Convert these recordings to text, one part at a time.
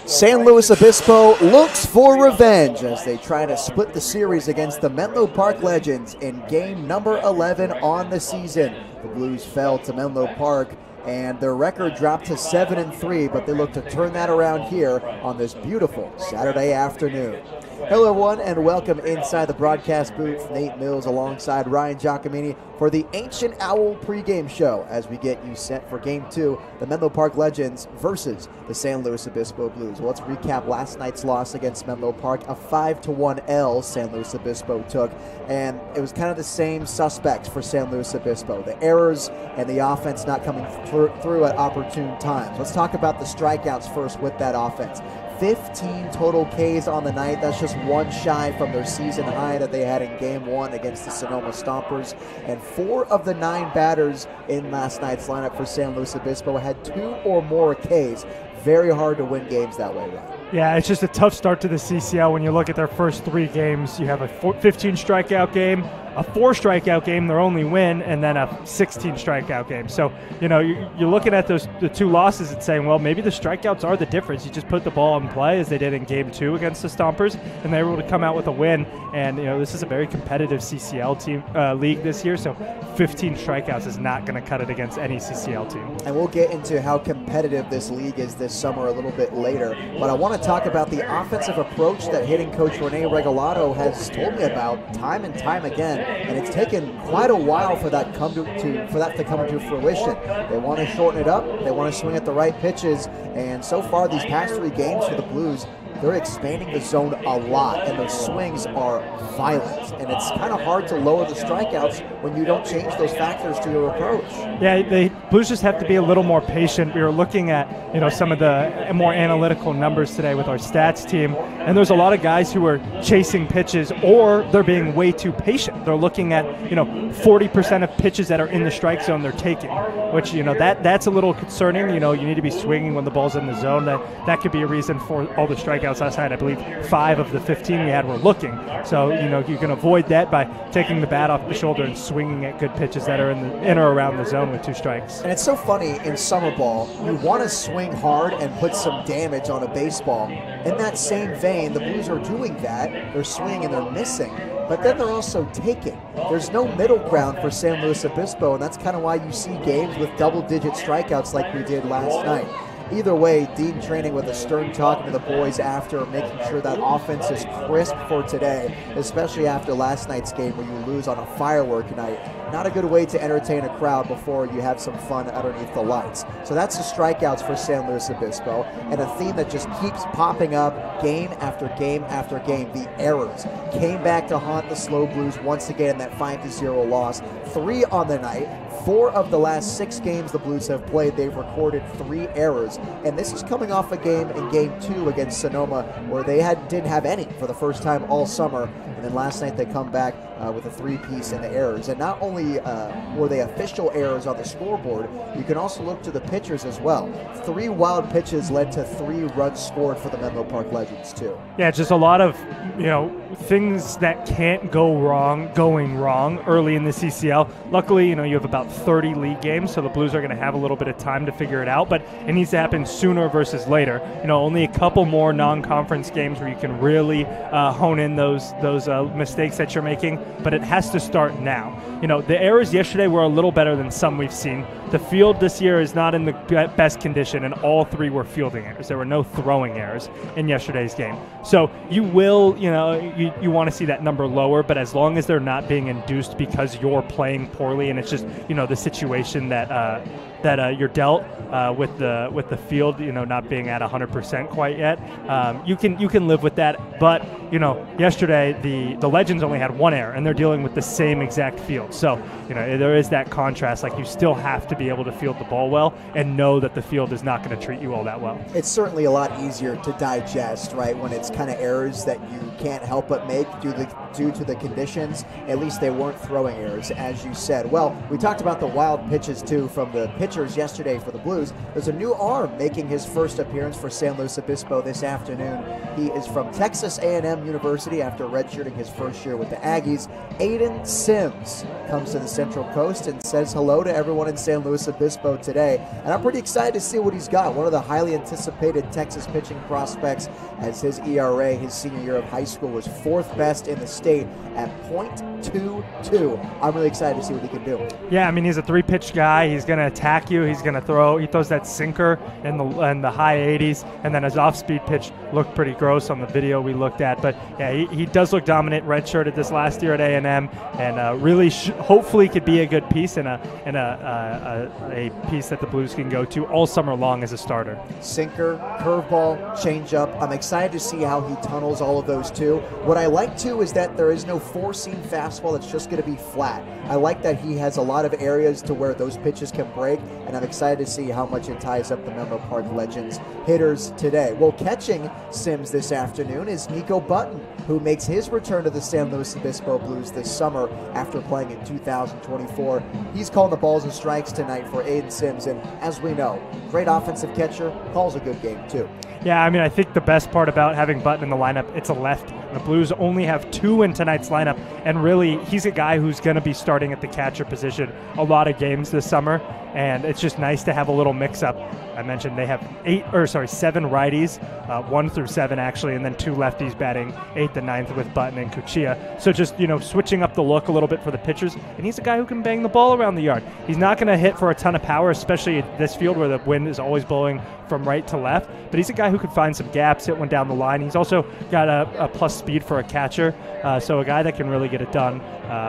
San Luis Obispo looks for revenge as they try to split the series against the Menlo Park Legends in game number 11 on the season. The Blues fell to Menlo Park and their record dropped to 7-3, but they look to turn that around here on this beautiful Saturday afternoon. Hello everyone and welcome inside the broadcast booth. Nate Mills alongside Ryan Giacomini for the Ancient Owl pregame show as we get you set for game 2, the Menlo Park Legends versus the San Luis Obispo Blues. Well, let's recap last night's loss against Menlo Park, a 5-1 L San Luis Obispo took, and it was kind of the same suspects for San Luis Obispo, the errors and the offense not coming through at opportune times. Let's talk about the strikeouts first with that offense. 15 total Ks on the night. That's just one shy from their season high that they had in game 1 against the Sonoma Stompers. And 4 of the 9 batters in last night's lineup for San Luis Obispo had 2 or more Ks. Very hard to win games that way, right? Yeah, it's just a tough start to the CCL. When you look at their first 3 games, you have a 15 strikeout game, a 4 strikeout game, their only win, and then a 16 strikeout game. So, you know, you're looking at the 2 losses and saying, well, maybe the strikeouts are the difference. You just put the ball in play as they did in game 2 against the Stompers, and they were able to come out with a win. And, you know, this is a very competitive CCL team league this year, so 15 strikeouts is not going to cut it against any CCL team. And we'll get into how competitive this league is this summer a little bit later. But I want to talk about the offensive approach that hitting coach Rene Regalado has told me about time and time again. And it's taken quite a while for that to come into fruition. They want to shorten it up. They want to swing at the right pitches. And so far, these past 3 games for the Blues, they're expanding the zone a lot, and their swings are violent. And it's kind of hard to lower the strikeouts when you don't change those factors to your approach. Yeah, the Blues just have to be a little more patient. We were looking at, you know, some of the more analytical numbers today with our stats team, and there's a lot of guys who are chasing pitches, or they're being way too patient. They're looking at, you know, 40% of pitches that are in the strike zone they're taking, which, you know, that's a little concerning. You know, you need to be swinging when the ball's in the zone. That could be a reason for all the strikeouts last night. I believe 5 of the 15 we had were looking. So, you know, you can avoid that by taking the bat off the shoulder and swinging at good pitches that are in or around the zone with 2 strikes. And it's so funny, in summer ball, you want to swing hard and put some damage on a baseball. In that same vein, the Blues are doing that. They're swinging and they're missing. But then they're also taking. There's no middle ground for San Luis Obispo, and that's kind of why you see games with double-digit strikeouts like we did last night. Either way, Dean Training with a stern talking to the boys after, making sure that offense is crisp for today, especially after last night's game where you lose on a firework night. Not a good way to entertain a crowd before you have some fun underneath the lights. So that's the strikeouts for San Luis Obispo, and a theme that just keeps popping up game after game after game. The errors came back to haunt the SLO Blues once again in that 5-0 loss. 3 on the night. 4 of the last 6 games the Blues have played, they've recorded 3 errors. And this is coming off a game in game 2 against Sonoma where they didn't have any for the first time all summer. And then last night they come back with a 3-piece in the errors. And not only were they official errors on the scoreboard, you can also look to the pitchers as well. 3 wild pitches led to 3 runs scored for the Menlo Park Legends too. Yeah, just a lot of, you know, things that can't go wrong going wrong early in the CCL. Luckily, you know, you have about 30 league games, so the Blues are going to have a little bit of time to figure it out, but it needs to happen sooner versus later. You know, only a couple more non-conference games where you can really hone in those mistakes that you're making, but it has to start now. You know, the errors yesterday were a little better than some we've seen. The field this year is not in the best condition, and all 3 were fielding errors. There were no throwing errors in yesterday's game. So you will, you know, you want to see that number lower, but as long as they're not being induced because you're playing poorly and it's just, you know, the situation that you're dealt with the field, you know, not being at 100% quite yet, you can live with that. But, you know, yesterday the Legends only had 1 error, and they're dealing with the same exact field. So, you know, there is that contrast. Like, you still have to be able to field the ball well and know that the field is not going to treat you all that well. It's certainly a lot easier to digest, right, when it's kind of errors that you can't help but make due to the conditions. At least they weren't throwing errors, as you said. Well, we talked about the wild pitches too from the pitchers pitchers yesterday for the Blues. There's a new arm making his first appearance for San Luis Obispo this afternoon. He is from Texas A&M University after redshirting his first year with the Aggies. Aiden Sims comes to the Central Coast and says hello to everyone in San Luis Obispo today. And I'm pretty excited to see what he's got. One of the highly anticipated Texas pitching prospects, as his ERA his senior year of high school was 4th best in the state at .22. I'm really excited to see what he can do. Yeah, I mean, he's a 3-pitch guy. He's going to attack you. He's going to throw. He throws that sinker in the high 80s, and then his off-speed pitch looked pretty gross on the video we looked at. But yeah, he does look dominant. Redshirted this last year at A&M, and really hopefully could be a good piece and a piece that the Blues can go to all summer long as a starter. Sinker, curveball, changeup. I'm excited to see how he tunnels all of those too. What I like too is that there is no 4-seam fastball that's just going to be flat. I like that he has a lot of areas to where those pitches can break, and I'm excited to see how much it ties up the Menlo Park Legends hitters today. Well, catching Sims this afternoon is Nico Button, who makes his return to the San Luis Obispo Blues this summer after playing in 2024. He's calling the balls and strikes tonight for Aiden Sims, and as we know, great offensive catcher, calls a good game too. Yeah, I mean, I think the best part about having Button in the lineup, it's a lefty. The Blues only have 2 in tonight's lineup, and really, he's a guy who's going to be starting at the catcher position a lot of games this summer, and it's just nice to have a little mix-up. I mentioned they have 7 righties, 1 through 7 actually, and then 2 lefties batting 8th and 9th with Button and Cuccia. So just, switching up the look a little bit for the pitchers, and he's a guy who can bang the ball around the yard. He's not going to hit for a ton of power, especially at this field where the wind is always blowing from right to left, but he's a guy who can find some gaps, hit one down the line. He's also got a plus speed for a catcher, so a guy that can really get it done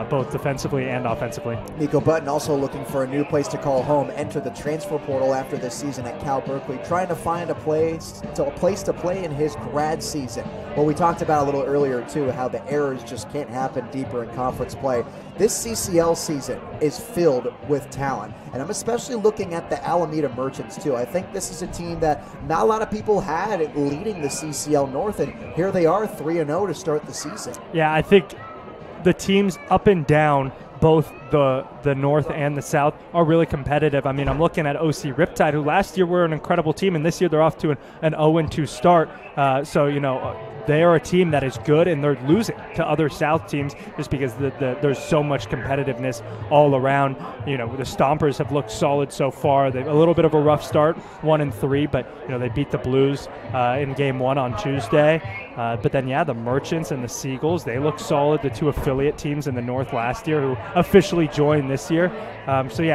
both defensively and offensively. Nico Button also looking for a new place to call home, entered the transfer portal after this season at Cal Berkeley, trying to find a place to play in his grad season. Well, we talked about a little earlier too how the errors just can't happen deeper in conference play. This CCL season is filled with talent, and I'm especially looking at the Alameda Merchants too. I think this is a team that not a lot of people had leading the CCL North, and here they are 3-0 to start the season. Yeah, I think the teams up and down, both the North and the South, are really competitive. I mean, I'm looking at OC Riptide, who last year were an incredible team, and this year they're off to an 0-2 start. They are a team that is good, and they're losing to other South teams just because there's so much competitiveness all around. The Stompers have looked solid so far. They've a little bit of a rough start, 1-3, but they beat the Blues in Game 1 on Tuesday. But then, the Merchants and the Seagulls, they look solid. The 2 affiliate teams in the North last year who officially joined this year.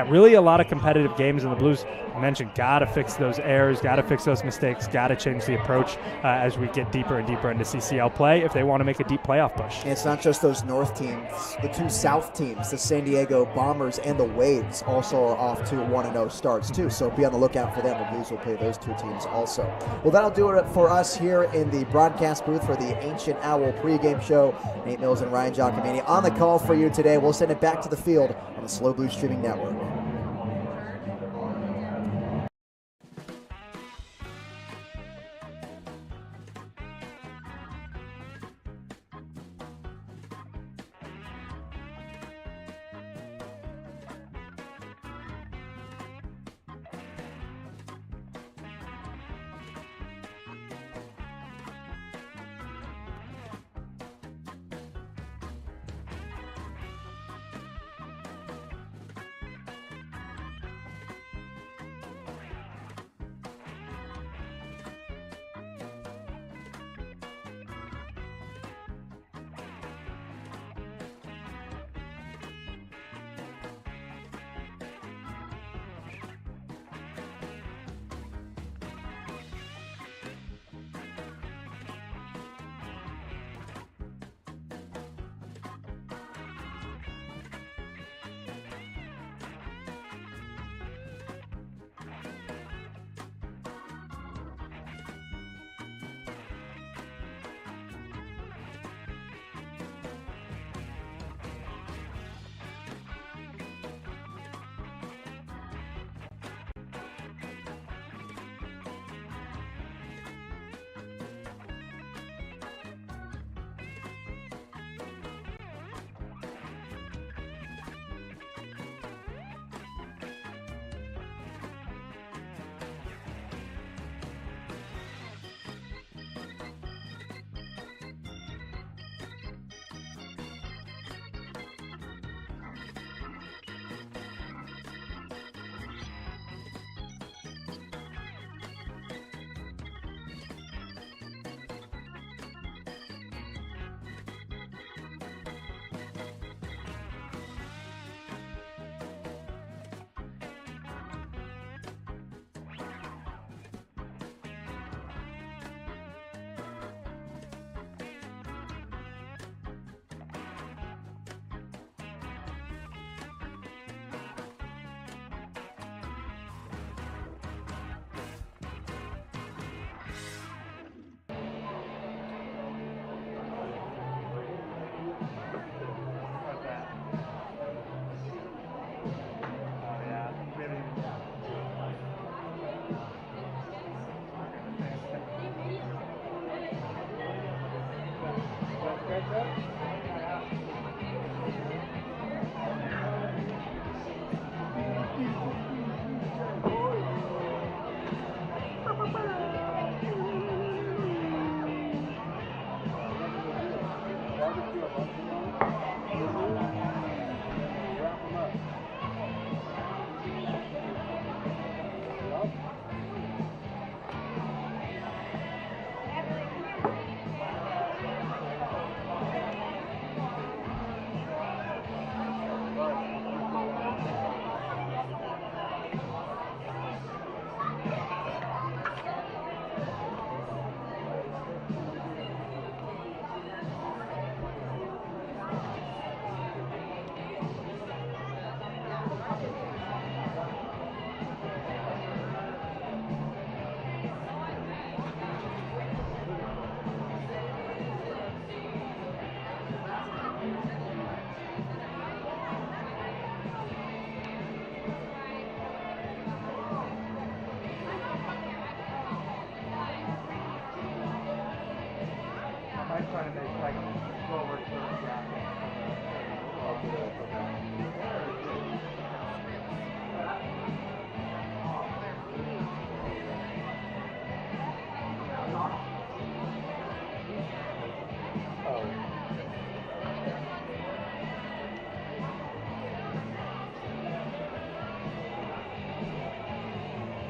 Really a lot of competitive games, and the Blues, I mentioned, got to fix those errors, got to fix those mistakes, got to change the approach as we get deeper and deeper into CCL play if they want to make a deep playoff push. And it's not just those North teams. The 2 South teams, the San Diego Bombers and the Wades, also are off to 1-0 starts too, so be on the lookout for them. The Blues will play those 2 teams also. Well, that'll do it for us here in the broadcast booth for the Ancient Owl pregame show. Nate Mills and Ryan Giacomini on the call for you today. We'll send it back to the field on the SLO Blue Streaming Network.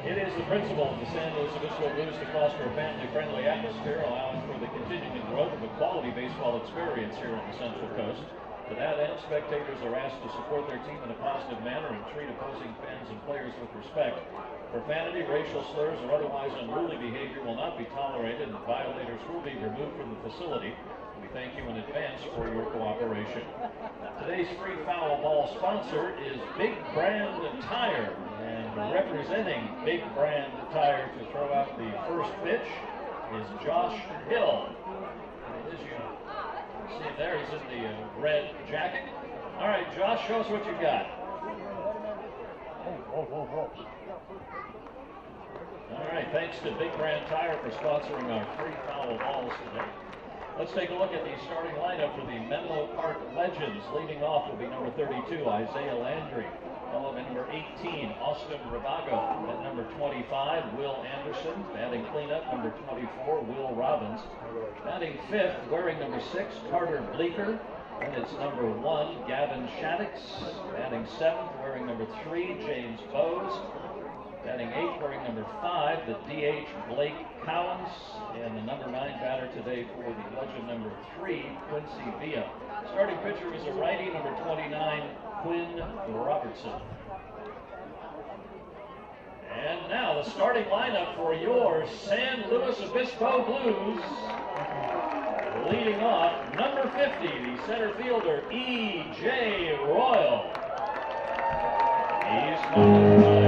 It is the principle of the San Luis Obispo Blues to foster a family-friendly atmosphere, allowing for the continuing growth of a quality baseball experience here on the Central Coast. To that end, spectators are asked to support their team in a positive manner and treat opposing fans and players with respect. Profanity, racial slurs, or otherwise unruly behavior will not be tolerated, and violators will be removed from the facility. We thank you in advance for your cooperation. Today's free foul ball sponsor is Big Brand Tire, and representing Big Brand Tire to throw out the first pitch is Josh Hill. As you see him there, he's in the red jacket. All right, Josh, show us what you got. All right, thanks to Big Brand Tire for sponsoring our free foul balls today. Let's take a look at the starting lineup for the Menlo Park Legends. Leading off will be number 32, Isaiah Landry. Followed by number 18, Austin Ravago. At number 25, Will Anderson. Batting cleanup, number 24, Will Robbins. Batting fifth, wearing number 6, Carter Bleeker. And it's number 1, Gavin Shaddix. Batting seventh, wearing number 3, James Bowes. Batting eighth, wearing number 5, the DH Blake Cowens, and the number 9 batter today for the Legend number 3, Quincy Villa. Starting pitcher is a righty, number 29, Quinn Robertson. And now the starting lineup for your San Luis Obispo Blues. Leading off, number 50, the center fielder, E.J. Royal. He's followed by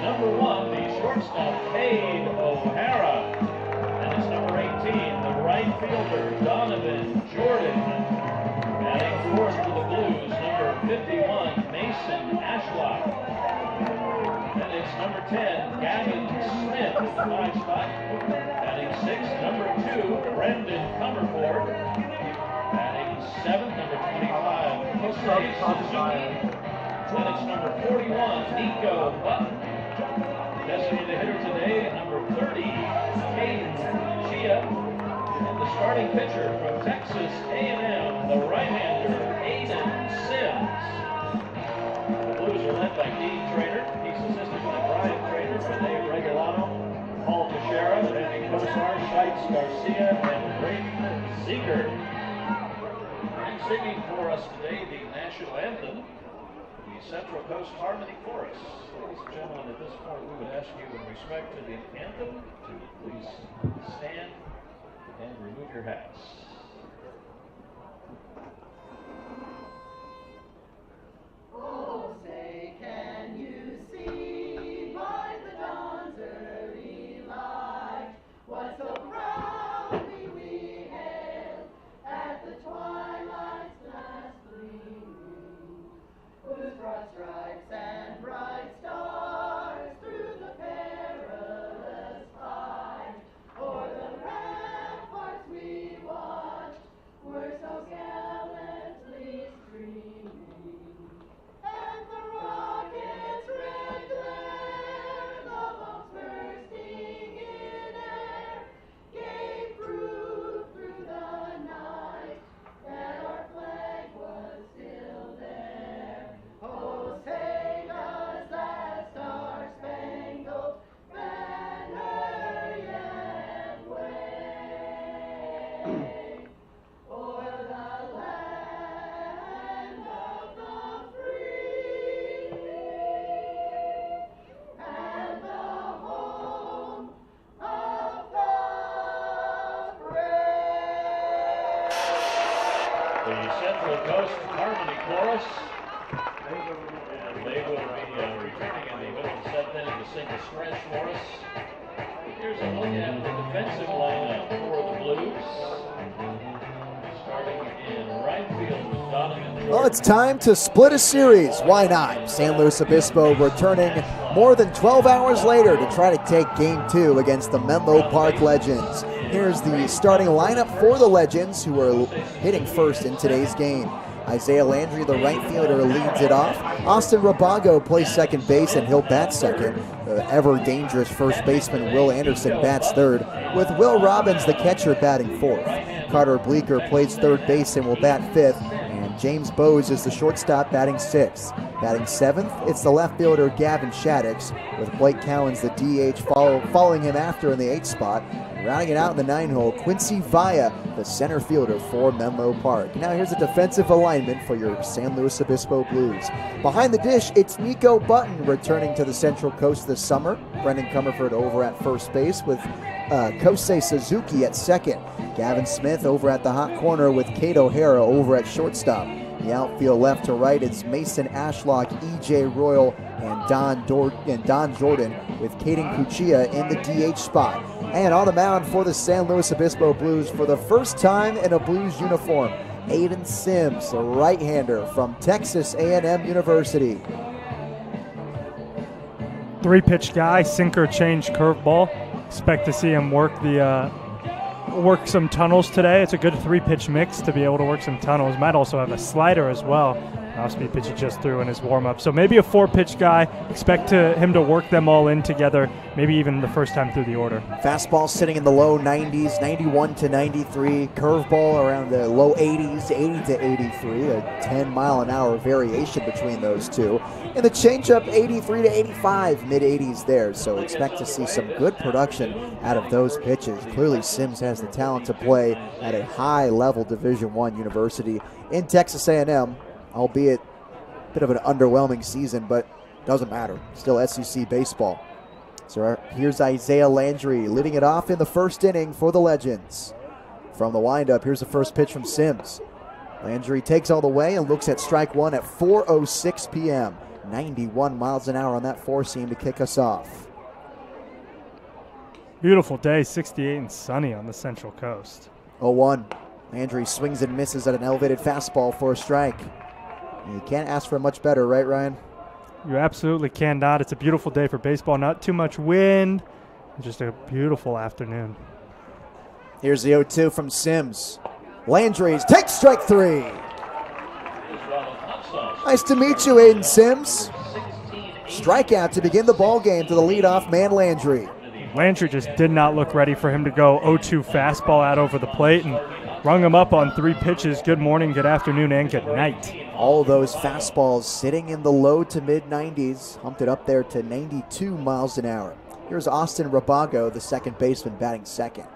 number 1, the shortstop, Cade O'Hara. And it's number 18, the right fielder, Donovan Jordan. Batting fourth for the Blues, number 51, Mason Ashlock. And it's number 10, Gavin Smith in the 5 spot. Batting sixth, number 2, Brendan Comerford. Batting seventh, number 25, Jose Suzuki. And it's number 41, Nico Button. Designated hitter today, number 30, Caden Chia. And the starting pitcher from Texas A&M, the right-hander, Aiden Sims. The Blues are led by Dean Trader. He's assisted by Brian Trader, Rene Regalano, Paul Teixeira, and co-star Scheitz Garcia and Brayden Ziegert. And singing for us today, the national anthem, the Central Coast Harmony Chorus. Ladies and gentlemen, at this point we would ask you in respect to the anthem to please stand and remove your hats. Oh, say, can you see by the dawn's early light what so proudly we hailed at the twilight's last gleaming, whose broad stripes and bright stars through the perilous fight o'er the ramparts we watched the Central Coast Harmony Chorus. And they will be returning in the middle of the seventh inning to sing a stretch for us. Here's a look at the defensive lineup for the Blues. Starting in right field with Donovan Jordan. Well, it's time to split a series. Why not? San Luis Obispo returning more than 12 hours later to try to take Game 2 against the Menlo Park Legends. Here's the starting lineup for the Legends, who are hitting first in today's game. Isaiah Landry, the right fielder, leads it off. Austin Rabago plays second base, and he'll bat second. The ever-dangerous first baseman Will Anderson bats third, with Will Robbins, the catcher, batting fourth. Carter Bleeker plays third base and will bat fifth, and James Bowes is the shortstop, batting sixth. Batting seventh, it's the left fielder Gavin Shaddix, with Blake Cowens, the DH, following him after in the 8th spot. Rounding it out in the 9-hole, Quincy Villa, the center fielder for Menlo Park. Now here's a defensive alignment for your San Luis Obispo Blues. Behind the dish, it's Nico Button returning to the Central Coast this summer. Brendan Comerford over at first base with Kosei Suzuki at second. Gavin Smith over at the hot corner with Kate O'Hara over at shortstop. The outfield left to right, it's Mason Ashlock, E.J. Royal, and Don Jordan with Caden Cuccia in the DH spot. And on the mound for the San Luis Obispo Blues for the first time in a Blues uniform, Aiden Sims, the right-hander from Texas A&M University. 3-pitch guy, sinker, change, curveball. Expect to see him work some tunnels today. It's a good 3-pitch mix to be able to work some tunnels. Might also have a slider as well. Off-speed pitch he just threw in his warm-up. So maybe a 4-pitch guy. Expect him to work them all in together, maybe even the first time through the order. Fastball sitting in the low 90s, 91 to 93. Curveball around the low 80s, 80 to 83. A 10-mile-an-hour variation between those two. And the changeup, 83 to 85, mid-80s there. So expect to see some good production out of those pitches. Clearly, Sims has the talent to play at a high-level Division I university in Texas A&M. Albeit a bit of an underwhelming season, but doesn't matter. Still SEC baseball. So here's Isaiah Landry leading it off in the first inning for the Legends. From the windup, here's the first pitch from Sims. Landry takes all the way and looks at strike one at 4:06 p.m. 91 miles an hour on that four-seam to kick us off. Beautiful day, 68 and sunny on the Central Coast. 0-1. Landry swings and misses at an elevated fastball for a strike. You can't ask for much better, right, Ryan? You absolutely cannot. It's a beautiful day for baseball. Not too much wind. Just a beautiful afternoon. Here's the 0-2 from Sims. Landry's takes strike three. Nice to meet you, Aiden Sims. Strikeout to begin the ball game to the leadoff man, Landry. Landry just did not look ready for him to go 0-2 fastball out over the plate and rung him up on 3 pitches. Good morning, good afternoon, and good night. All those fastballs sitting in the low to mid-90s, humped it up there to 92 miles an hour. Here's Austin Rabago, the second baseman, batting second.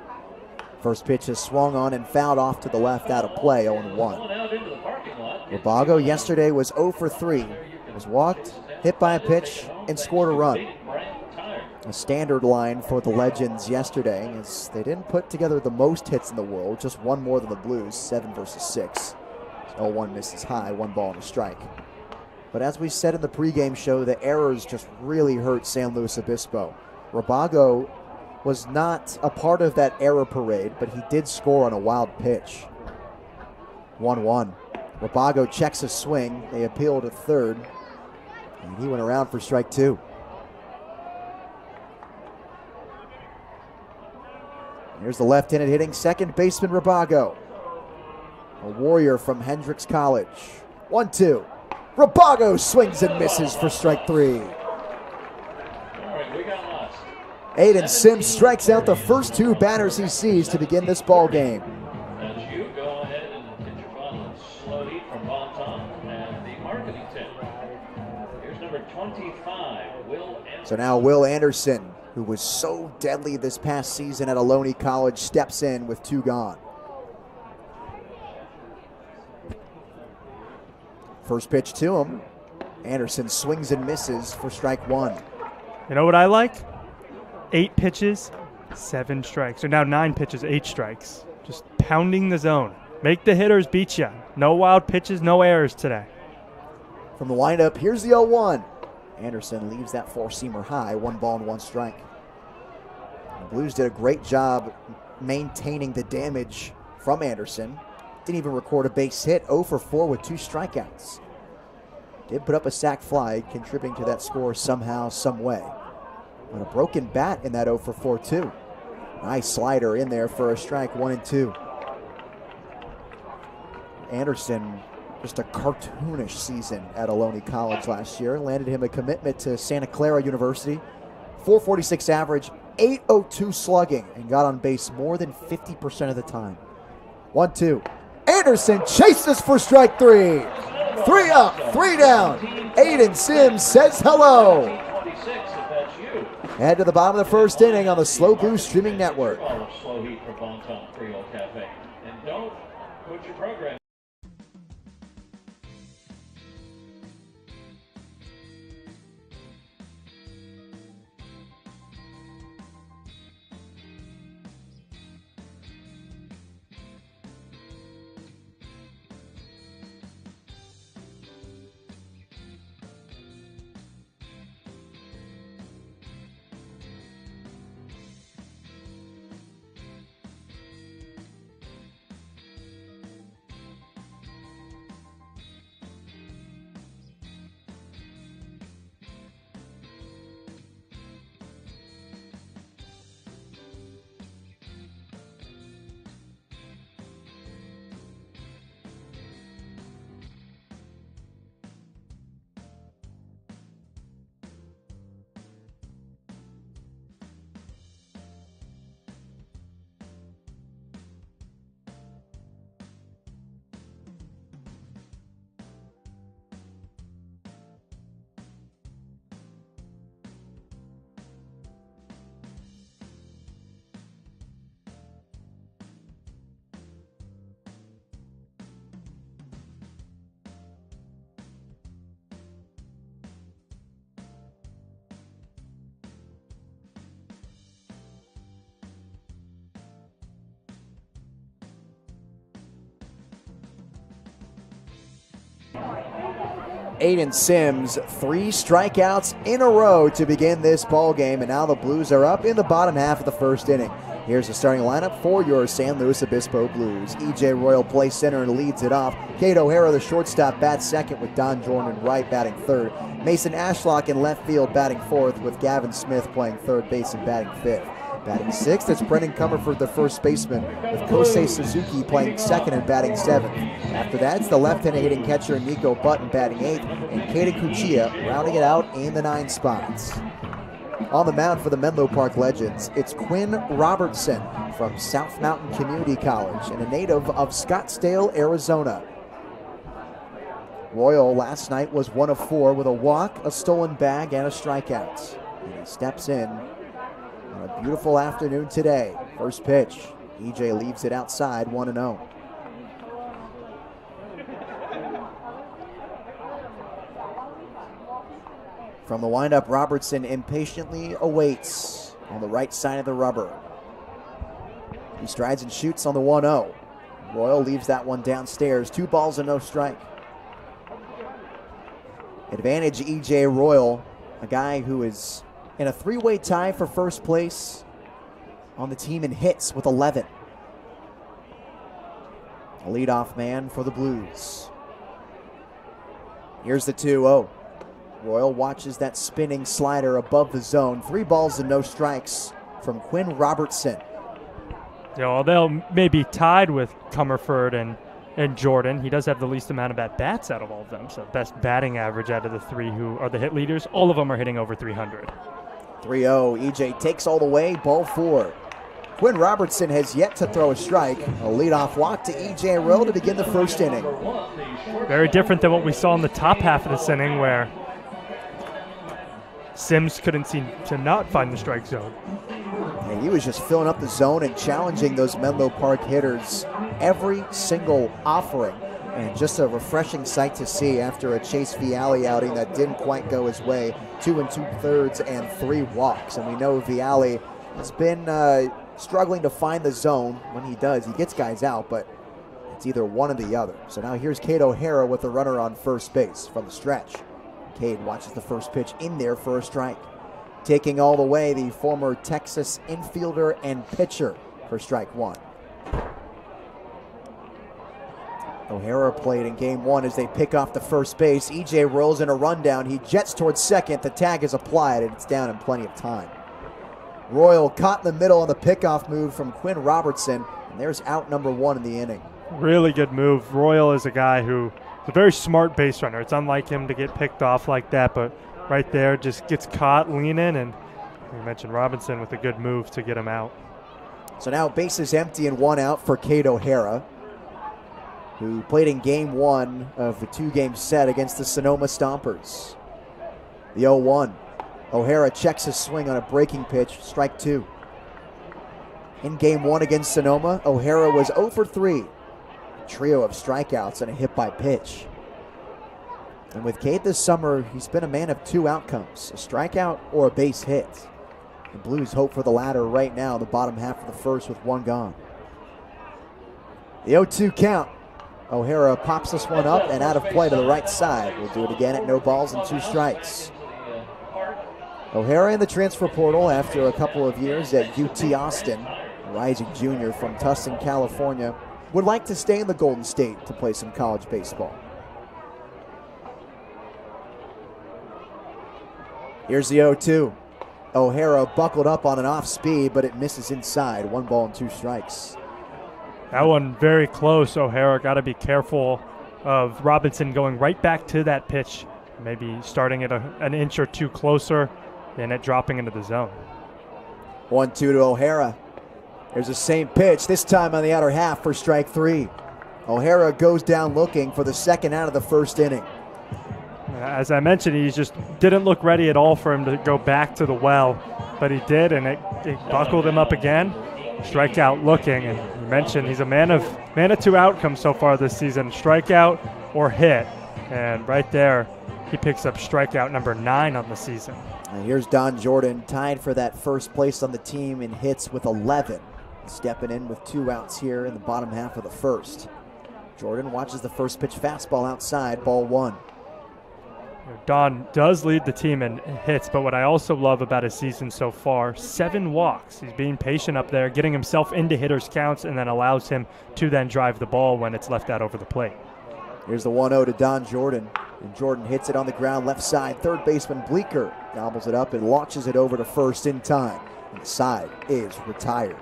First pitch is swung on and fouled off to the left out of play, 0-1. Rabago yesterday was 0 for 3, was walked, hit by a pitch, and scored a run. A standard line for the Legends yesterday, as they didn't put together the most hits in the world, just one more than the Blues, 7 versus 6. 0-1 misses high, 1 ball and a strike. But as we said in the pregame show, the errors just really hurt San Luis Obispo. Rabago was not a part of that error parade, but he did score on a wild pitch. 1-1. Rabago checks a swing. They appeal to third, and he went around for strike 2. Here's the left-handed hitting second baseman Rabago, a warrior from Hendrix College. 1-2. Rabago swings and misses for strike 3. Aiden Sims strikes out the first 2 batters he sees to begin this ball game. That's you. Go ahead and get your bottle of slow heat from Bon Tom and the marketing tip. Here's number 25, Will Anderson. So now Will Anderson, who was so deadly this past season at Ohlone College, steps in with 2 gone. First pitch to him. Anderson swings and misses for strike 1. You know what I like? 8 pitches, 7 strikes. Or now 9 pitches, 8 strikes. Just pounding the zone. Make the hitters beat you. No wild pitches, no errors today. From the windup, here's the 0-1. Anderson leaves that four-seamer high, 1 ball and 1 strike. The Blues did a great job maintaining the damage from Anderson. Didn't even record a base hit, 0 for 4 with 2 strikeouts. Did put up a sac fly, contributing to that score somehow, some way. But a broken bat in that 0 for 4 too. Nice slider in there for a strike, 1 and 2. Anderson, just a cartoonish season at Ohlone College last year. Landed him a commitment to Santa Clara University. 446 average, 802 slugging, and got on base more than 50% of the time. 1-2. Anderson chases for strike 3. 3 up, 3 down. Aiden Sims says hello. Head to the bottom of the first inning on the SLO Blues streaming network. Slow heat for Bonton Creole Cafe. And don't put your program. Aiden Sims, 3 strikeouts in a row to begin this ball game, and now the Blues are up in the bottom half of the first inning. Here's the starting lineup for your San Luis Obispo Blues. E.J. Royal plays center and leads it off. Cade O'Hara, the shortstop, bats second with Don Jordan Wright batting third. Mason Ashlock in left field batting fourth with Gavin Smith playing third base and batting fifth. Batting sixth, it's Brendan Comerford, the first baseman, with Kosei Suzuki playing second and batting seventh. After that, it's the left-handed hitting catcher Nico Button batting eighth, and Kaden Kuchia rounding it out in the 9 spots. On the mound for the Menlo Park Legends, it's Quinn Robertson from South Mountain Community College and a native of Scottsdale, Arizona. Royal last night was 1 of 4 with a walk, a stolen bag, and a strikeout. And he steps in on a beautiful afternoon today. First pitch, EJ leaves it outside, 1-0. From the windup, Robertson impatiently awaits on the right side of the rubber. He strides and shoots on the 1-0. Royal leaves that one downstairs. 2 balls and no strike. Advantage EJ Royal, a guy who is in a 3-way tie for first place on the team in hits with 11. A leadoff man for the Blues. Here's the 2-0. Royal watches that spinning slider above the zone. 3 balls and no strikes from Quinn Robertson. They'll maybe tied with Comerford and Jordan. He does have the least amount of at-bats out of all of them. So best batting average out of the 3 who are the hit leaders. All of them are hitting over 300. 3-0. EJ takes all the way, ball 4. Quinn Robertson has yet to throw a strike. A leadoff walk to EJ Royal to begin the first inning. Very different than what we saw in the top half of this inning where Sims couldn't seem to not find the strike zone. And he was just filling up the zone and challenging those Menlo Park hitters every single offering. And just a refreshing sight to see after a Chase Viale outing that didn't quite go his way. 2 2/3 and 3 walks. And we know Viale has been struggling to find the zone. When he does, he gets guys out, but It's either one or the other. So now here's Cade O'Hara with the runner on first base from the stretch. Cade watches the first pitch in there for a strike. Taking all the way, the former Texas infielder and pitcher for strike one. O'Hara played in game one as they pick off the first base. EJ rolls in a rundown. He jets towards second. The tag is applied, and it's down in plenty of time. Royal caught in the middle on the pickoff move from Quinn Robertson, and there's out number one in the inning. Really good move. Royal is a guy who is a very smart base runner. It's unlike him to get picked off like that, but right there just gets caught leaning, and you mentioned Robinson with a good move to get him out. So now bases empty and one out for Cade O'Hara, who played in game one of the two-game set against the Sonoma Stompers. The 0-1. O'Hara checks his swing on a breaking pitch, strike two. In game one against Sonoma, O'Hara was 0 for 3. A trio of strikeouts and a hit by pitch. And with Cade this summer, he's been a man of two outcomes, a strikeout or a base hit. The Blues hope for the latter right now in the bottom half of the first with one gone. The 0-2 count. O'Hara pops this one up and out of play to the right side. We'll do it again at no balls and 2 strikes. O'Hara in the transfer portal after a couple of years at UT Austin, a rising junior from Tustin, California, would like to stay in the Golden State to play some college baseball. Here's the 0-2. O'Hara buckled up on an off speed, but it misses inside. 1 ball and 2 strikes. That one very close. O'Hara got to be careful of Robinson going right back to that pitch, maybe starting at an inch or two closer and it dropping into the zone. 1-2 to O'Hara. There's the same pitch, this time on the outer half for strike 3. O'Hara goes down looking for the second out of the first inning. As I mentioned, he just didn't look ready at all for him to go back to the well, but he did, and it buckled him up again. Strikeout looking, and you mentioned he's a man of two outcomes so far this season, strikeout or hit, and right there he picks up strikeout number 9 on the season. And here's Don Jordan, tied for that first place on the team in hits with 11, stepping in with 2 outs here in the bottom half of the first. Jordan watches the first pitch fastball outside, ball 1. Don does lead the team in hits, but what I also love about his season so far, 7 walks. He's being patient up there, getting himself into hitters' counts, and then allows him to then drive the ball when it's left out over the plate. Here's the 1-0 to Don Jordan, and Jordan hits it on the ground left side. Third baseman Bleeker gobbles it up and launches it over to first in time, and the side is retired.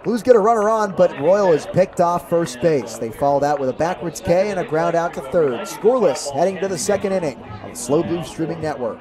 Blues get a runner on, but Royal is picked off first base. They followed out with a backwards K and a ground out to third. Scoreless heading to the second inning on the Slow Blues Streaming Network.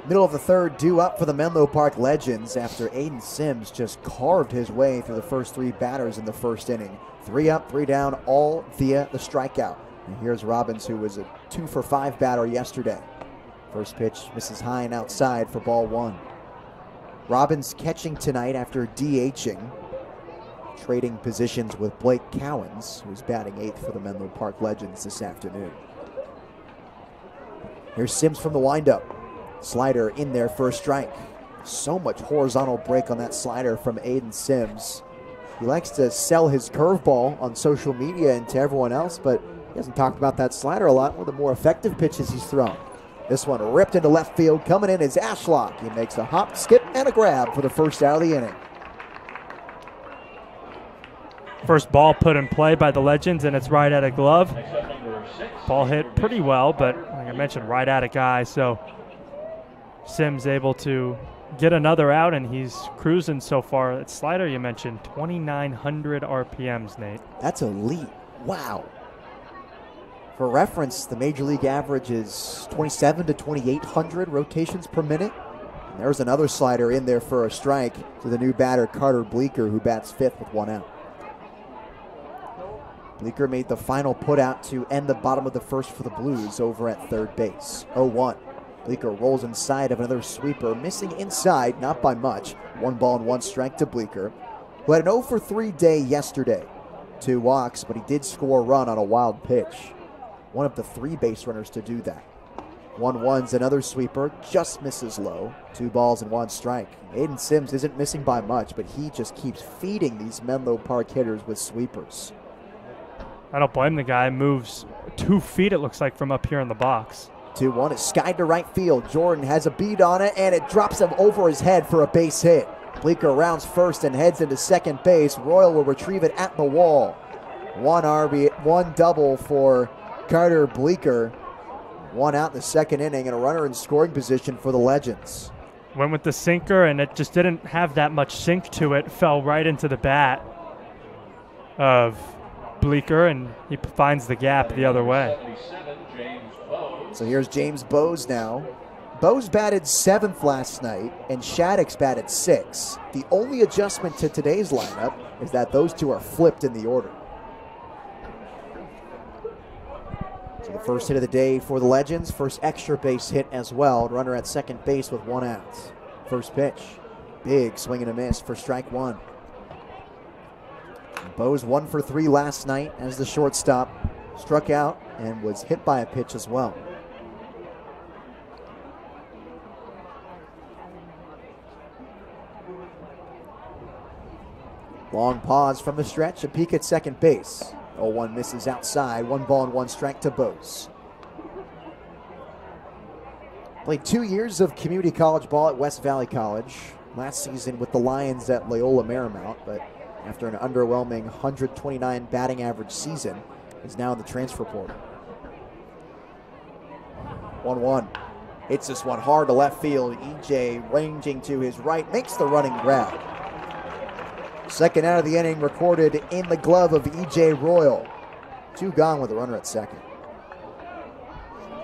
Middle of the third, due up for the Menlo Park Legends after Aiden Sims just carved his way through the first 3 batters in the first inning. 3 up, 3 down, all via the strikeout. And here's Robbins, who was a 2 for 5 batter yesterday. First pitch misses high and outside for ball one. Robbins catching tonight after DHing, trading positions with Blake Cowens, who's batting 8th for the Menlo Park Legends this afternoon. Here's Sims from the windup. Slider in there for a strike. So much horizontal break on that slider from Aiden Sims. He likes to sell his curveball on social media and to everyone else, but he hasn't talked about that slider a lot, one of the more effective pitches he's thrown. This one ripped into left field. Coming in is Ashlock. He makes a hop, skip, and a grab for the first out of the inning. First ball put in play by the Legends, and it's right at a glove. Ball hit pretty well, but like I mentioned, right at a guy. So Sims able to get another out, and he's cruising so far. That slider you mentioned, 2,900 RPMs, Nate. That's elite. Wow. For reference, the Major League average is 27 to 2,800 rotations per minute. And there's another slider in there for a strike to the new batter, Carter Bleeker, who bats 5th with 1 out. Bleeker made the final put out to end the bottom of the first for the Blues over at third base. 0-1. Bleeker rolls inside of another sweeper, missing inside, not by much. 1 ball and 1 strike to Bleeker, who had an 0-for-3 day yesterday. 2 walks, but he did score a run on a wild pitch. One of the 3 base runners to do that. 1-1's another sweeper, just misses low. 2 balls and 1 strike. Aiden Sims isn't missing by much, but he just keeps feeding these Menlo Park hitters with sweepers. I don't blame the guy. Moves 2 feet, it looks like, from up here in the box. 2-1 is skied to right field. Jordan has a beat on it, and it drops him over his head for a base hit. Bleeker rounds first and heads into second base. Royal will retrieve it at the wall. 1 double for Carter Bleeker. 1 out in the second inning, and a runner in scoring position for the Legends. Went with the sinker, and it just didn't have that much sink to it. Fell right into the bat of Bleeker, and he finds the gap the other way. So here's James Bowes now. Bowes batted 7th last night, and Shaddix batted 6th. The only adjustment to today's lineup is that those two are flipped in the order. So the first hit of the day for the Legends, first extra base hit as well. Runner at second base with 1 out. First pitch, big swing and a miss for strike 1. Bowes 1-for-3 last night as the shortstop. Struck out and was hit by a pitch as well. Long pause from the stretch, a peek at second base. 0-1 misses outside, 1 ball and 1 strike to Bowes. Played 2 years of community college ball at West Valley College. Last season with the Lions at Loyola Marymount, but after an underwhelming 129 batting average season, is now in the transfer portal. 1-1. Hits this one hard to left field. EJ ranging to his right, makes the running grab. Second out of the inning recorded in the glove of EJ Royal. 2 gone with a runner at second.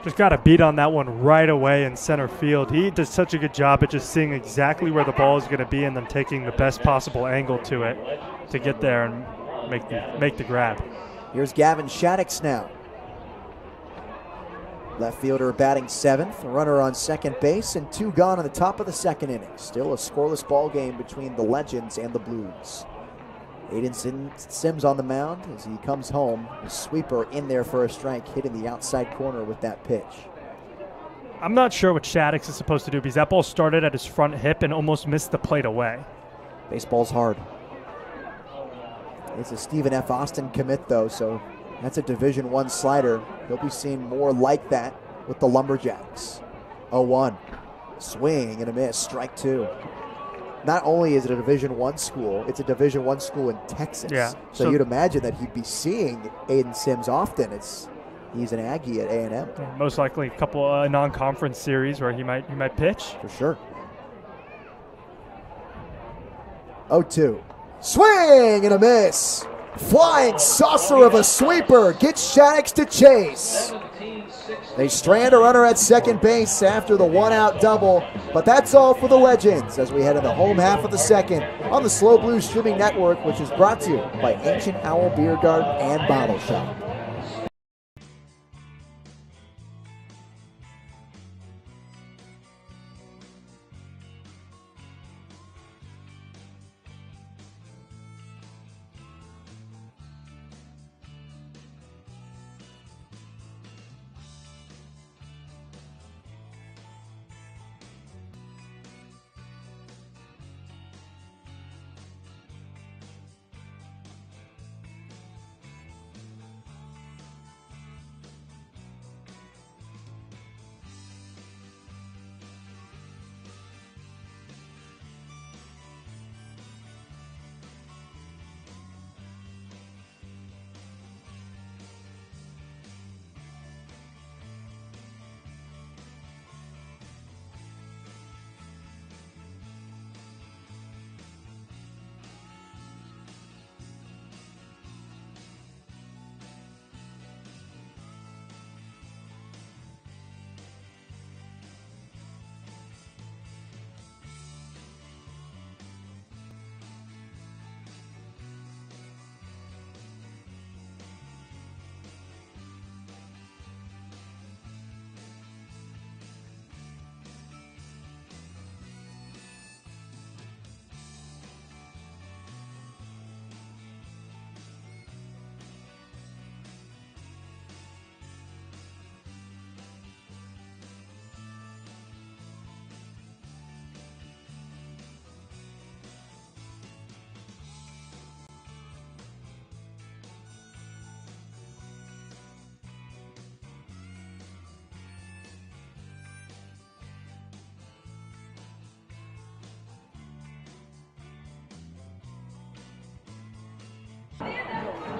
Just got a beat on that one right away in center field. He does such a good job at just seeing exactly where the ball is going to be and then taking the best possible angle to it to get there and make the grab. Here's Gavin Shaddix now. Left fielder batting 7th, a runner on second base, and 2 gone in the top of the second inning. Still a scoreless ball game between the Legends and the Blues. Aiden Sims on the mound as he comes home. A sweeper in there for a strike, hitting the outside corner with that pitch. I'm not sure what Shaddix is supposed to do because that ball started at his front hip and almost missed the plate away. Baseball's hard. It's a Stephen F. Austin commit, though, so that's a Division I slider. He'll be seeing more like that with the Lumberjacks. 0-1. Swing and a miss, strike 2. Not only is it a Division I school, it's a Division I school in Texas. Yeah. So you'd imagine that he'd be seeing Aiden Sims often. He's an Aggie at A&M. Most likely a couple non-conference series where he might pitch. For sure. 0-2. Swing and a miss. Flying saucer of a sweeper gets Shaddix to chase. They strand a runner at second base after the 1-out double, but that's all for the Legends as we head in the home half of the second on the Slow Blues streaming network, which is brought to you by Ancient Owl Beer Garden and Bottle Shop.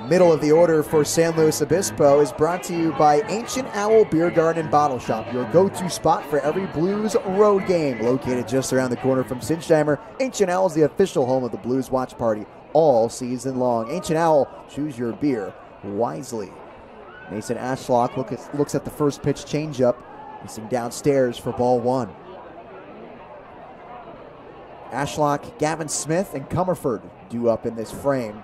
Middle of the order for San Luis Obispo is brought to you by Ancient Owl Beer Garden and Bottle Shop, your go-to spot for every Blues road game. Located just around the corner from Sinsheimer, Ancient Owl is the official home of the Blues watch party all season long. Ancient Owl, choose your beer wisely. Mason Ashlock looks at the first pitch changeup, missing downstairs for ball one. Ashlock, Gavin Smith, and Comerford due up in this frame.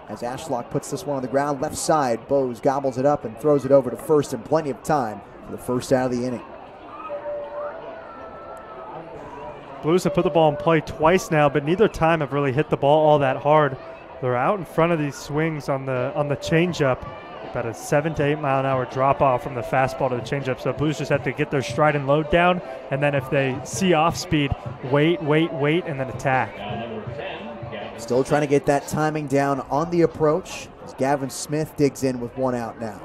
As Ashlock puts this one on the ground, left side, Bose gobbles it up and throws it over to first in plenty of time for the first out of the inning. Blues have put the ball in play twice now, but neither time have really hit the ball all that hard. They're out in front of these swings on the changeup. About a 7 to 8 mile an hour drop off from the fastball to the changeup. So Blues just have to get their stride and load down, and then if they see off speed, wait, and then attack. Still trying to get that timing down on the approach as Gavin Smith digs in with one out now.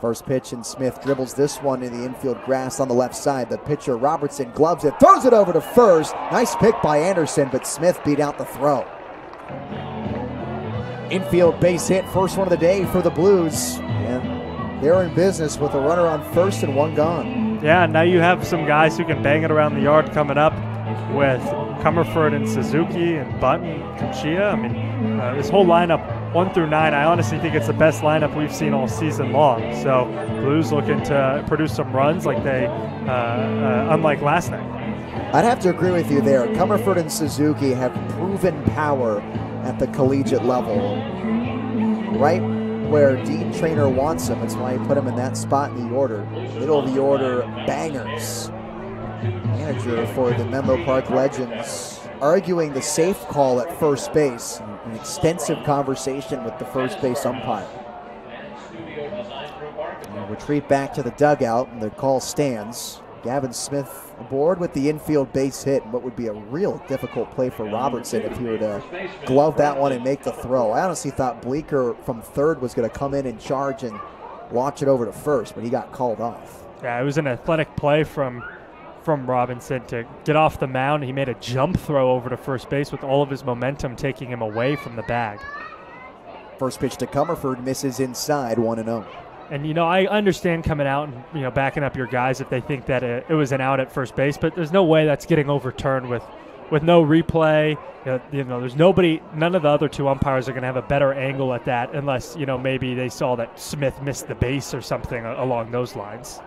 First pitch, and Smith dribbles this one in the infield grass on the left side. The pitcher, Robertson, gloves it, throws it over to first. Nice pick by Anderson, but Smith beat out the throw. Infield base hit, first one of the day for the Blues. And they're in business with a runner on first and one gone. Yeah, now you have some guys who can bang it around the yard coming up with Comerford and Suzuki and Button, Kuchia. I mean, this whole lineup, 1 through 9, I honestly think it's the best lineup we've seen all season long. So Blues looking to produce some runs like they, unlike last night. I'd have to agree with you there. Comerford and Suzuki have proven power at the collegiate level, right where Dean Traynor wants them. That's why he put him in that spot in the order. Middle of the order, bangers. Manager for the Menlo Park Legends arguing the safe call at first base. An extensive conversation with the first base umpire. And retreat back to the dugout, and the call stands. Gavin Smith aboard with the infield base hit, and what would be a real difficult play for Robertson if he were to glove that one and make the throw. I honestly thought Bleeker from third was going to come in and charge and launch it over to first, but he got called off. Yeah, it was an athletic play from Robinson to get off the mound. He made a jump throw over to first base with all of his momentum taking him away from the bag. First pitch to Comerford, misses inside, 1-0. And, you know, I understand coming out and, you know, backing up your guys if they think that it was an out at first base, but there's no way that's getting overturned with no replay. You know, there's nobody, none of the other two umpires are going to have a better angle at that unless, you know, maybe they saw that Smith missed the base or something along those lines.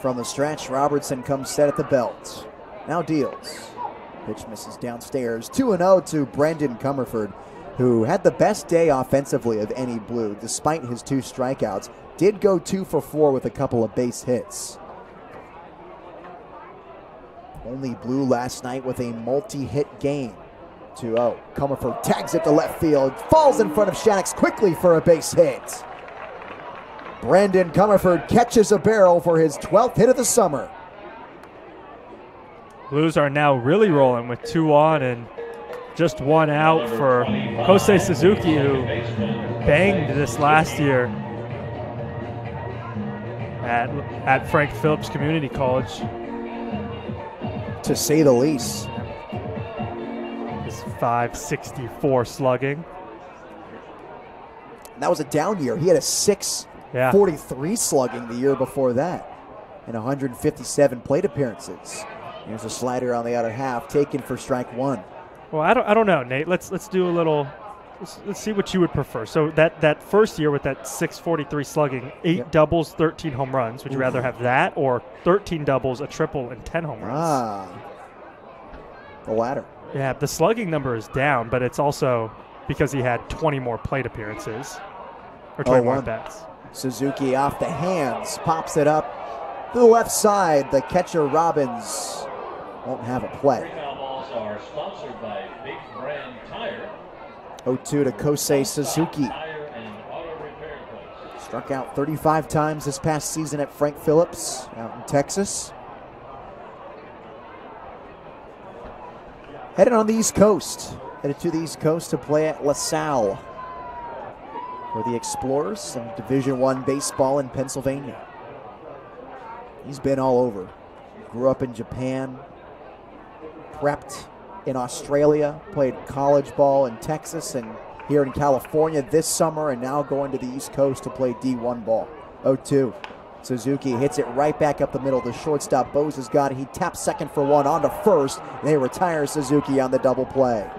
From the stretch, Robertson comes set at the belt. Now deals. Pitch misses downstairs. 2-0 to Brendan Comerford, who had the best day offensively of any Blue, despite his 2 strikeouts. Did go 2 for 4 with a couple of base hits. Only Blue last night with a multi-hit game. 2-0. Comerford tags it to left field. Falls in front of Shaddix quickly for a base hit. Brendan Comerford catches a barrel for his 12th hit of the summer. Blues are now really rolling with 2 on and just 1 out for Kosei Suzuki, who banged this last year at Frank Phillips Community College. To say the least. His .564 slugging. And that was a down year. He had a 643 slugging the year before that and 157 plate appearances. Here's a slider on the outer half, taken for strike 1. Well, I don't know, Nate. Let's do a little. Let's see what you would prefer. So that first year with that 643 slugging, 8 doubles, 13 home runs. Would you rather have that or 13 doubles, a triple, and 10 home runs? The latter. Yeah, the slugging number is down, but it's also because he had 20 more plate appearances or 20 more bats. Suzuki off the hands, pops it up to the left side. The catcher Robbins won't have a play. Are sponsored by Big Brand Tire. 0-2 to Kosei Suzuki. Struck out 35 times this past season at Frank Phillips out in Texas. Headed on the East Coast. Headed to the East Coast to play at LaSalle for the Explorers, some Division I baseball in Pennsylvania. He's been all over. Grew up in Japan. Prepped in Australia, played college ball in Texas, and here in California this summer and now going to the East Coast to play D1 ball. 0-2. Suzuki hits it right back up the middle. The shortstop, Bose, has got it. He taps second for one on to first. They retire Suzuki on the double play.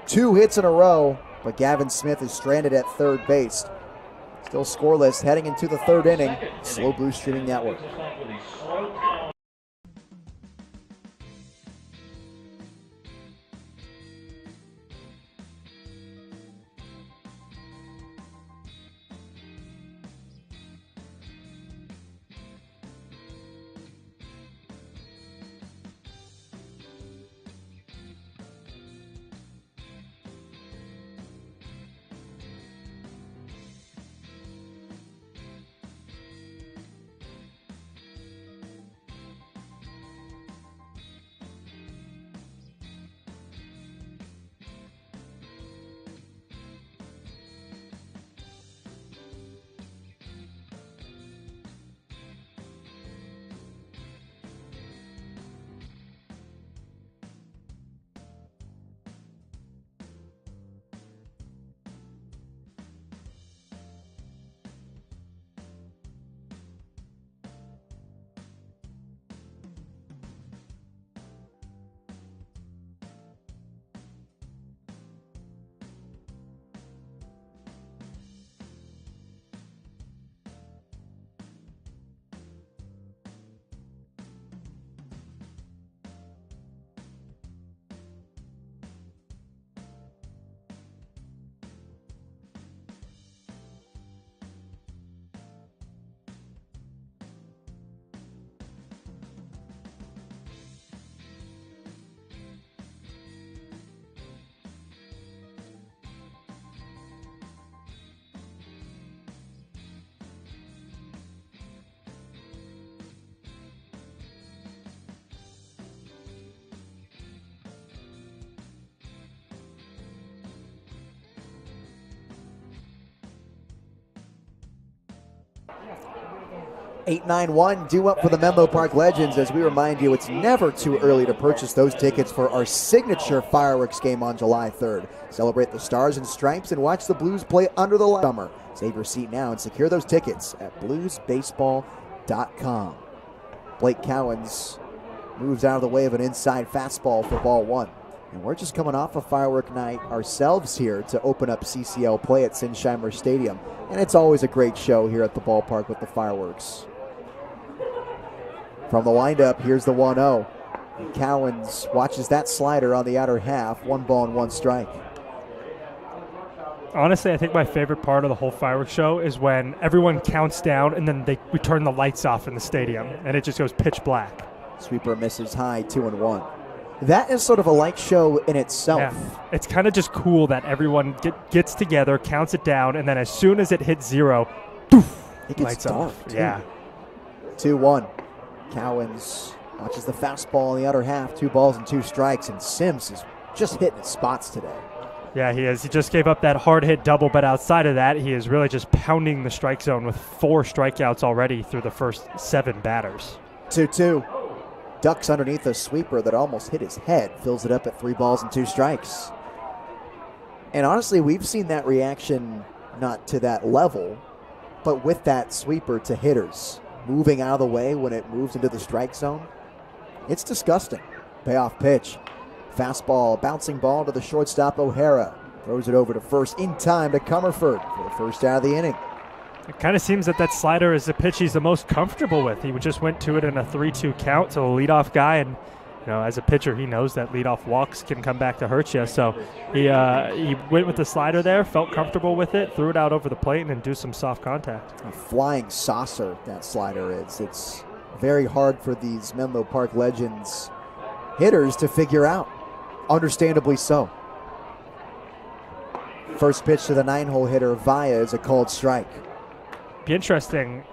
2 hits in a row, but Gavin Smith is stranded at third base. Still scoreless heading into the third inning. SLO Blues Streaming Network. $891 due up for the Menlo Park Legends. As we remind you, it's never too early to purchase those tickets for our signature fireworks game on July 3rd. Celebrate the Stars and Stripes and watch the Blues play under the light summer. Save your seat now and secure those tickets at bluesbaseball.com. Blake Cowens moves out of the way of an inside fastball for ball one. And we're just coming off a firework night ourselves here to open up CCL play at Sinsheimer Stadium. And it's always a great show here at the ballpark with the fireworks. From the windup, here's the 1-0. And Cowens watches that slider on the outer half. 1 ball and 1 strike. Honestly, I think my favorite part of the whole fireworks show is when everyone counts down and then we turn the lights off in the stadium and it just goes pitch black. Sweeper misses high, 2-1. That is sort of a light show in itself. Yeah. It's kind of just cool that everyone gets together, counts it down, and then as soon as it hits 0, doof, it gets lights dark, off. too. Yeah. 2-1. Cowens watches the fastball in the other half. 2 balls and 2 strikes, and Sims is just hitting his spots today. Yeah, he is. He just gave up that hard hit double, but outside of that, he is really just pounding the strike zone with 4 strikeouts already through the first 7 batters. 2-2. Ducks underneath a sweeper that almost hit his head. Fills it up at 3 balls and 2 strikes. And honestly, we've seen that reaction not to that level, but with that sweeper to hitters. Moving out of the way when it moves into the strike zone. It's disgusting. Payoff pitch. Fastball, bouncing ball to the shortstop O'Hara. Throws it over to first in time to Comerford for the first out of the inning. It kind of seems that slider is the pitch he's the most comfortable with. He just went to it in a 3-2 count to the leadoff guy, and as a pitcher, he knows that leadoff walks can come back to hurt you. So he went with the slider there, felt comfortable with it, threw it out over the plate, and induced some soft contact. A flying saucer, that slider is. It's very hard for these Menlo Park Legends hitters to figure out. Understandably so. First pitch to the 9-hole hitter, Vaya, is a called strike. Be interesting,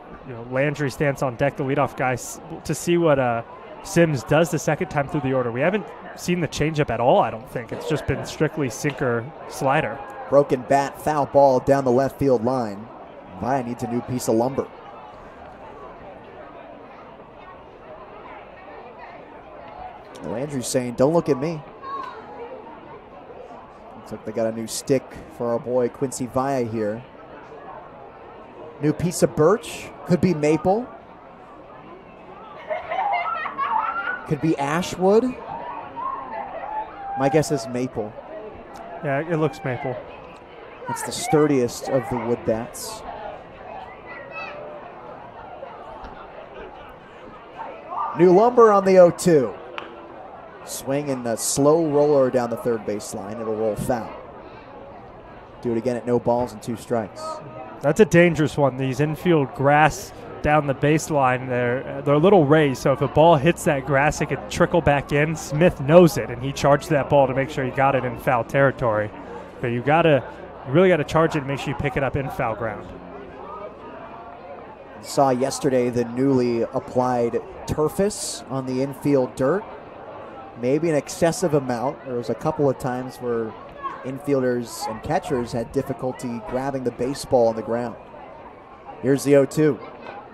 Landry stands on deck, the leadoff guy, to see what Sims does the second time through the order. We haven't seen the changeup at all, I don't think. It's just been strictly sinker slider. Broken bat, foul ball down the left field line. Vaya needs a new piece of lumber. Landry's saying, don't look at me. Looks like they got a new stick for our boy Quincy Vaya here. New piece of birch. Could be maple. Could be ashwood. My guess is maple. Yeah, it looks maple. It's the sturdiest of the wood bats. New lumber on the 0-2. Swing and a slow roller down the third baseline. It'll roll foul. Do it again at no balls and 2 strikes. That's a dangerous one. These infield grass down the baseline, they're a little raised, so if a ball hits that grass, it could trickle back in. Smith knows it, and he charged that ball to make sure he got it in foul territory. But you really got to charge it and make sure you pick it up in foul ground. Saw yesterday the newly applied turfus on the infield dirt. Maybe an excessive amount. There was a couple of times where infielders and catchers had difficulty grabbing the baseball on the ground. Here's the 0-2.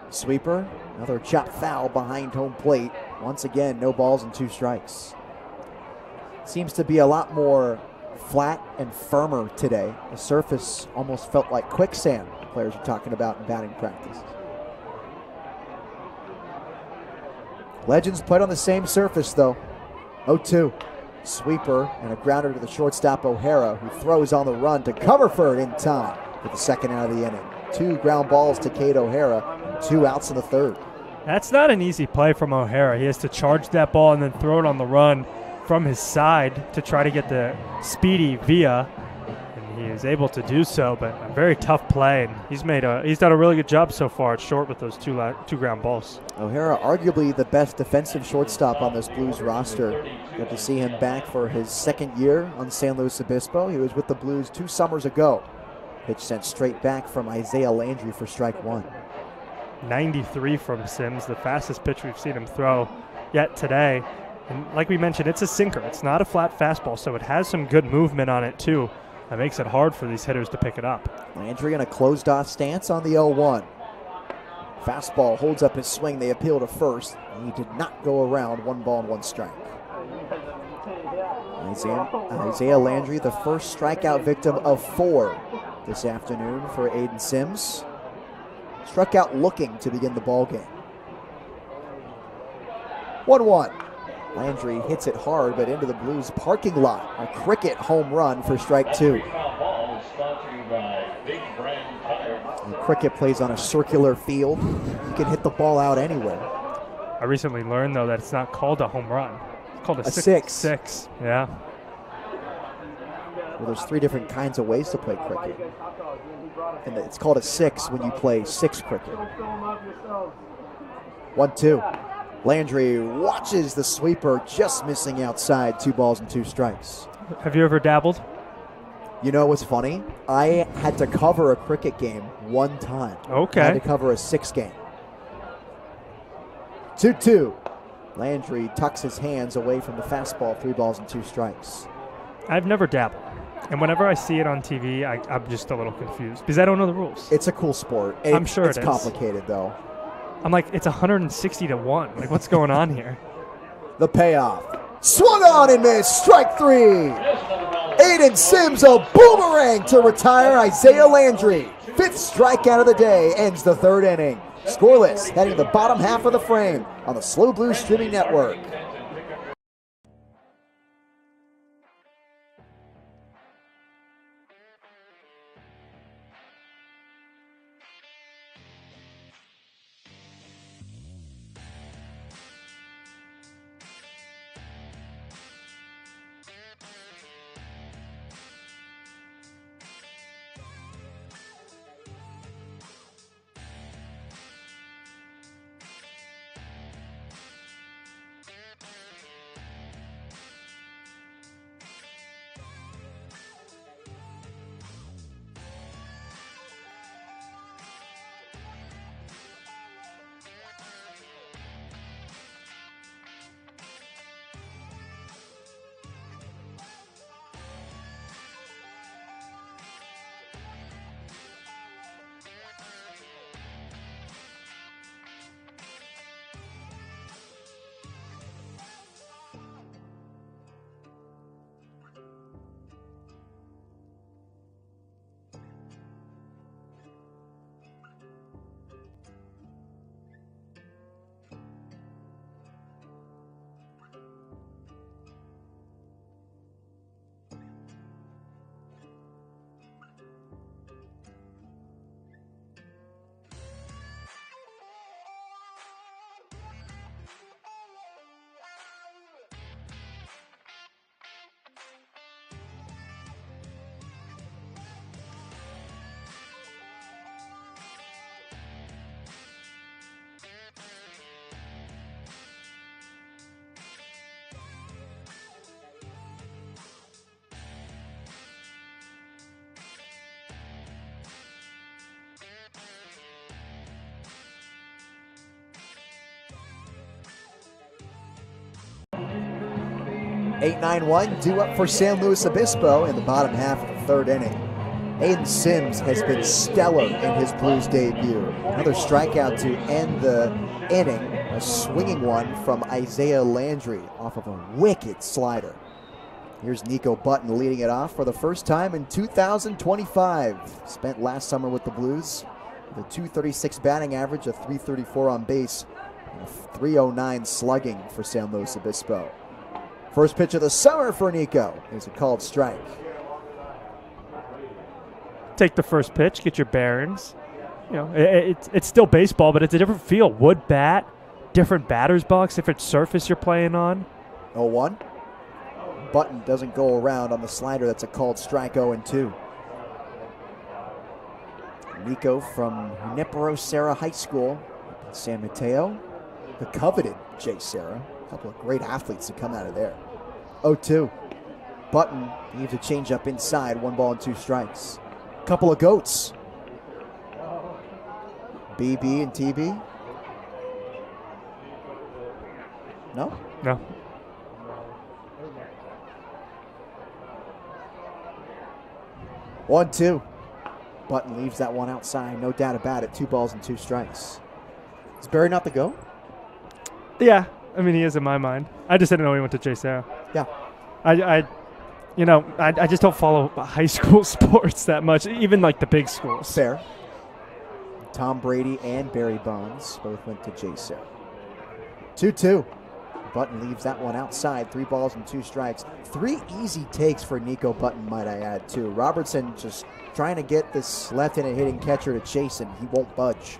Sweeper, another chop foul behind home plate. Once again, no balls and 2 strikes. Seems to be a lot more flat and firmer today. The surface almost felt like quicksand, players are talking about in batting practice. Legends played on the same surface though. 0-2. Sweeper and a grounder to the shortstop O'Hara, who throws on the run to Comerford in time for the second out of the inning. 2 ground balls to Cade O'Hara, and 2 outs in the third. That's not an easy play from O'Hara. He has to charge that ball and then throw it on the run from his side to try to get the speedy via, and he is able to do so, but a very tough play, and he's done a really good job so far at short with those 2 ground balls. O'Hara, arguably the best defensive shortstop on this Blues roster. Got to see him back for his second year on San Luis Obispo. He was with the Blues 2 summers ago. Pitch sent straight back from Isaiah Landry for strike 1. 93 from Sims, the fastest pitch we've seen him throw yet today. And like we mentioned, it's a sinker. It's not a flat fastball, so it has some good movement on it too. That makes it hard for these hitters to pick it up. Landry in a closed-off stance on the 0-1. Fastball holds up his swing. They appeal to first. He did not go around. 1 ball and 1 strike. Isaiah Landry, the first strikeout victim of 4 this afternoon for Aiden Sims. Struck out looking to begin the ball game. 1-1. Landry hits it hard, but into the Blues parking lot. A cricket home run for strike 2. The cricket plays on a circular field. You can hit the ball out anywhere. I recently learned, though, that it's not called a home run. It's called a six. Yeah. Well, there's 3 different kinds of ways to play cricket. And it's called a 6 when you play 6 cricket. 1-2. Landry watches the sweeper, just missing outside. 2 balls and 2 strikes. Have you ever dabbled? You know what's funny? I had to cover a cricket game 1 time. Okay. I had to cover a 6 game. 2-2. Landry tucks his hands away from the fastball. 3 balls and 2 strikes. I've never dabbled. And whenever I see it on TV, I'm just a little confused because I don't know the rules. It's a cool sport. I'm sure it's it is. complicated, though. I'm like, it's 160 to 1. Like, what's going on here? The payoff. Swung on and missed. Strike 3. Aiden Sims, a boomerang to retire Isaiah Landry. 5th strikeout of the day ends the 3rd inning. Scoreless, heading the bottom half of the frame on the Slow Blues streaming network. 8-9-1 due up for San Luis Obispo in the bottom half of the third inning. Aiden Sims has been stellar in his Blues debut. Another strikeout to end the inning, a swinging one from Isaiah Landry off of a wicked slider. Here's Nico Button leading it off for the first time in 2025. Spent last summer with the Blues with a .236 batting average, a .334 on base, and a .309 slugging for San Luis Obispo. First pitch of the summer for Nico is a called strike. Take the first pitch, get your bearings. You know, it's still baseball, but it's a different feel. Wood bat, different batter's box, different surface you're playing on. 0-1. Button doesn't go around on the slider. That's a called strike. 0-2. Nico from Junipero Serra High School in San Mateo. The coveted Jay Serra. A couple of great athletes to come out of there. 0-2. Button leaves a changeup inside. 1 ball and 2 strikes. Couple of goats. BB and TB. No? No. 1-2. Button leaves that one outside. No doubt about it. 2 balls and 2 strikes. Is Barry not the go? Yeah, I mean, he is in my mind. I just didn't know he went to Jay Serra. Yeah. I just don't follow high school sports that much, even like the big schools. Fair. Tom Brady and Barry Bonds both went to Jay Serra. 2-2. Button leaves that one outside. 3 balls and 2 strikes. 3 easy takes for Nico Button, might I add, too. Robertson just trying to get this left-handed hitting catcher to chase him. He won't budge.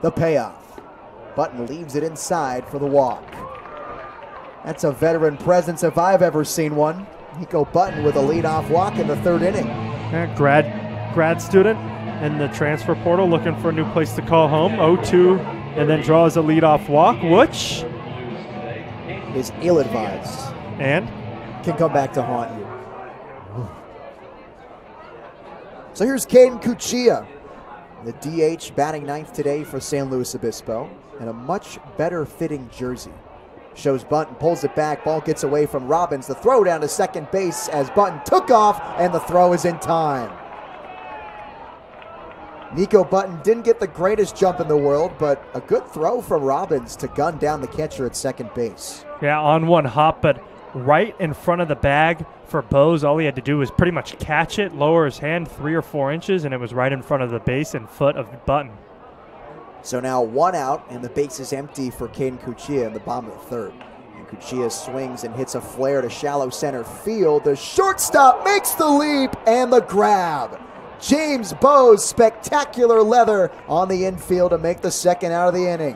The payoff. Button leaves it inside for the walk. That's a veteran presence if I've ever seen one. Nico Button with a leadoff walk in the 3rd inning. Yeah, grad student in the transfer portal looking for a new place to call home. 0-2, and then draws a leadoff walk, which is ill-advised. And can come back to haunt you. So here's Caden Cuccia, the DH batting 9th today for San Luis Obispo, and a much better fitting jersey. Shows Button, pulls it back, ball gets away from Robbins. The throw down to second base as Button took off, and the throw is in time. Nico Button didn't get the greatest jump in the world, but a good throw from Robbins to gun down the catcher at second base. Yeah, on one hop, but right in front of the bag for Bose. All he had to do was pretty much catch it, lower his hand 3 or 4 inches, and it was right in front of the base and foot of Button. So now 1 out, and the base is empty for Caden Cuccia in the bottom of the 3rd. And Cuccia swings and hits a flare to shallow center field. The shortstop makes the leap and the grab. James Bose, spectacular leather on the infield to make the 2nd out of the inning.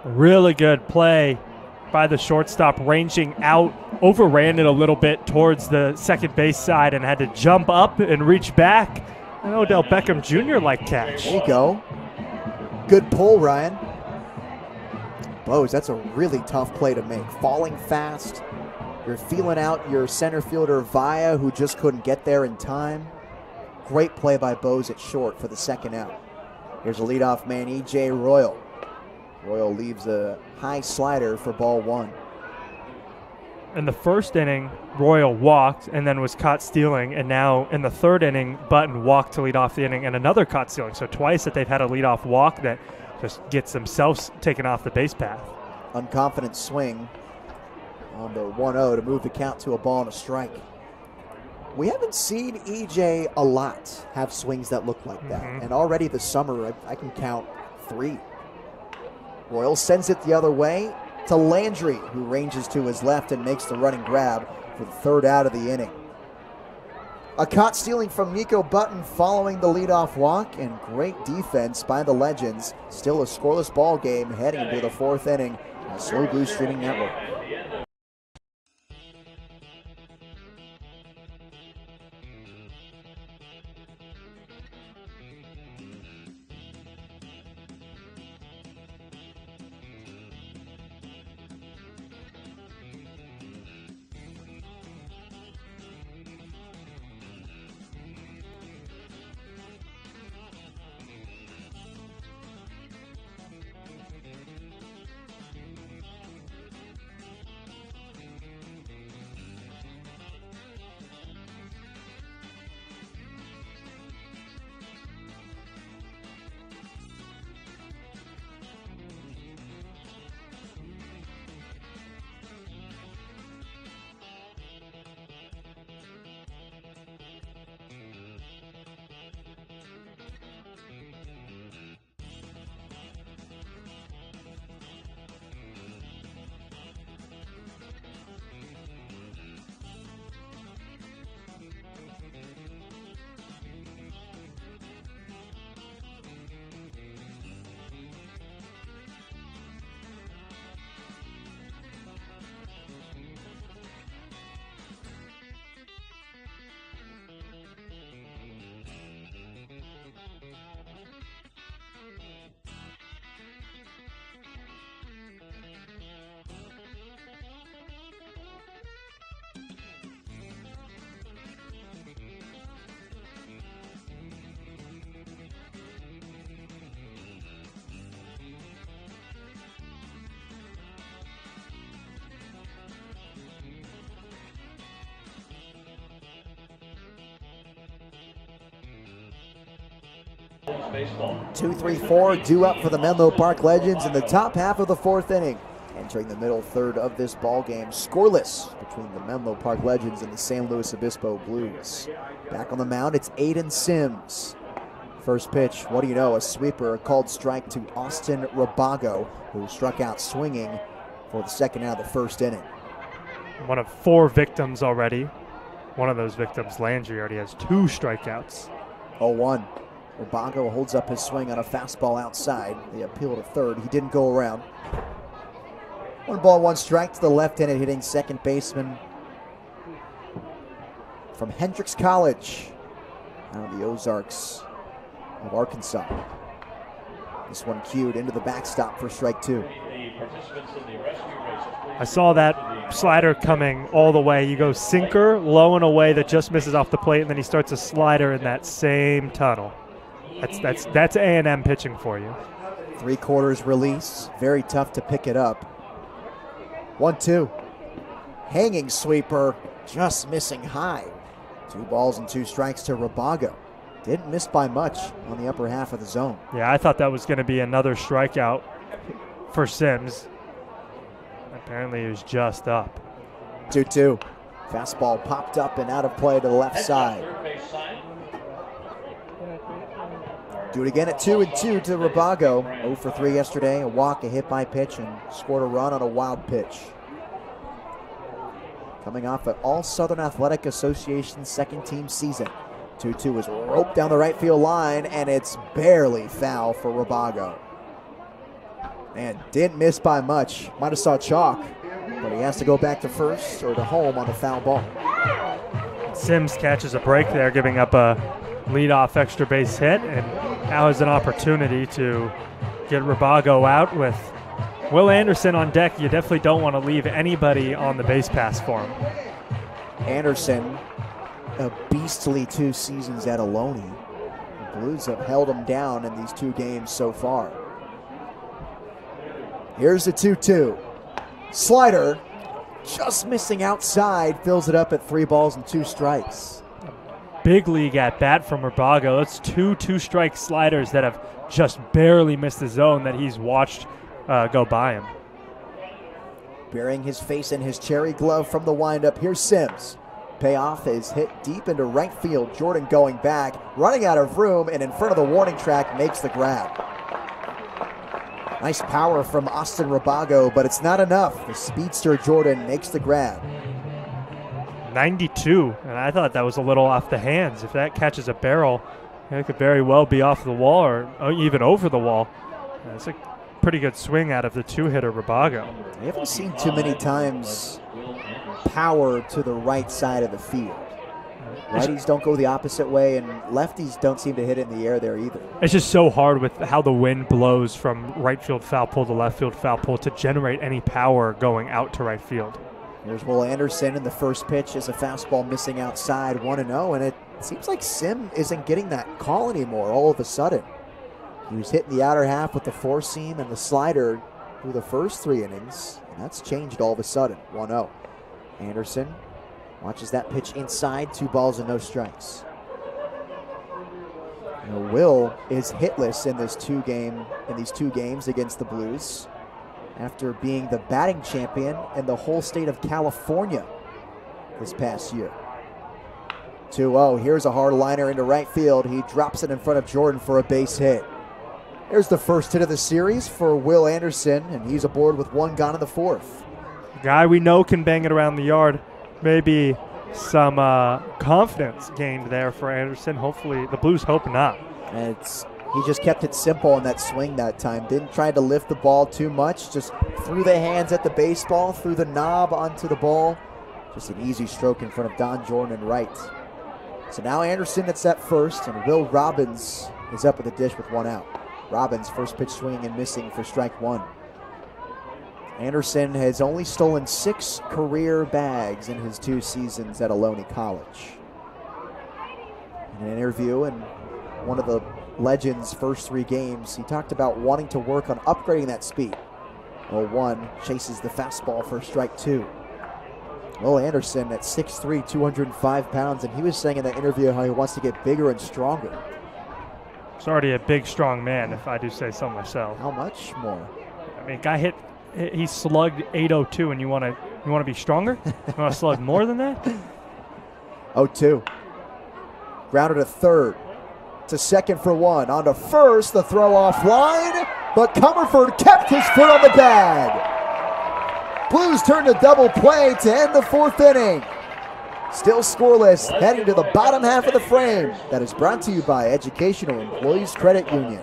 Really good play by the shortstop, ranging out, overran it a little bit towards the second base side and had to jump up and reach back. An Odell Beckham Jr. like catch. There you go. Good pull, Ryan. Bose, that's a really tough play to make. Falling fast. You're feeling out your center fielder, Vaya, who just couldn't get there in time. Great play by Bose at short for the 2nd out. Here's a leadoff man, E.J. Royal. Royal leaves a high slider for ball 1. In the 1st inning, Royal walked and then was caught stealing, and now in the 3rd inning, Button walked to lead off the inning and another caught stealing. So twice that they've had a leadoff walk that just gets themselves taken off the base path. Unconfident swing on the 1-0 to move the count to a ball and a strike. We haven't seen EJ a lot have swings that look like that. And already this summer, I can count 3. Royal sends it the other way to Landry, who ranges to his left and makes the running grab for the 3rd out of the inning. A caught stealing from Nico Button following the leadoff walk, and great defense by the Legends. Still a scoreless ball game heading into the 4th inning on Slow Blue Streaming Network. Baseball. 2-3-4 due up for the Menlo Park Legends in the top half of the fourth inning. Entering the middle third of this ball game, scoreless between the Menlo Park Legends and the San Luis Obispo Blues. Back on the mound, it's Aiden Sims. First pitch, what do you know, a sweeper, a called strike to Austin Rabago, who struck out swinging for the second out of the first inning. One of 4 victims already. One of those victims, Landry, already has 2 strikeouts. 0-1. Rabago holds up his swing on a fastball outside. They appeal to third. He didn't go around. 1 ball, 1 strike to the left-handed hitting second baseman from Hendrix College out of the Ozarks of Arkansas. This one cued into the backstop for strike 2. I saw that slider coming all the way. You go sinker, low and away that just misses off the plate, and then he starts a slider in that same tunnel. That's A&M pitching for you. 3/4 release, very tough to pick it up. 1-2. Hanging sweeper, just missing high. 2 balls and 2 strikes to Rabago. Didn't miss by much on the upper half of the zone. Yeah, I thought that was going to be another strikeout for Sims. Apparently he was just up. 2-2. Fastball popped up and out of play to the left side. Do it again at 2-2 to Rabago. 0 for 3 yesterday. A walk, a hit by pitch, and scored a run on a wild pitch. Coming off an All-Southern Athletic Association second team season. 2-2 is roped down the right field line, and it's barely foul for Rabago. And didn't miss by much. Might have saw chalk, but he has to go back to first or to home on the foul ball. Sims catches a break there, giving up a leadoff extra base hit, and now has an opportunity to get Rabago out with Will Anderson on deck. You definitely don't want to leave anybody on the base pass for him. Anderson, a beastly 2 seasons at Ohlone. The Blues have held him down in these 2 games so far. Here's the 2-2. Slider, just missing outside, fills it up at 3 balls and 2 strikes. Big league at bat from Rabago. That's 2 2-strike sliders that have just barely missed the zone that he's watched go by him. Burying his face in his cherry glove from the windup. Here's Sims. Payoff is hit deep into right field. Jordan going back, running out of room, and in front of the warning track makes the grab. Nice power from Austin Rabago, but it's not enough. The speedster Jordan makes the grab. 92, and I thought that was a little off the hands. If that catches a barrel, it could very well be off the wall or even over the wall. That's a pretty good swing out of the 2-hitter Rabago. I haven't seen too many times power to the right side of the field. Righties don't go the opposite way, and lefties don't seem to hit it in the air there either. It's just so hard with how the wind blows from right field foul pole to left field foul pole to generate any power going out to right field. Here's Will Anderson, and the first pitch is a fastball missing outside, 1-0, and it seems like Sim isn't getting that call anymore all of a sudden. He was hitting the outer half with the 4-seam and the slider through the first 3 innings, and that's changed all of a sudden, 1-0. Anderson watches that pitch inside, 2 balls and no strikes. Now Will is hitless in these 2 games against the Blues, after being the batting champion in the whole state of California this past year. 2-0, here's a hard liner into right field. He drops it in front of Jordan for a base hit. There's the first hit of the series for Will Anderson, and he's aboard with 1 gone in the 4th. Guy we know can bang it around the yard. Maybe some confidence gained there for Anderson. Hopefully, the Blues hope not. And he just kept it simple in that swing that time. Didn't try to lift the ball too much. Just threw the hands at the baseball, threw the knob onto the ball. Just an easy stroke in front of Don Jordan and right. So now Anderson that's at first, and Will Robbins is up at the dish with 1 out. Robbins first pitch swinging and missing for strike 1. Anderson has only stolen 6 career bags in his 2 seasons at Ohlone College. In an interview in one of the Legends' first 3 games, he talked about wanting to work on upgrading that speed. 0-1 chases the fastball for strike 2. Will Anderson at 6'3", 205 pounds, and he was saying in that interview how he wants to get bigger and stronger. He's already a big, strong man, if I do say so myself. How much more? I mean, guy he slugged 802, and you want to be stronger? You want to slug more than that? 0-2. Grounded to third. To second for one. On to first, the throw off line, but Comerford kept his foot on the bag. Blues turn to double play to end the fourth inning. Still scoreless, heading to the bottom half of the frame. That is brought to you by Educational Employees Credit Union.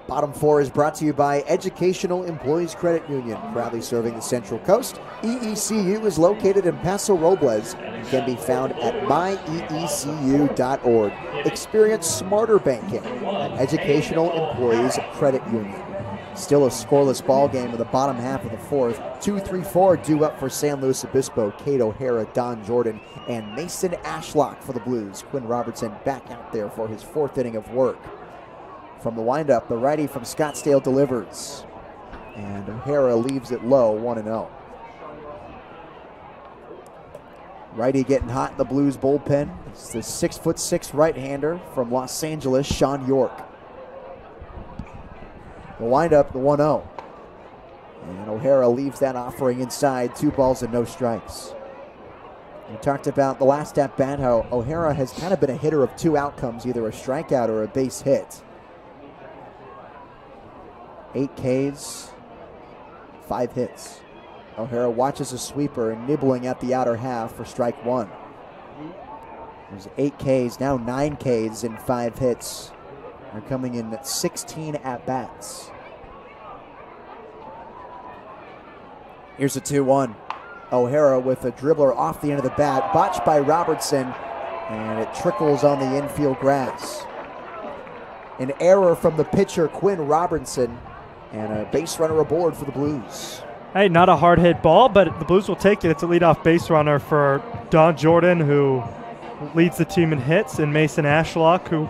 Bottom four is brought to you by Educational Employees Credit Union, proudly serving the Central Coast. EECU is located in Paso Robles and can be found at myeecu.org. Experience smarter banking at Educational Employees Credit Union. Still a scoreless ball game in the bottom half of the fourth. 2-3-4 due up for San Luis Obispo. Kate O'Hara, Don Jordan, and Mason Ashlock for the Blues. Quinn Robertson back out there for his fourth inning of work. From the windup, the righty from Scottsdale delivers. And O'Hara leaves it low, 1-0. Righty getting hot in the Blues bullpen. It's the 6'6" right-hander from Los Angeles, Sean York. The windup, the 1-0. And O'Hara leaves that offering inside, 2 balls and no strikes. We talked about the last at-bat, how O'Hara has kind of been a hitter of 2 outcomes, either a strikeout or a base hit. 8 Ks, 5 hits. O'Hara watches a sweeper and nibbling at the outer half for strike 1. There's 8 Ks, now 9 Ks and 5 hits. They're coming in at 16 at-bats. Here's a 2-1. O'Hara with a dribbler off the end of the bat, botched by Robertson, and it trickles on the infield grass. An error from the pitcher, Quinn Robertson, and a base runner aboard for the Blues. Hey, not a hard hit ball, but the Blues will take it. It's a leadoff base runner for Don Jordan, who leads the team in hits, and Mason Ashlock, who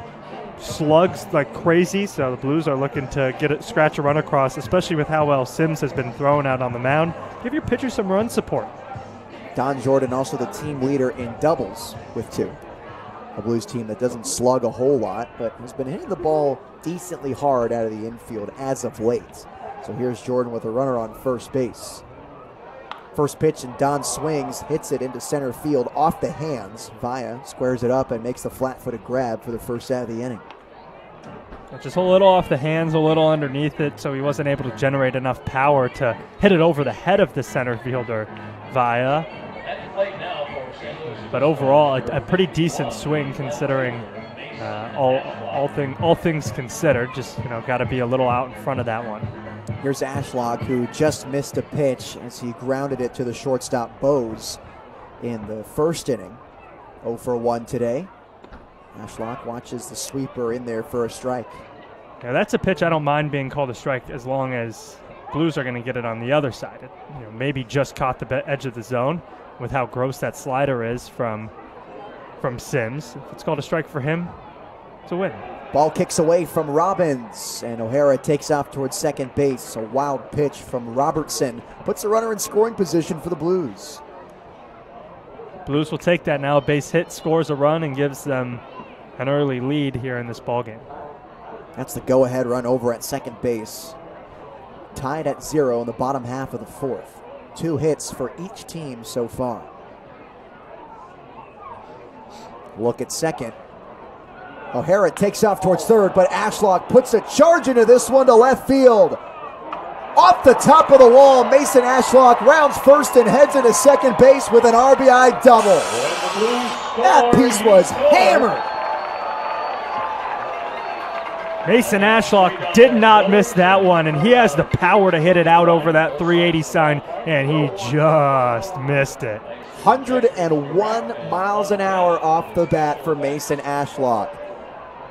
slugs like crazy. So the Blues are looking to scratch a run across, especially with how well Sims has been thrown out on the mound. Give your pitcher some run support. Don Jordan also the team leader in doubles with 2. A Blues team that doesn't slug a whole lot, but has been hitting the ball decently hard out of the infield as of late. So here's Jordan with a runner on first base. First pitch and Don swings, hits it into center field off the hands. Vaya squares it up and makes the flat-footed grab for the first out of the inning. Just a little off the hands, a little underneath it, so he wasn't able to generate enough power to hit it over the head of the center fielder, Via. But overall, a pretty decent swing considering all things considered. Just, got to be a little out in front of that one. Here's Ashlock, who just missed a pitch as he grounded it to the shortstop Bose in the first inning. 0 for 1 today. Ashlock watches the sweeper in there for a strike. Yeah, that's a pitch I don't mind being called a strike as long as Blues are going to get it on the other side. It, maybe just caught the edge of the zone with how gross that slider is from Sims. If it's called a strike for him, it's a win. Ball kicks away from Robbins, and O'Hara takes off towards second base. A wild pitch from Robertson puts the runner in scoring position for the Blues. Blues will take that now. A base hit, scores a run, and gives them an early lead here in this ballgame. That's the go-ahead run over at second base. Tied at 0 in the bottom half of the fourth. 2 hits for each team so far. Look at second. O'Hara takes off towards third, but Ashlock puts a charge into this one to left field. Off the top of the wall, Mason Ashlock rounds first and heads into second base with an RBI double. That piece was hammered. Mason Ashlock did not miss that one, and he has the power to hit it out over that 380 sign, and he just missed it. 101 miles an hour off the bat for Mason Ashlock.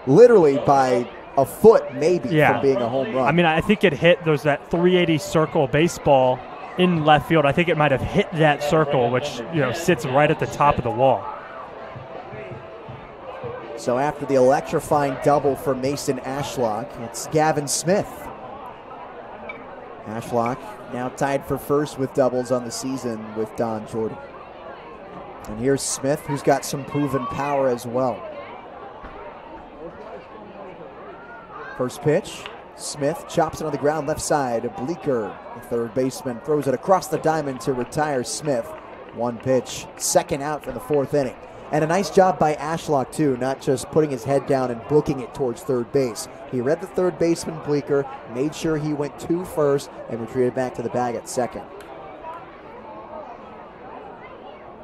Literally by a foot maybe from being a home run. I mean, I think it hit that 380 circle baseball in left field. I think it might have hit that circle, which sits right at the top of the wall. So after the electrifying double for Mason Ashlock, it's Gavin Smith. Ashlock now tied for first with doubles on the season with Don Jordan. And here's Smith, who's got some proven power as well. First pitch, Smith chops it on the ground left side. Bleeker, the third baseman, throws it across the diamond to retire Smith. 1 pitch, second out in the fourth inning. And a nice job by Ashlock, too, not just putting his head down and booking it towards third base. He read the third baseman, Bleeker, made sure he went to first, and retreated back to the bag at second.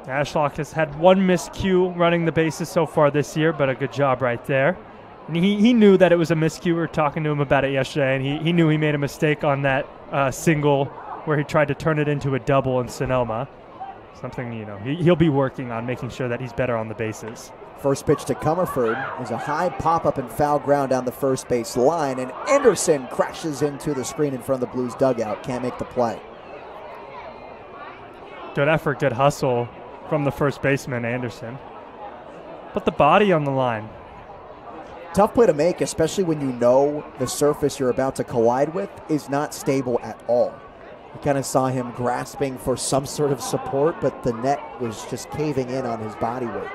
Ashlock has had 1 miscue running the bases so far this year, but a good job right there. And he knew that it was a miscue. We were talking to him about it yesterday, and he knew he made a mistake on that single where he tried to turn it into a double in Sonoma. Something, he'll be working on making sure that he's better on the bases. First pitch to Comerford is a high pop-up and foul ground down the first base line, and Anderson crashes into the screen in front of the Blues dugout. Can't make the play. Good effort, good hustle from the first baseman, Anderson. Put the body on the line. Tough play to make, especially when you know the surface you're about to collide with is not stable at all. You kind of saw him grasping for some sort of support, but the net was just caving in on his body weight.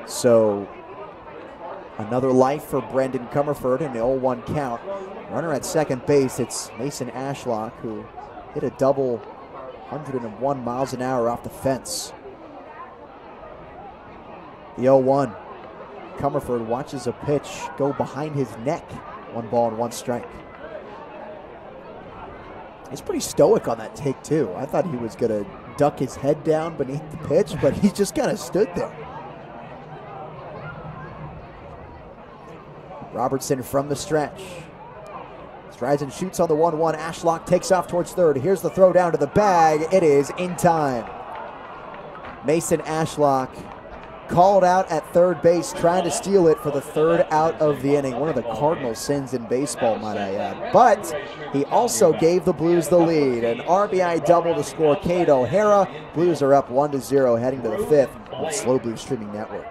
So another life for Brendan Comerford in the 0-1 count. Runner at second base, it's Mason Ashlock, who hit a double 101 miles an hour off the fence. The 0-1. Comerford watches a pitch go behind his neck. 1 ball and 1 strike. He's pretty stoic on that take, too. I thought he was going to duck his head down beneath the pitch, but he just kind of stood there. Robertson from the stretch. Strides and shoots on the 1-1. Ashlock takes off towards third. Here's the throw down to the bag. It is in time. Mason Ashlock called out at third base, trying to steal it for the 3rd out of the inning. One of the cardinal sins in baseball, might I add. But he also gave the Blues the lead. An RBI double to score Cade O'Hara. Blues are up 1-0 heading to the 5th with Slow Blues Streaming Network.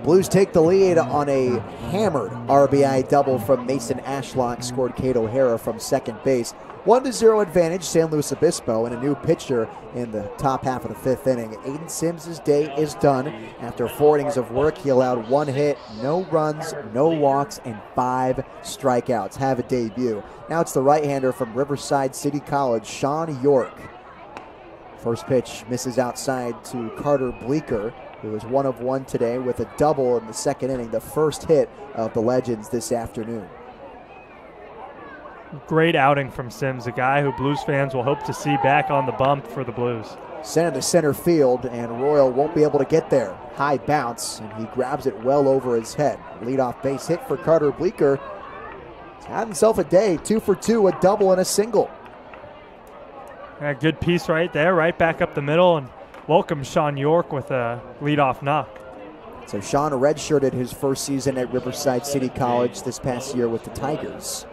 Blues take the lead on a hammered RBI double from Mason Ashlock, scored Kate O'Hara from second base. 1-0 advantage, San Luis Obispo, and a new pitcher in the top half of the fifth inning. Aiden Sims' day is done. After 4 innings of work, he allowed 1 hit, no runs, no walks, and 5 strikeouts. Have a debut. Now it's the right-hander from Riverside City College, Sean York. First pitch misses outside to Carter Bleeker, who was 1 of 1 today with a double in the second inning, the first hit of the Legends this afternoon. Great outing from Sims, a guy who Blues fans will hope to see back on the bump for the Blues. Sent to center field, and Royal won't be able to get there. High bounce, and he grabs it well over his head. Leadoff base hit for Carter Bleeker. He's had himself a day, 2 for 2, a double and a single. A good piece right there, right back up the middle, and welcome Sean York with a leadoff knock. So Sean redshirted his first season at Riverside City College this past year with the Tigers,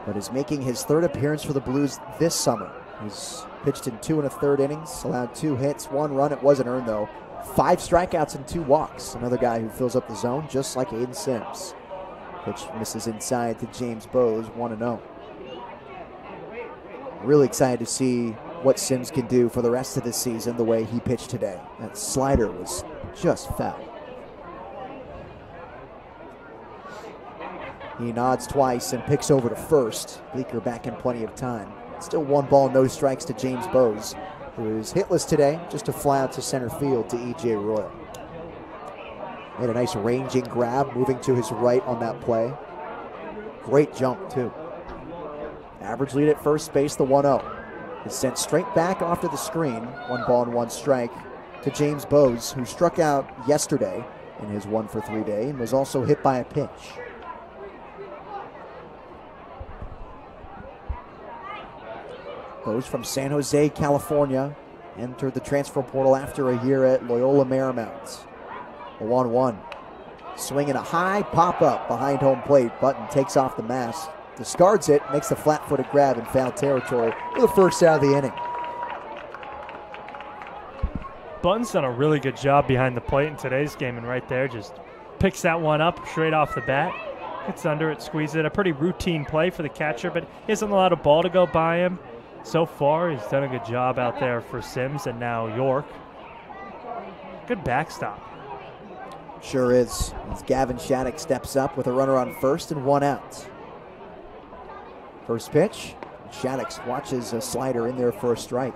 but is making his 3rd appearance for the Blues this summer. He's pitched in 2 1/3 innings, allowed 2 hits, 1 run. It wasn't earned though. 5 strikeouts and 2 walks. Another guy who fills up the zone just like Aiden Sims. Pitch misses inside to James Bowes, 1-0. Really excited to see what Sims can do for the rest of the season the way he pitched today. That slider was just foul. He nods twice and picks over to first. Bleeker back in plenty of time. Still 1 ball, no strikes to James Bowes, who is hitless today, just a fly out to center field to E.J. Royal. Made a nice ranging grab, moving to his right on that play. Great jump, too. Average lead at first base, the 1-0. Is sent straight back off to the screen. 1 ball and 1 strike to James Bowes, who struck out yesterday in his 1 for 3 day and was also hit by a pitch. Bowes from San Jose, California, entered the transfer portal after a year at Loyola Marymount. A 1-1. Swinging a high pop-up behind home plate. Button takes off the mask, discards it, makes the flat-footed grab in foul territory for the first out of the inning. Button's done a really good job behind the plate in today's game, and right there just picks that one up straight off the bat. Hits under it, squeezes it. A pretty routine play for the catcher, but he hasn't allowed a ball to go by him. So far, he's done a good job out there for Sims and now York. Good backstop. Sure is. As Gavin Shattuck steps up with a runner on first and 1 out. First pitch. Shattuck watches a slider in there for a strike.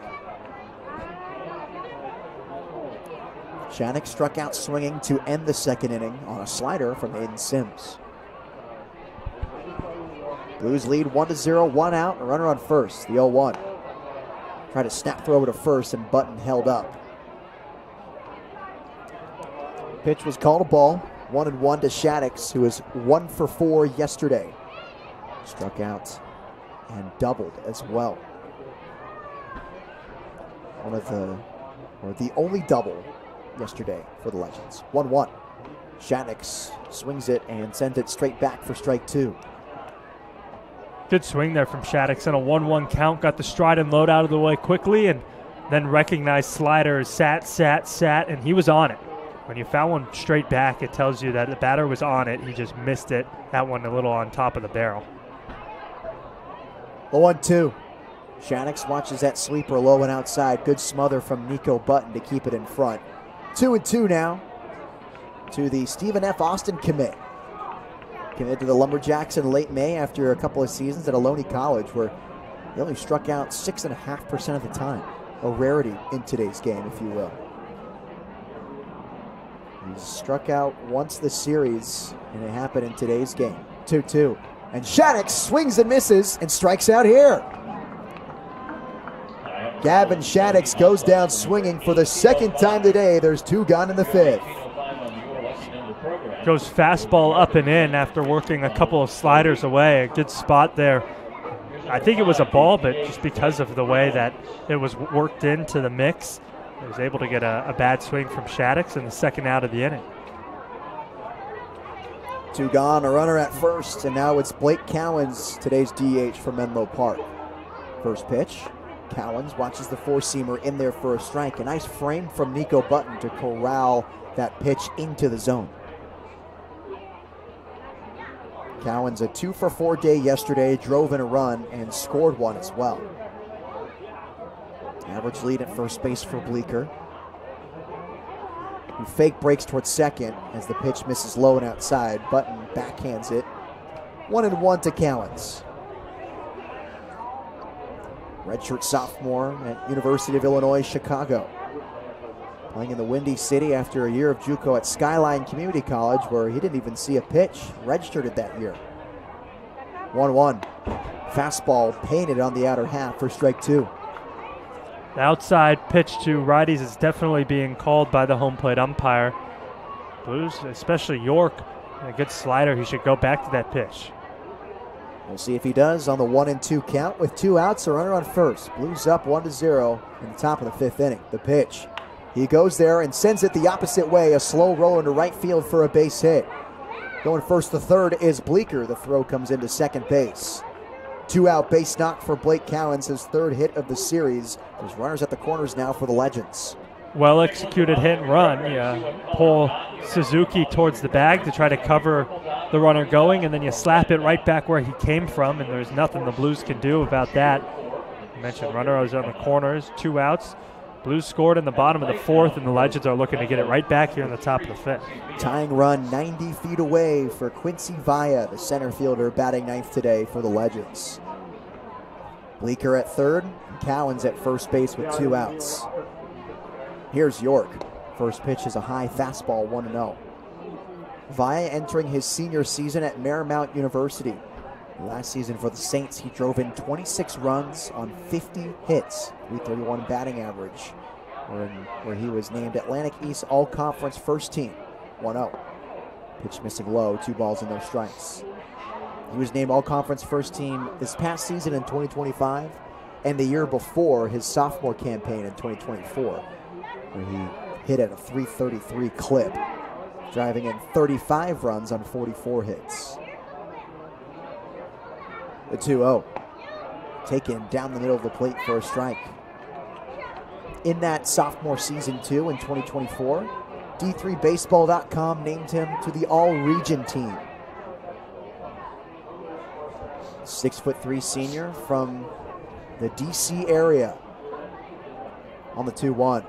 Shattuck struck out swinging to end the second inning on a slider from Aiden Sims. Blues lead 1-0, 1 out, a runner on first, the 0-1. Tried to snap throw to first and Button held up. Pitch was called a ball, 1-1 to Shattuck, who was 1 for 4 yesterday. Struck out and doubled as well. The only double yesterday for the Legends. 1-1. Shattuck swings it and sends it straight back for strike 2. Good swing there from Shattuck, and a 1-1 count. Got the stride and load out of the way quickly, and then recognized slider, sat, and he was on it. When you foul one straight back, it tells you that the batter was on it. He just missed it. That one a little on top of the barrel. The 1-2. Shattuck watches that sleeper low and outside. Good smother from Nico Button to keep it in front. 2-2 now to the Stephen F. Austin commit. Committed to the Lumberjacks in late May after a couple of seasons at Ohlone College, where he only struck out 6.5% of the time. A rarity in today's game, if you will. He's struck out once this series, and it happened in today's game. 2-2. And Shattuck swings and misses and strikes out here. Gavin Shattuck goes down swinging for the second time today. There's 2 gone in the 5th. Goes fastball up and in after working a couple of sliders away. A good spot there. I think it was a ball, but just because of the way that it was worked into the mix, he was able to get a bad swing from Shattuck in the second out of the inning. 2 gone, a runner at first, and now it's Blake Cowens, today's DH for Menlo Park. First pitch, Cowens watches the four-seamer in there for a strike. A nice frame from Nico Button to corral that pitch into the zone. Cowens a 2-for-4 day yesterday, drove in a run and scored one as well. Average lead at first base for Bleecker, who fake breaks towards second as the pitch misses low and outside. Button backhands it. 1-1 to Cowens. Redshirt sophomore at University of Illinois, Chicago. Playing in the Windy City after a year of JUCO at Skyline Community College, where he didn't even see a pitch. Redshirted that year. 1-1. Fastball painted on the outer half for strike two. The outside pitch to righties is definitely being called by the home plate umpire. Blues, especially York, a good slider. He should go back to that pitch. We'll see if he does on the 1-2 count with 2 outs, a runner on first. Blues up 1-0 in the top of the 5th inning. The pitch. He goes there and sends it the opposite way. A slow roll into right field for a base hit. Going first to third is Bleecker. The throw comes into second base. 2-out base knock for Blake Cowens, his 3rd hit of the series. There's runners at the corners now for the Legends. Well executed hit and run. You pull Suzuki towards the bag to try to cover the runner going, and then you slap it right back where he came from, and there's nothing the Blues can do about that. You mentioned runner was on the corners, 2 outs. Blues scored in the bottom of the 4th, and the Legends are looking to get it right back here in the top of the 5th. Tying run 90 feet away for Quincy Villa, the center fielder, batting 9th today for the Legends. Bleecker at third, and Cowens at first base with 2 outs. Here's York. First pitch is a high fastball, 1-0. Villa entering his senior season at Marymount University. Last season for the Saints, he drove in 26 runs on 50 hits, 331 batting average, where he was named Atlantic East All-Conference First Team. 1-0. Pitch missing low, 2 balls and no strikes. He was named All-Conference First Team this past season in 2025 and the year before his sophomore campaign in 2024, where he hit at a 333 clip, driving in 35 runs on 44 hits. The 2-0. Taken down the middle of the plate for a strike. In that sophomore season, too, in 2024, D3Baseball.com named him to the All-Region team. 6'3" senior from the DC area. On the 2-1.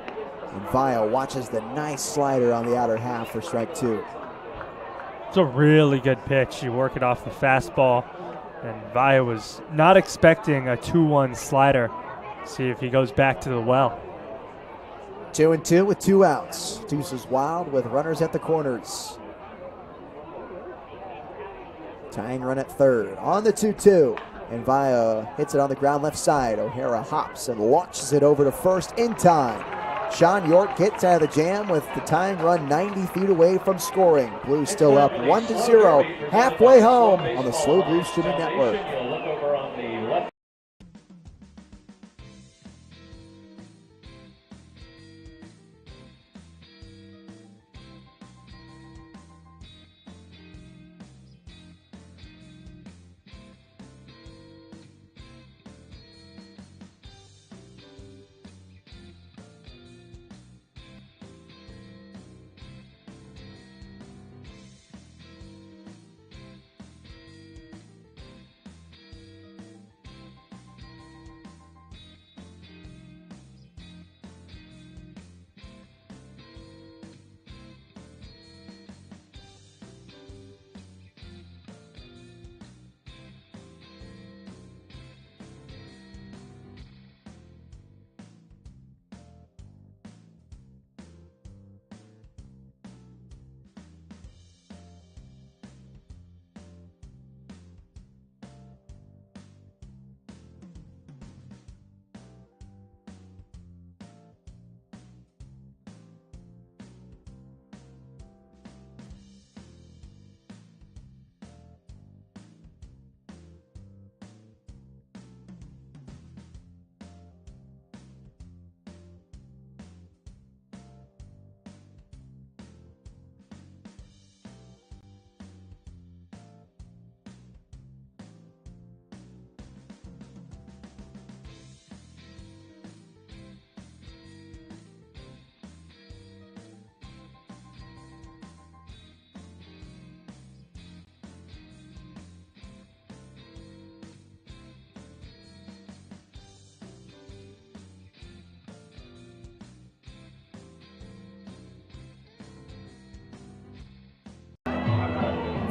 And Villa watches the nice slider on the outer half for strike 2. It's a really good pitch. You work it off the fastball. And Villa was not expecting a 2-1 slider. See if he goes back to the well. 2-2 with 2 outs. Deuces wild with runners at the corners. Tying run at third. On the 2-2. And Villa hits it on the ground left side. O'Hara hops and launches it over to first in time. Sean York gets out of the jam with the tying run 90 feet away from scoring. Blues still up 1-0, halfway home on the Slow Blues Streaming Network.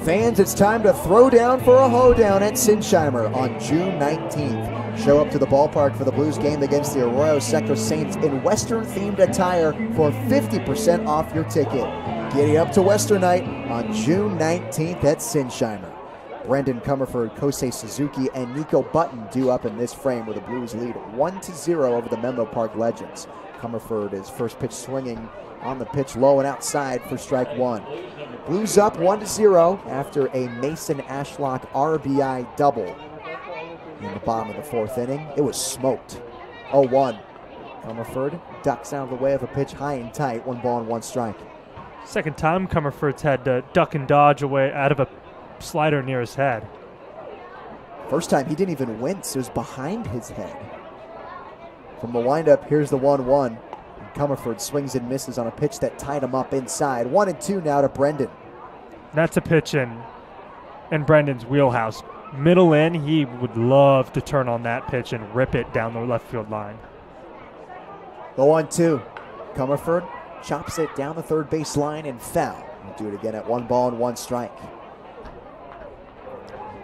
Fans, it's time to throw down for a hoedown at Sinsheimer on June 19th. Show up to the ballpark for the Blues game against the Arroyo Seco Saints in Western-themed attire for 50% off your ticket. Giddy up to Western Night on June 19th at Sinsheimer. Brendan Comerford, Kosei Suzuki, and Nico Button due up in this frame where the Blues lead 1-0 over the Menlo Park Legends. Comerford is first pitch swinging on the pitch low and outside for strike one. Blues up 1-0 after a Mason Ashlock RBI double in the bottom of the fourth inning. It was smoked. 0-1. Comerford ducks out of the way of a pitch high and tight. 1 ball and 1 strike. Second time Comerford's had to duck and dodge away out of a slider near his head. First time he didn't even wince. It was behind his head. From the windup, here's the 1-1. Comerford swings and misses on a pitch that tied him up inside. 1-2 now to Brendan. That's a pitch in Brendan's wheelhouse. Middle in, he would love to turn on that pitch and rip it down the left field line. The 1-2. Comerford chops it down the third base line and foul. He'll do it again at 1 ball and 1 strike.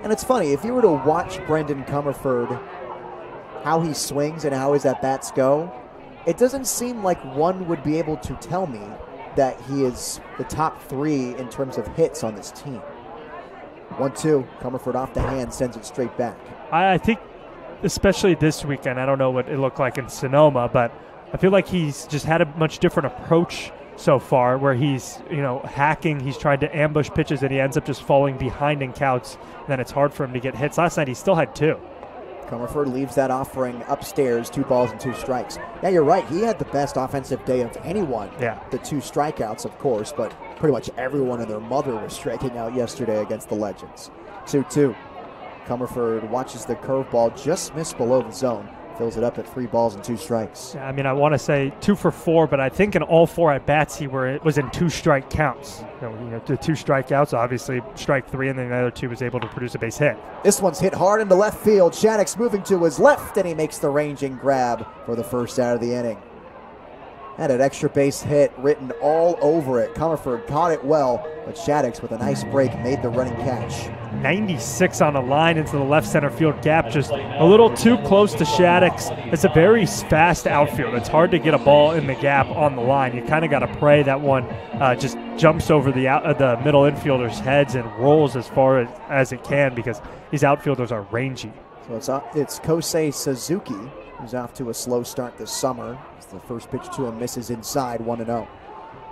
And it's funny, if you were to watch Brendan Comerford, how he swings and how his at-bats go, it doesn't seem like one would be able to tell me that he is the top 3 in terms of hits on this team. 1-2, Comerford off the hand, sends it straight back. I think, especially this weekend, I don't know what it looked like in Sonoma, but I feel like he's just had a much different approach so far, where he's, hacking, he's tried to ambush pitches, and he ends up just falling behind in counts, and then it's hard for him to get hits. Last night he still had 2. Comerford leaves that offering upstairs, 2 balls and 2 strikes. Yeah, you're right. He had the best offensive day of anyone. Yeah. The 2 strikeouts, of course, but pretty much everyone and their mother was striking out yesterday against the Legends. 2-2. Comerford watches the curveball just miss below the zone. Fills it up at 3 balls and 2 strikes. Yeah, I want to say 2 for 4, but I think in all 4 at-bats he was in 2 strike counts. The 2 strikeouts, obviously strike 3, and then the other 2 was able to produce a base hit. This one's hit hard into left field. Shattuck's moving to his left, and he makes the ranging grab for the first out of the inning. Had an extra base hit written all over it. Comerford caught it well, but Shattuck's with a nice break made the running catch. 96 on a line into the left center field gap, just a little too close to Shattuck's. It's a very fast outfield. It's hard to get a ball in the gap on the line. You kind of got to pray that one just jumps over the middle infielders' heads and rolls as far as it can, because these outfielders are rangy. So it's Kosei Suzuki, who's off to a slow start this summer. The first pitch to him misses inside, 1-0.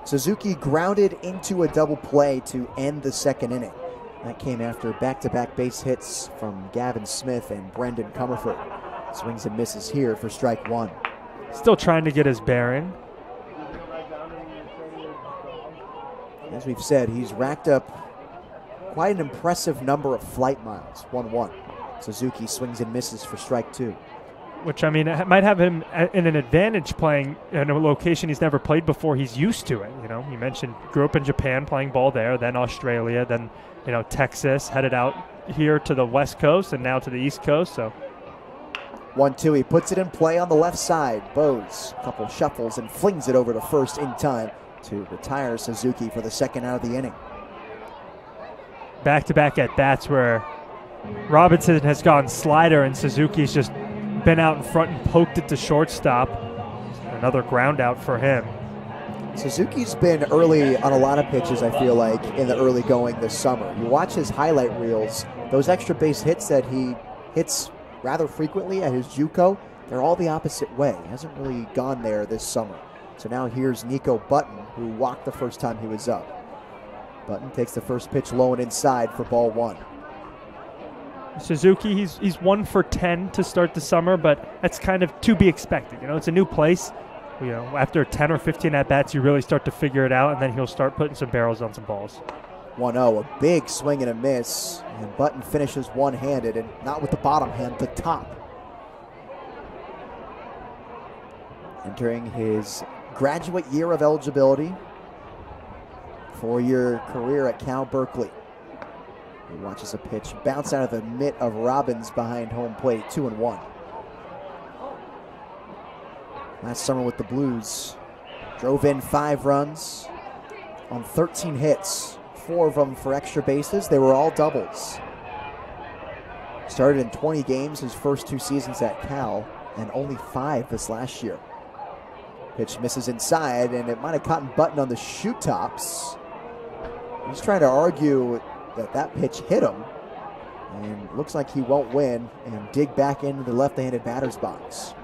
Suzuki grounded into a double play to end the second inning. That came after back-to-back base hits from Gavin Smith and Brendan Comerford. Swings and misses here for strike 1. Still trying to get his bearing. As we've said, he's racked up quite an impressive number of flight miles, 1-1. Suzuki swings and misses for strike 2. Which, it might have him in an advantage playing in a location he's never played before. He's used to it. You mentioned grew up in Japan playing ball there, then Australia, then, Texas, headed out here to the West Coast and now to the East Coast. So 1-2, he puts it in play on the left side. Bose, a couple shuffles and flings it over to first in time to retire Suzuki for the second out of the inning. Back-to-back at-bats where Robinson has gone slider and Suzuki's just been out in front and poked it to shortstop. Another ground out for him. Suzuki's been early on a lot of pitches, I feel like, in the early going this summer. You watch his highlight reels, those extra base hits that he hits rather frequently at his JUCO, they're all the opposite way. He hasn't really gone there this summer. So now here's Nico Button, who walked the first time he was up. Button takes the first pitch low and inside for ball 1. Suzuki, he's 1 for 10 to start the summer, but that's kind of to be expected. It's a new place. After 10 or 15 at-bats, you really start to figure it out, and then he'll start putting some barrels on some balls. 1-0, a big swing and a miss, and Button finishes one-handed, and not with the bottom hand, the top. Entering his graduate year of eligibility, 4-year career at Cal Berkeley. He watches a pitch bounce out of the mitt of Robbins behind home plate, 2-1. Last summer with the Blues, drove in 5 runs on 13 hits, 4 of them for extra bases. They were all doubles. Started in 20 games his first 2 seasons at Cal, and only 5 this last year. Pitch misses inside, and it might have caught Button on the shoot tops. He's trying to argue that that pitch hit him, and looks like he won't win and dig back into the left-handed batter's box.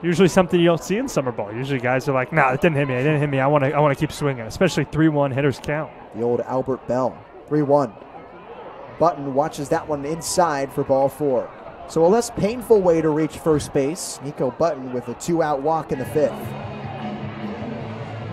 Usually something you don't see in summer ball. Usually guys are like, nah, it didn't hit me. It didn't hit me. I want to keep swinging, especially 3-1 hitters count. The old Albert Bell, 3-1. Button watches that one inside for ball 4. So a less painful way to reach first base. Nico Button with a 2-out walk in the 5th.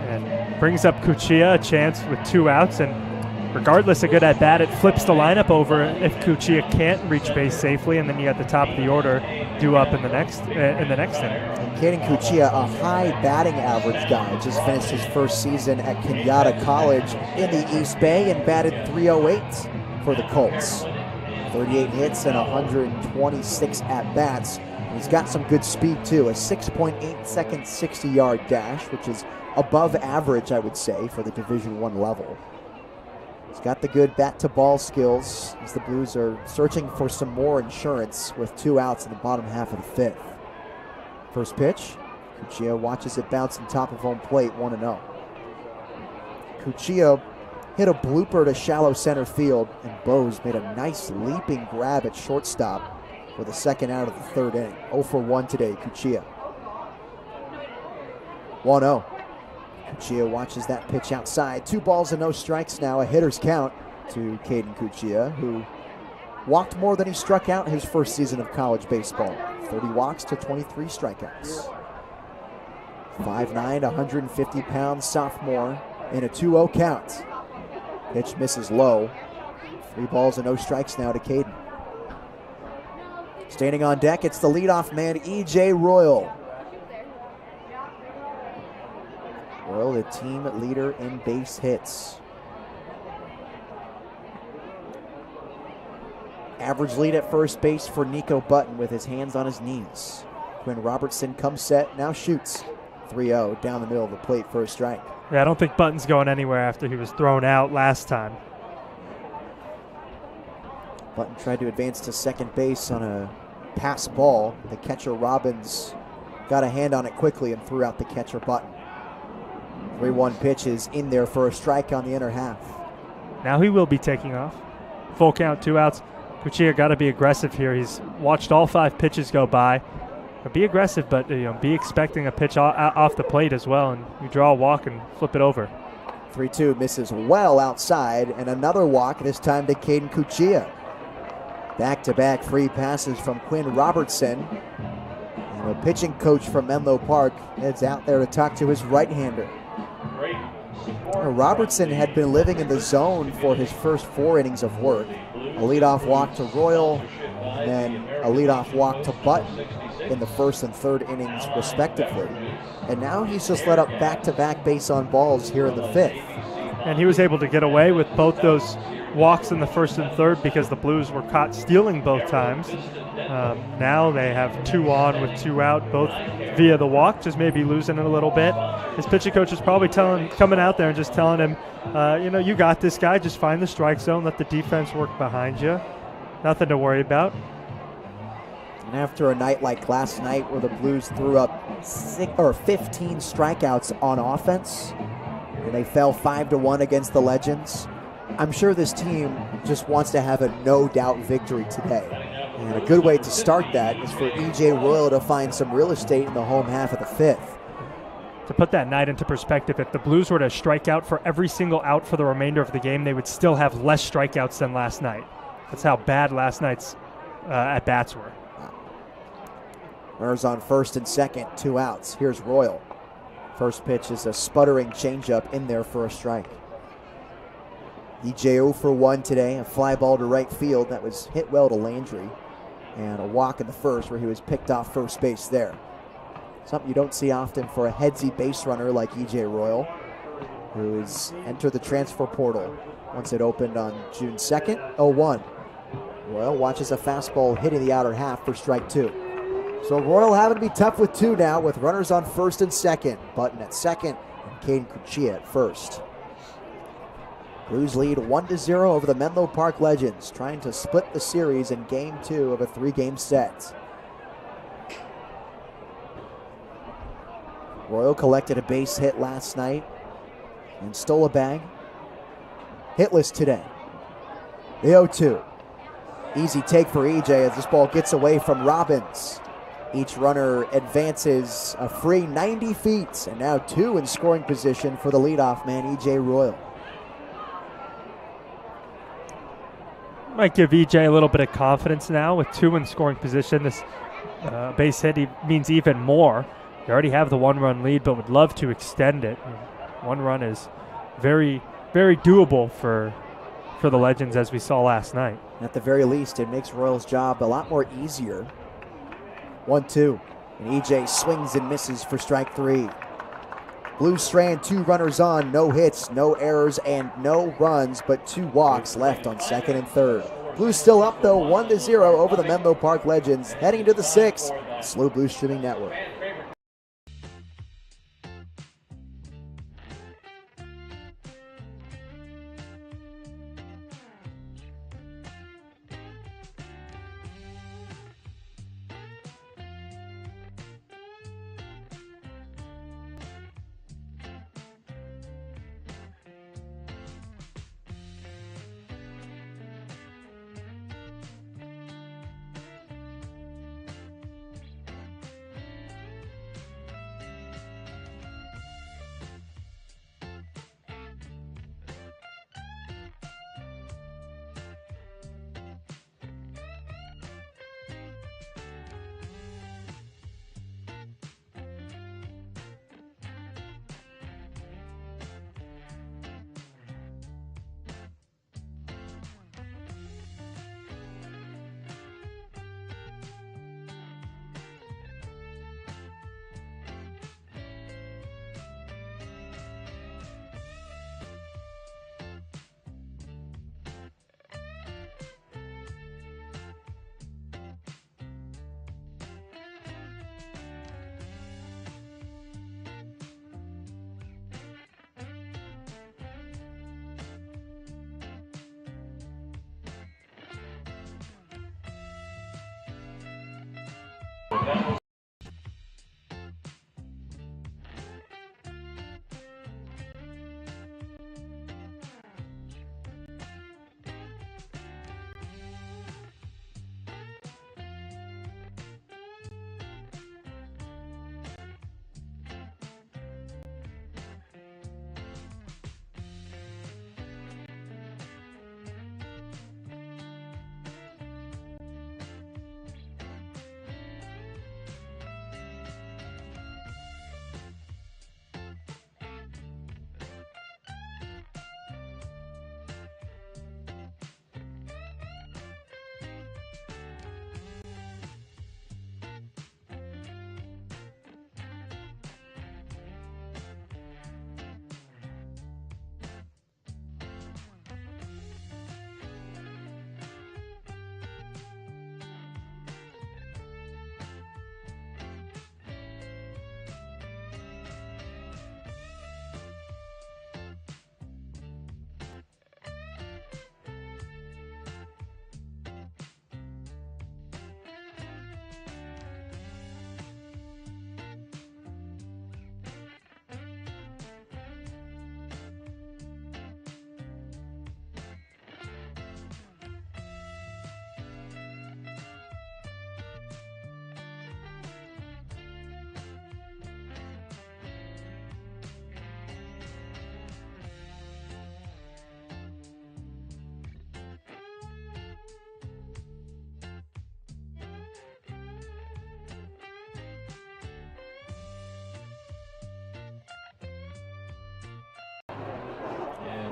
And brings up Cuccia, a chance with 2 outs, and regardless of good at bat, it flips the lineup over if Cuccia can't reach base safely, and then you got the top of the order due up in the next inning. And Caden Cuccia, a high batting average guy, just finished his first season at Kenyatta College in the East Bay and batted .308 for the Colts. 38 hits and 126 at-bats. He's got some good speed too, a 6.8 second 60-yard dash, which is above average, I would say, for the Division I level. He's got the good bat-to-ball skills as the Blues are searching for some more insurance with 2 outs in the bottom half of the 5th. First pitch, Cuccia watches it bounce on top of home plate, 1-0. Cuccia hit a blooper to shallow center field, and Bose made a nice leaping grab at shortstop for the 2nd out of the 3rd inning. 0 for 1 today, Cuccia. 1-0. Cuccia watches that pitch outside. 2 balls and no strikes now, a hitter's count to Caden Cuccia, who walked more than he struck out his first season of college baseball. 30 walks to 23 strikeouts. 5'9", 150-pound sophomore in a 2-0 count. Pitch misses low. 3 balls and no strikes now to Caden. Standing on deck, it's the leadoff man, E.J. Royal. Royal, the team leader in base hits. Average lead at first base for Nico Button with his hands on his knees. Quinn Robertson comes set, now shoots. 3-0 down the middle of the plate for a strike. Yeah, I don't think Button's going anywhere after he was thrown out last time. Button tried to advance to second base on a pass ball. The catcher Robbins got a hand on it quickly and threw out the catcher Button. 3-1 pitch is in there for a strike on the inner half. Now he will be taking off. Full count, 2 outs. Cuccia got to be aggressive here. He's watched all 5 pitches go by. Be aggressive, but be expecting a pitch off the plate as well, and you draw a walk and flip it over. 3-2 misses well outside, and another walk, this time to Caden Cuccia. Back-to-back free passes from Quinn Robertson. And a pitching coach from Menlo Park heads out there to talk to his right-hander. Robertson had been living in the zone for his first 4 innings of work. A leadoff walk to Royal, and then a leadoff walk to Button in the 1st and 3rd innings respectively. And now he's just let up back-to-back base on balls here in the 5th. And he was able to get away with both those walks in the 1st and 3rd because the Blues were caught stealing both times. Now they have 2 on with 2 out, both via the walk, just maybe losing it a little bit. His pitching coach is probably coming out there and just telling him, you got this guy, just find the strike zone, let the defense work behind you. Nothing to worry about. And after a night like last night where the Blues threw up 15 strikeouts on offense, and they fell 5-1 against the Legends, I'm sure this team just wants to have a no-doubt victory today. And a good way to start that is for E.J. Royal to find some real estate in the home half of the 5th. To put that night into perspective, if the Blues were to strike out for every single out for the remainder of the game, they would still have less strikeouts than last night. That's how bad last night's at-bats were. Runners on 1st and 2nd, 2 outs. Here's Royal. First pitch is a sputtering changeup in there for a strike. EJ 0 for 1 today, a fly ball to right field that was hit well to Landry, and a walk in the 1st where he was picked off first base there. Something you don't see often for a headsy base runner like EJ Royal, who has entered the transfer portal once it opened on June 2nd, 0-1. Royal watches a fastball hitting the outer half for strike 2. So Royal having to be tough with 2 now with runners on 1st and 2nd. Button at 2nd, and Caden Cuccia at first. Blues lead 1-0 over the Menlo Park Legends, trying to split the series in Game 2 of a 3-game set. Royal collected a base hit last night and stole a bag. Hitless today. The 0-2. Easy take for EJ as this ball gets away from Robbins. Each runner advances a free 90 feet, and now 2 in scoring position for the leadoff man, EJ Royal. Might give EJ a little bit of confidence now with 2 in scoring position. This base hit means even more. You already have the 1-run lead, but would love to extend it. 1 run is very, very doable for the Legends, as we saw last night. At the very least, it makes Royal's job a lot more easier. 1-2, and EJ swings and misses for strike 3. Blues strand 2 runners on, no hits, no errors, and no runs, but 2 walks left on second and third. Blues still up though, 1-0 over the Menlo Park Legends, heading to the 6th. SLO Blues Streaming Network.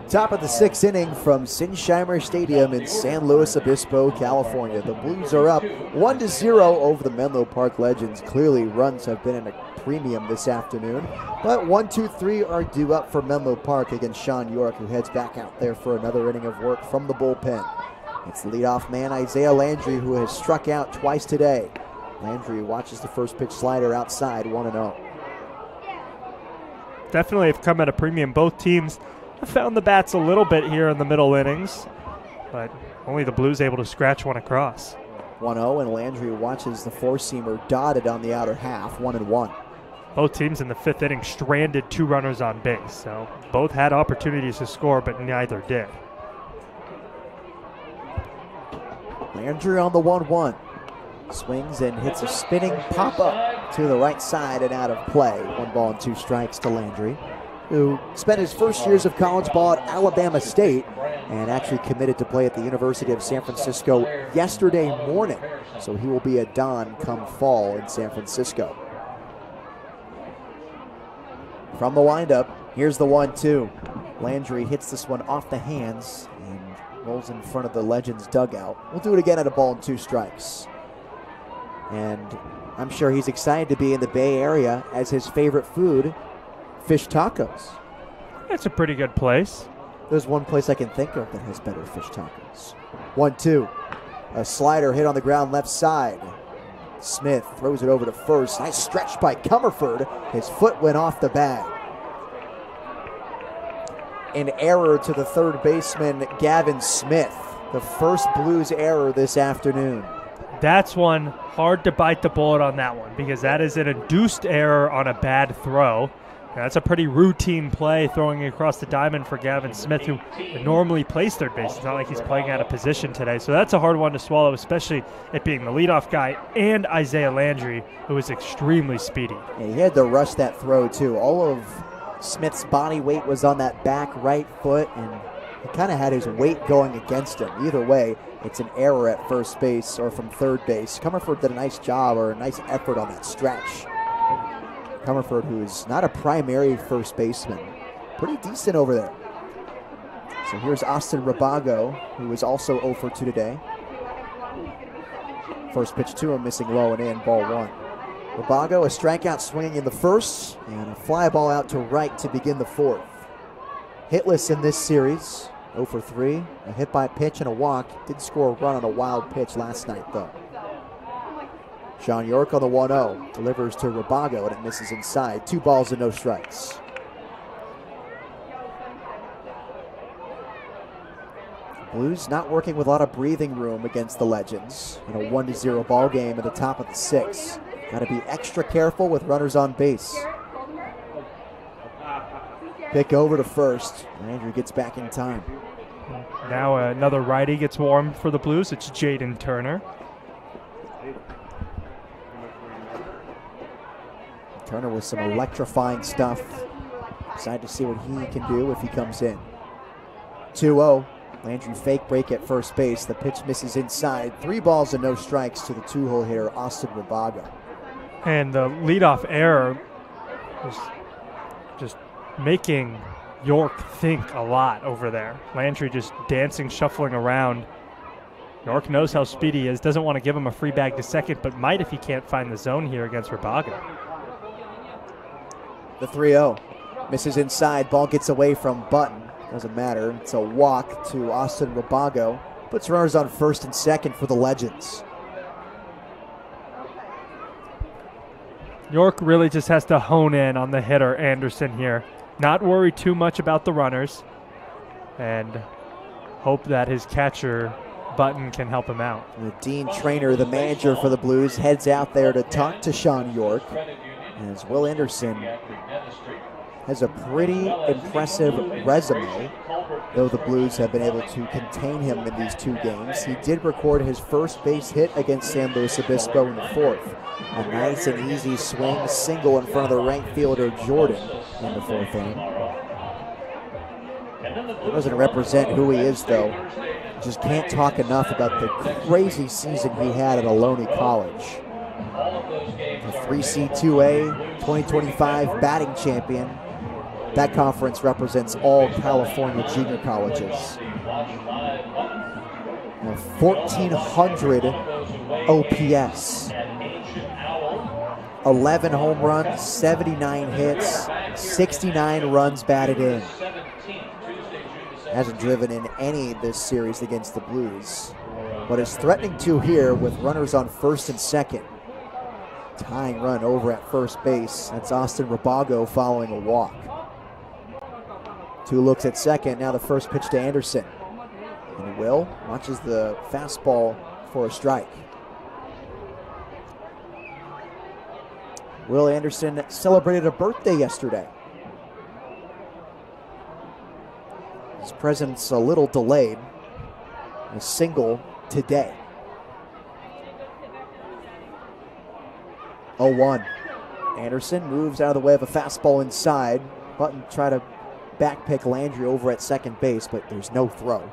Top of the 6th inning from Sinsheimer Stadium in San Luis Obispo, California. The Blues are up 1-0 over the Menlo Park Legends. Clearly runs have been at a premium this afternoon, but 1, 2, 3 are due up for Menlo Park against Sean York, who heads back out there for another inning of work from the bullpen. It's the leadoff man Isaiah Landry, who has struck out twice today. Landry watches the first pitch slider outside, 1-0. definitely have come at a premium. Both teams have found the bats a little bit here in the middle innings, but only the Blues able to scratch one across. 1-0, and Landry watches the four-seamer dotted on the outer half, 1-1. Both teams in the fifth inning stranded 2 runners on base, so both had opportunities to score, but neither did. Landry on the 1-1. Swings and hits a spinning pop-up to the right side and out of play. 1 ball and 2 strikes to Landry, who spent his first years of college ball at Alabama State and actually committed to play at the University of San Francisco yesterday morning. So he will be a Don come fall in San Francisco. From the windup, here's the 1-2. Landry hits this one off the hands and rolls in front of the Legends dugout. We'll do it again at 1 ball and 2 strikes. And I'm sure he's excited to be in the Bay Area as his favorite food, fish tacos. It's a pretty good place. There's one place I can think of that has better fish tacos. 1-2. A slider hit on the ground left side. Smith throws it over to first. Nice stretch by Comerford. His foot went off the bag. An error to the third baseman, Gavin Smith. The first Blues error this afternoon. That's one hard to bite the bullet on that one because that is an induced error on a bad throw. That's a pretty routine play throwing across the diamond for Gavin Smith, who normally plays third base. It's not like he's playing out of position today. So that's a hard one to swallow, especially it being the leadoff guy and Isaiah Landry, who is extremely speedy. Yeah, he had to rush that throw, too. All of Smith's body weight was on that back right foot, and he kind of had his weight going against him. Either way, it's an error at first base or from third base. Comerford did a nice job or a nice effort on that stretch. Comerford, who is not a primary first baseman, pretty decent over there. So here's Austin Rabago, who is also 0 for 2 today. First pitch to him, missing low and in, ball 1. Rabago, a strikeout swinging in the first, and a fly ball out to right to begin the 4th. Hitless in this series, 0 for 3, a hit by pitch and a walk. Did score a run on a wild pitch last night, though. Sean York on the 1-0, delivers to Rabago, and it misses inside. 2 balls and no strikes. Blues not working with a lot of breathing room against the Legends in a 1-0 ball game at the top of the 6th. Got to be extra careful with runners on base. Pick over to first. Landry gets back in time. Now another righty gets warmed for the Blues. It's Jaden Turner. Turner with some electrifying stuff. Excited to see what he can do if he comes in. 2-0. Landry fake break at first base. The pitch misses inside. 3 balls and no strikes to the 2-hole hitter, Austin Rabago. And the leadoff error was just making York think a lot over there. Landry just dancing, shuffling around. York knows how speedy he is. Doesn't want to give him a free bag to second, but might if he can't find the zone here against Rabago. The 3-0. Misses inside. Ball gets away from Button. Doesn't matter. It's a walk to Austin Rabago. Puts runners on first and second for the Legends. York really just has to hone in on the hitter, Anderson, here. Not worry too much about the runners and hope that his catcher, Button, can help him out. The Dean Trainer, the manager for the Blues, heads out there to talk to Sean York. As Will Anderson has a pretty impressive resume, though the Blues have been able to contain him in these 2 games. He did record his first base hit against San Luis Obispo in the 4th. A nice and easy swing, single in front of the right fielder Jordan in the 4th inning. He doesn't represent who he is, though. Just can't talk enough about the crazy season he had at Ohlone College. The 3C2A 2025 batting champion. That conference represents all California junior colleges. 1,400 OPS. 11 home runs, 79 hits, 69 runs batted in. Hasn't driven in any this series against the Blues, but is threatening to here with runners on first and second. Tying run over at first base. That's Austin Rabago following a walk. Two looks at second. Now the first pitch to Anderson. And Will watches the fastball for a strike. Will Anderson celebrated a birthday yesterday. His presence a little delayed. A single today. 0-1. Anderson moves out of the way of a fastball inside. Button try to backpick Landry over at second base, but there's no throw.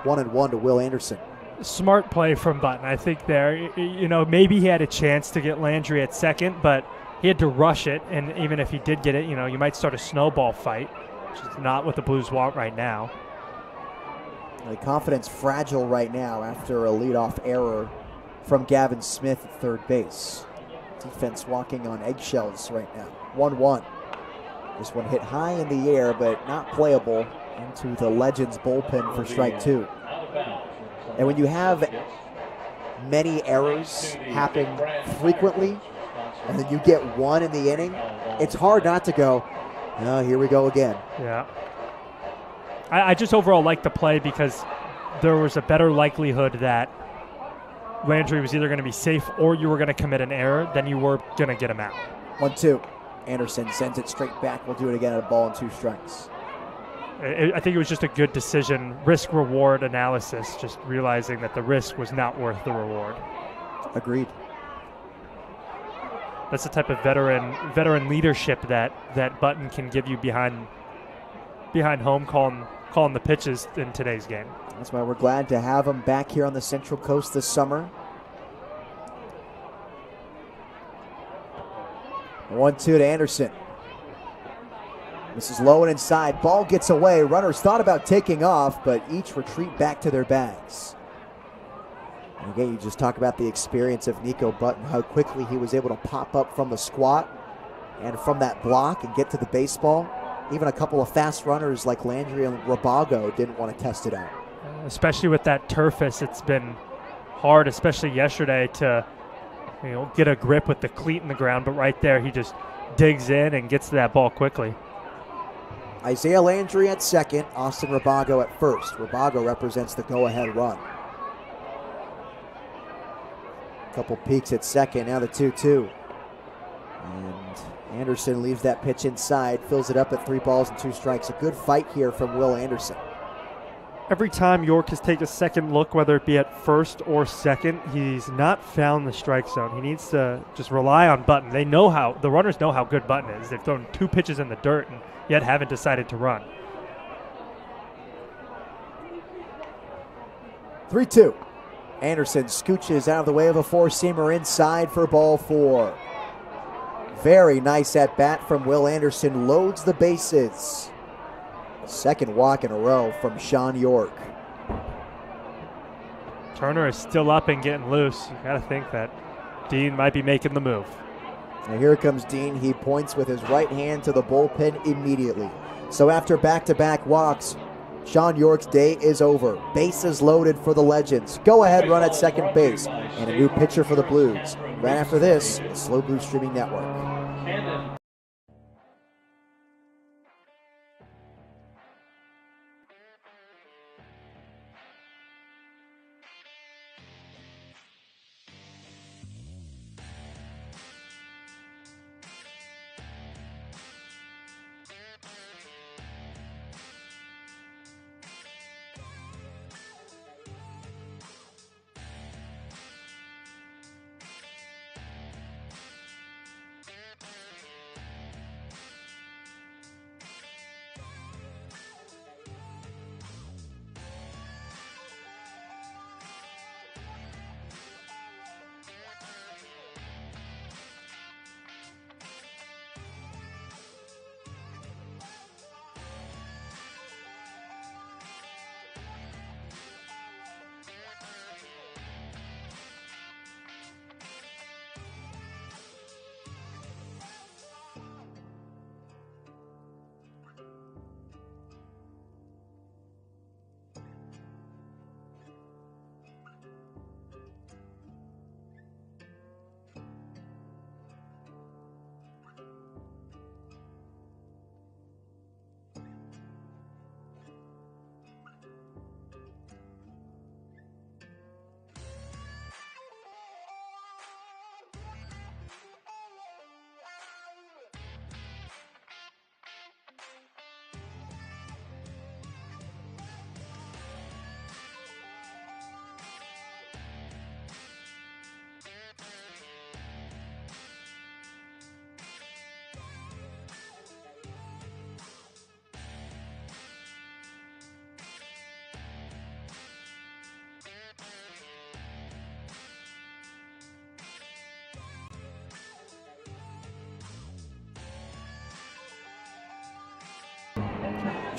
1-1 to Will Anderson. Smart play from Button, I think there. You know, maybe he had a chance to get Landry at second, but he had to rush it, and even if he did get it, you know, you might start a snowball fight, which is not what the Blues want right now. The confidence fragile right now after a leadoff error from Gavin Smith at third base. Defense walking on eggshells right now. 1-1. This one hit high in the air, but not playable into the Legends bullpen for strike two. And when you have many errors happen frequently, and then you get one in the inning, it's hard not to go, oh, here we go again. Yeah. I just overall like the play because there was a better likelihood that Landry was either going to be safe or you were going to commit an error than you were going to get him out. 1-2. Anderson sends it straight back. We'll do it again at a ball and 2 strikes. I think it was just a good decision, risk-reward analysis, just realizing that the risk was not worth the reward. Agreed. That's the type of veteran leadership that Button can give you behind home, calling the pitches in today's game. That's why we're glad to have him back here on the Central Coast this summer. 1-2 to Anderson. This is low and inside. Ball gets away. Runners thought about taking off, but each retreat back to their bags. And again, you just talk about the experience of Nico Button, how quickly he was able to pop up from the squat and from that block and get to the baseball. Even a couple of fast runners like Landry and Rabago didn't want to test it out. Especially with that turfus, it's been hard, especially yesterday, to get a grip with the cleat in the ground. But right there, he just digs in and gets to that ball quickly. Isaiah Landry at second, Austin Rabago at first. Rabago represents the go-ahead run. Couple peeks at second, now the 2-2. And Anderson leaves that pitch inside, fills it up at 3 balls and 2 strikes. A good fight here from Will Anderson. Every time York has taken a second look, whether it be at first or second, he's not found the strike zone. He needs to just rely on Button. The runners know how good Button is. They've thrown 2 pitches in the dirt and yet haven't decided to run. 3-2. Anderson scooches out of the way of a 4-seamer inside for ball 4. Very nice at bat from Will Anderson. Loads the bases. Second walk in a row from Sean York. Turner is still up and getting loose. You got to think that Dean might be making the move. Now here comes Dean. He points with his right hand to the bullpen immediately. So after back-to-back walks, Sean York's day is over. Bases loaded for the Legends. Go-ahead run at second base. And a new pitcher for the Blues. Right after this, the Slow Blue Streaming Network.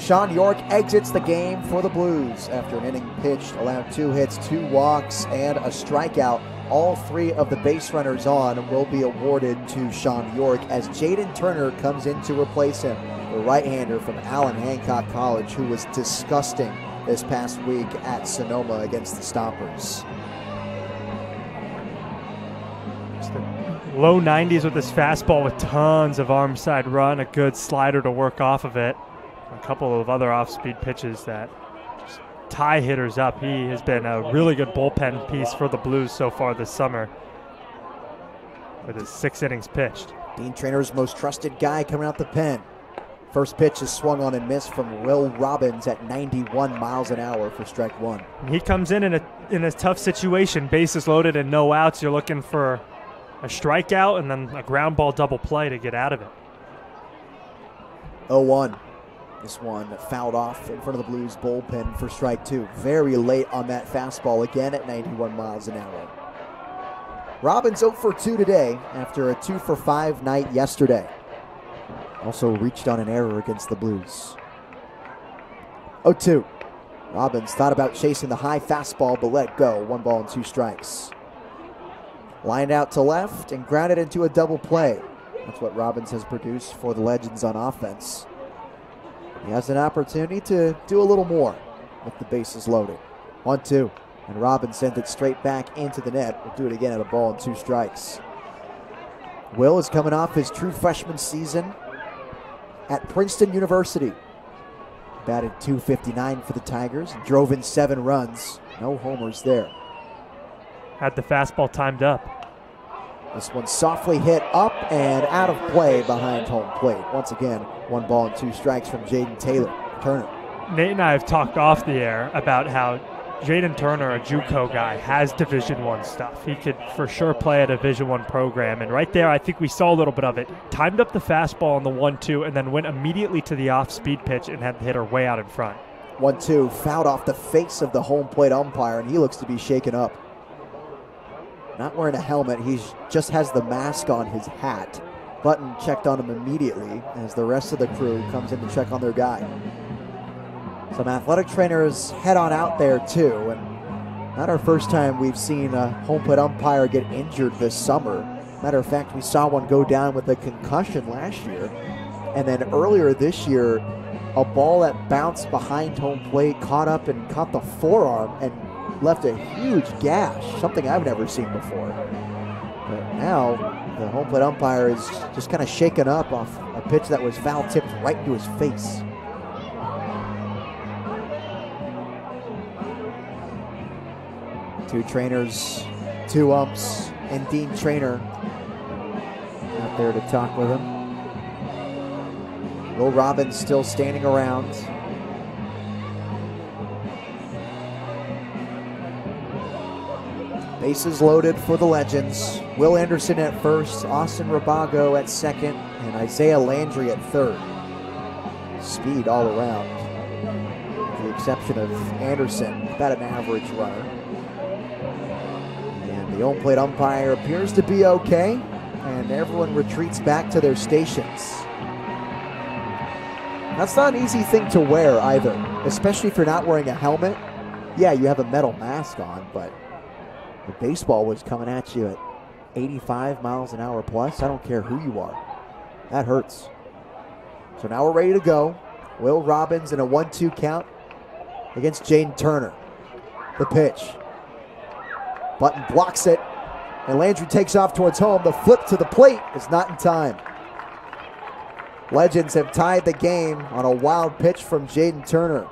Sean York exits the game for the Blues after an inning pitched, allowed 2 hits, 2 walks, and a strikeout. All 3 of the base runners on will be awarded to Sean York as Jaden Turner comes in to replace him, the right-hander from Allen Hancock College, who was disgusting this past week at Sonoma against the Stompers. Low 90s with his fastball with tons of arm side run, a good slider to work off of it. A couple of other off-speed pitches that just tie hitters up. He has been a really good bullpen piece for the Blues so far this summer with his 6 innings pitched. Dean Trainer's most trusted guy coming out the pen. First pitch is swung on and missed from Will Robbins at 91 miles an hour for strike 1. He comes in a tough situation, bases loaded and no outs. You're looking for a strikeout and then a ground ball double play to get out of it. 0-1. This one fouled off in front of the Blues bullpen for strike 2. Very late on that fastball, again at 91 miles an hour. Robbins 0 for 2 today after a 2 for 5 night yesterday. Also reached on an error against the Blues. 0-2. Robbins thought about chasing the high fastball but let go. 1 ball and 2 strikes. Lined out to left and grounded into a double play. That's what Robbins has produced for the Legends on offense. He has an opportunity to do a little more with the bases loaded. 1-2. And Robbins sends it straight back into the net. We'll do it again at 1 ball and 2 strikes. Will is coming off his true freshman season at Princeton University. Batted .259 for the Tigers and drove in 7 runs. No homers there. Had the fastball timed up. This one softly hit up and out of play behind home plate. Once again, 1 ball and 2 strikes from Jaden Turner. Nate and I have talked off the air about how Jaden Turner, a JUCO guy, has Division I stuff. He could for sure play a Division I program. And right there, I think we saw a little bit of it. Timed up the fastball on the 1-2 and then went immediately to the off-speed pitch and had the hitter way out in front. 1-2, fouled off the face of the home plate umpire, and he looks to be shaken up. Not wearing a helmet, he just has the mask on his hat. Button checked on him immediately as the rest of the crew comes in to check on their guy. Some athletic trainers head on out there too, and not our first time we've seen a home plate umpire get injured this summer. Matter of fact, we saw one go down with a concussion last year, and then earlier this year, a ball that bounced behind home plate caught up and caught the forearm and left a huge gash, something I've never seen before. But now the home plate umpire is just kind of shaken up off a pitch that was foul tipped right into his face. Two trainers, 2 umps, and Dean Trainer out there to talk with him. Will Robbins still standing around. Bases loaded for the Legends. Will Anderson at first, Austin Rabago at second, and Isaiah Landry at third. Speed all around, with the exception of Anderson, about an average runner. And the home plate umpire appears to be okay, and everyone retreats back to their stations. That's not an easy thing to wear either, especially if you're not wearing a helmet. Yeah, you have a metal mask on, but the baseball was coming at you at 85 miles an hour plus. I don't care who you are. That hurts. So now we're ready to go. Will Robbins in a 1-2 count against Jaden Turner. The pitch. Button blocks it, and Landry takes off towards home. The flip to the plate is not in time. Legends have tied the game on a wild pitch from Jaden Turner.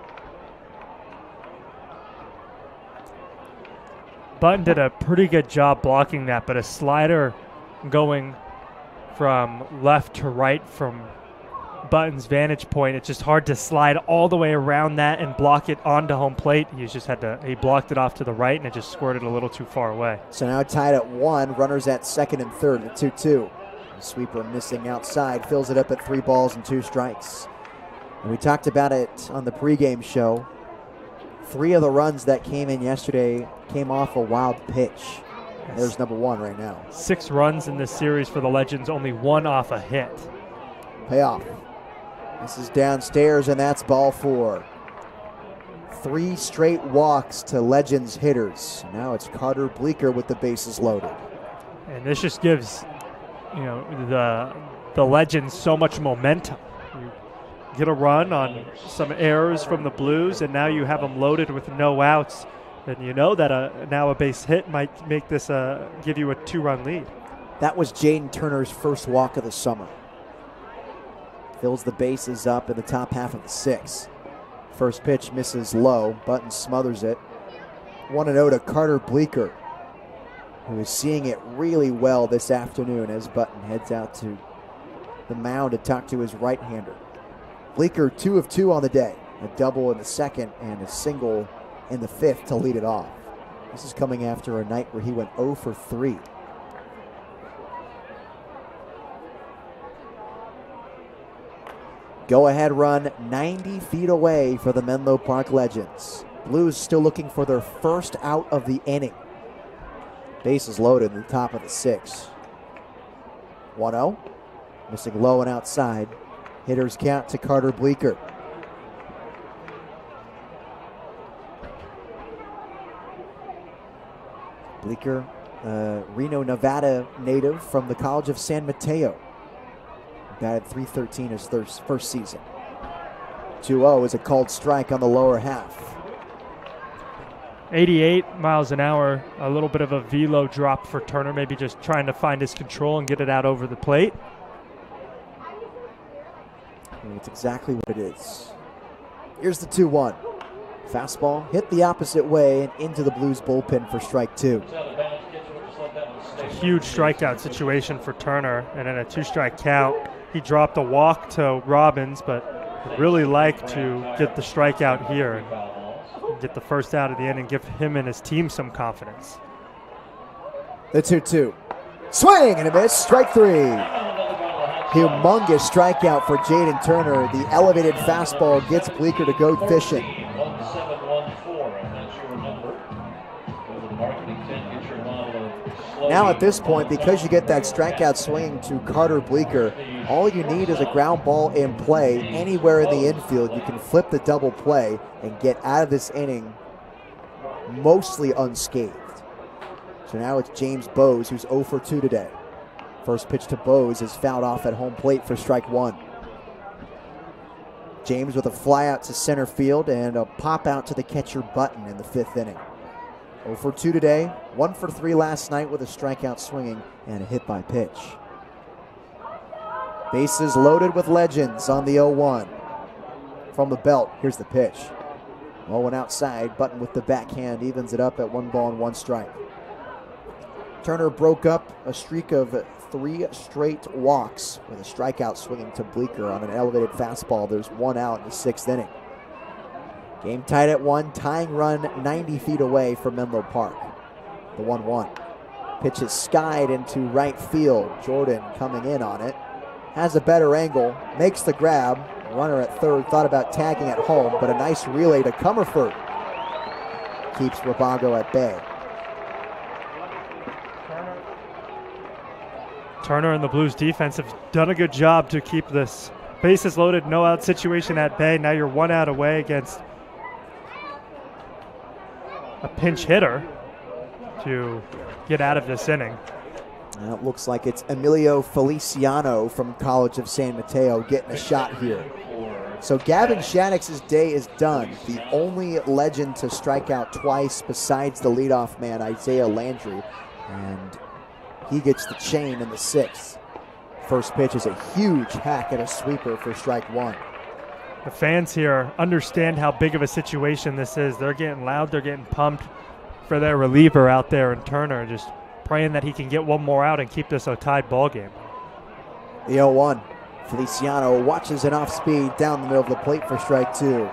Button did a pretty good job blocking that, but a slider going from left to right from Button's vantage point, it's just hard to slide all the way around that and block it onto home plate. He blocked it off to the right and it just squirted a little too far away. So now tied at 1, runners at second and third at 2-2. Sweeper missing outside, fills it up at 3 balls and 2 strikes. And we talked about it on the pregame show. 3 of the runs that came in yesterday came off a wild pitch. Yes. There's number 1 right now. 6 runs in this series for the Legends, only 1 off a hit. Payoff. This is downstairs, and that's ball 4. 3 straight walks to Legends hitters. Now it's Carter Bleeker with the bases loaded. And this just gives, the Legends so much momentum. You get a run on some errors from the Blues, and now you have them loaded with no outs. And you know that now a base hit might make this give you a 2-run lead. That was Jaden Turner's first walk of the summer. Fills the bases up in the top half of the 6th. First pitch misses low. Button smothers it. 1-0 to Carter Bleeker, who is seeing it really well this afternoon as Button heads out to the mound to talk to his right-hander. Bleeker 2 of 2 on the day. A double in the 2nd and a single in the 5th to lead it off. This is coming after a night where he went 0 for 3. Go-ahead run 90 feet away for the Menlo Park Legends. Blues still looking for their first out of the inning. Bases loaded in the top of the 6th. 1-0. Missing low and outside. Hitters count to Carter Bleeker. Bleeker, Reno, Nevada native from the College of San Mateo. Batted .313 his first season. 2-0 is a called strike on the lower half. 88 miles an hour, a little bit of a velo drop for Turner, maybe just trying to find his control and get it out over the plate. And it's exactly what it is. Here's the 2-1. Fastball hit the opposite way and into the Blues bullpen for strike 2. A huge strikeout situation for Turner, and in a 2-strike count, he dropped a walk to Robbins, but would really like to get the strikeout here and get the first out of the inning, give him and his team some confidence. The 2-2. Swing and a miss, strike 3. Humongous strikeout for Jaden Turner. The elevated fastball gets Bleeker to go fishing. 1714, and that's your number. Go to the marketing tent, get your model of Now at this point, because you get that strikeout swinging to Carter Bleeker, all you need is a ground ball in play anywhere in the infield. You can flip the double play and get out of this inning mostly unscathed. So now it's James Bowes, who's 0 for 2 today. First pitch to Bowes is fouled off at home plate for strike 1. James with a fly out to center field and a pop out to the catcher Button in the 5th inning. 0 for 2 today, 1 for 3 last night with a strikeout swinging and a hit by pitch. Bases loaded with Legends on the 0-1. From the belt, here's the pitch. 0-1 outside, Button with the backhand evens it up at 1 ball and 1 strike. Turner broke up a streak of 3 straight walks with a strikeout swinging to Bleeker on an elevated fastball. There's 1 out in the 6th inning. Game tied at 1, tying run 90 feet away from Menlo Park. The 1-1. Pitch is skied into right field. Jordan coming in on it. Has a better angle, makes the grab. Runner at third thought about tagging at home, but a nice relay to Comerford keeps Rabago at bay. Turner and the Blues defense have done a good job to keep this bases loaded, no out situation at bay. Now you're 1 out away against a pinch hitter to get out of this inning. Now it looks like it's Emilio Feliciano from College of San Mateo getting a shot here. So Gavin Shattuck's day is done. The only Legend to strike out twice besides the leadoff man, Isaiah Landry. And he gets the chain in the 6th. First pitch is a huge hack at a sweeper for strike 1. The fans here understand how big of a situation this is. They're getting loud, they're getting pumped for their reliever out there in Turner, just praying that he can get 1 more out and keep this a tied ball game. The 0-1. Feliciano watches an off-speed down the middle of the plate for strike 2.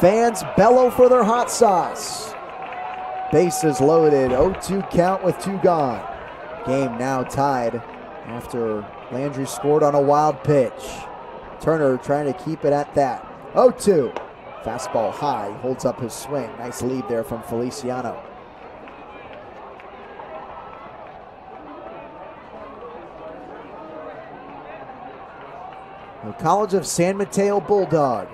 Fans bellow for their hot sauce. Bases loaded, 0-2 count with 2 gone. Game now tied after Landry scored on a wild pitch. Turner trying to keep it at that. 0-2. Fastball high, holds up his swing. Nice lead there from Feliciano. the College of San Mateo Bulldog.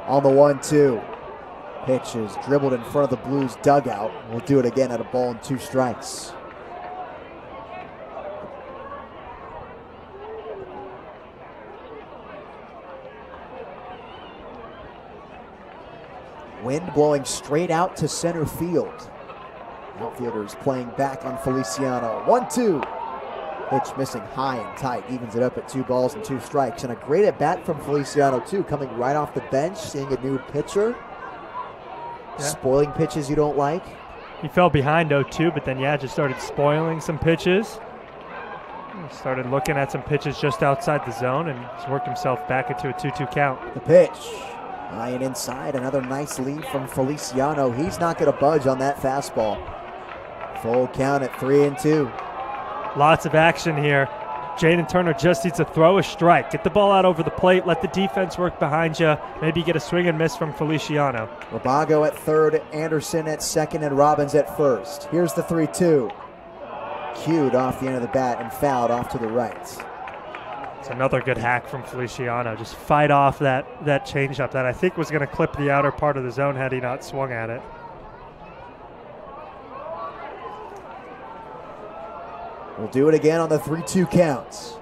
On the 1-2. Pitch is dribbled in front of the Blues dugout. We'll do it again at a ball and 2 strikes. Wind blowing straight out to center field. Outfielders playing back on Feliciano. 1-2. Pitch missing high and tight. Evens it up at 2 balls and 2 strikes. And a great at bat from Feliciano too, coming right off the bench, seeing a new pitcher. Yeah. Spoiling pitches you don't like. He fell behind 0-2, but then just started spoiling some pitches. He started looking at some pitches just outside the zone and he's worked himself back into a 2-2 count. The pitch. High and inside, another nice lead from Feliciano. He's not going to budge on that fastball. Full count at 3-2. Lots of action here. Jaden Turner just needs to throw a strike. Get the ball out over the plate. Let the defense work behind you. Maybe get a swing and miss from Feliciano. Rabago at third, Anderson at second, and Robbins at first. Here's the 3-2. Cued off the end of the bat and fouled off to the right. It's another good hack from Feliciano. Just fight off that changeup that I think was going to clip the outer part of the zone had he not swung at it. We'll do it again on the 3-2 counts.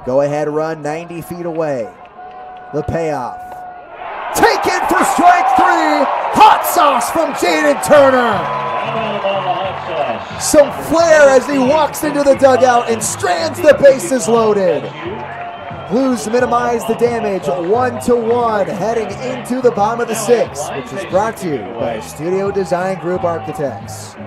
Go ahead run 90 feet away. The payoff. Taken for strike 3. Hot sauce from Jaden Turner. Some flair as he walks into the dugout and strands the bases loaded. Blues minimize the damage 1-1 heading into the bottom of the 6th, which is brought to you by Studio Design Group Architects.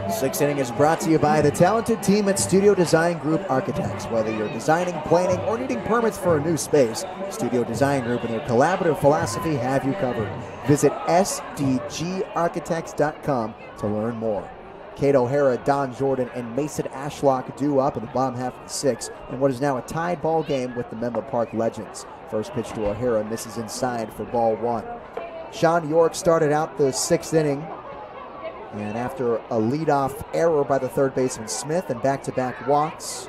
Sixth inning is brought to you by the talented team at Studio Design Group Architects. Whether you're designing, planning, or needing permits for a new space, Studio Design Group and their collaborative philosophy have you covered. Visit sdgarchitects.com to learn more. Kate O'Hara, Don Jordan, and Mason Ashlock do up in the bottom half of the 6th in what is now a tied ball game with the Menlo Park Legends. First pitch to O'Hara misses inside for ball 1. Sean York started out the 6th inning, and after a leadoff error by the third baseman Smith and back-to-back walks,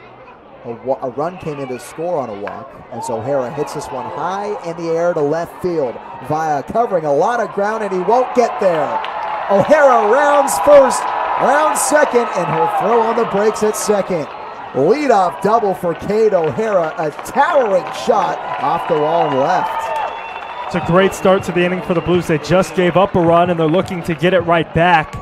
a run came in to score on a walk as O'Hara hits this one high in the air to left field. Via covering a lot of ground, and he won't get there. O'Hara rounds first, rounds second, and he'll throw on the brakes at second. Leadoff double for Cade O'Hara, a towering shot off the wall and left. It's a great start to the inning for the Blues. They just gave up a run, and they're looking to get it right back.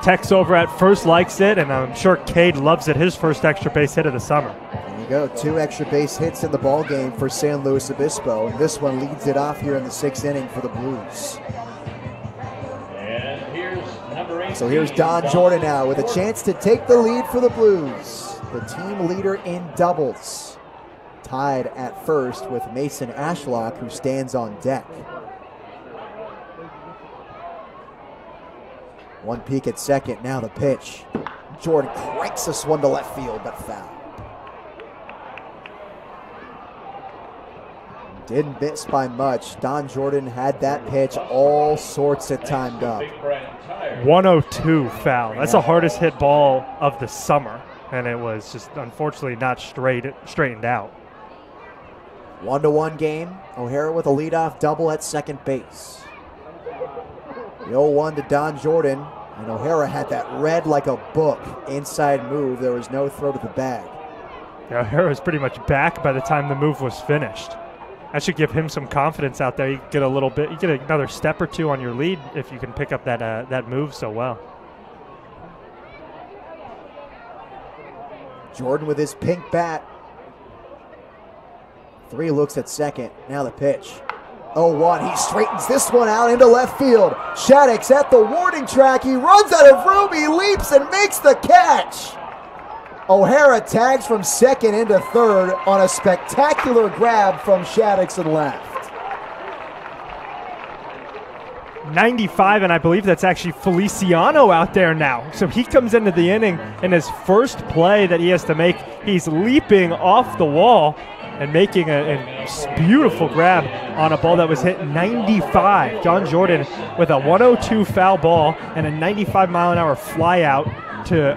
Tex over at first likes it, and I'm sure Cade loves it, his first extra base hit of the summer. And you go. 2 extra base hits in the ball game for San Luis Obispo, and this one leads it off here in the 6th inning for the Blues. And here's number 18. So here's Don Jordan now with a chance to take the lead for the Blues. The team leader in doubles. Tied at first with Mason Ashlock, who stands on deck. One peek at second, now the pitch. Jordan cranks this one to left field, but foul. Didn't miss by much. Don Jordan had that pitch all sorts of timed up. 102 foul. That's the hardest hit ball of the summer, and it was just unfortunately not straightened out. 1-1 game. O'Hara with a leadoff double at second base. The 0-1 to Don Jordan, and O'Hara had that read like a book inside move. There was no throw to the bag. Yeah, O'Hara was pretty much back by the time the move was finished. That should give him some confidence out there. You get a little bit, you get another step or two on your lead if you can pick up that move so well. Jordan with his pink bat. 3 looks at second. Now the pitch. 0-1. He straightens this one out into left field. Shattuck's at the warning track. He runs out of room. He leaps and makes the catch. O'Hara tags from second into third on a spectacular grab from Shattuck's and left. 95, and I believe that's actually Feliciano out there now. So he comes into the inning, and his first play that he has to make, he's leaping off the wall and making a beautiful grab on a ball that was hit 95. Don Jordan with a 102 foul ball and a 95-mile-an-hour fly out to a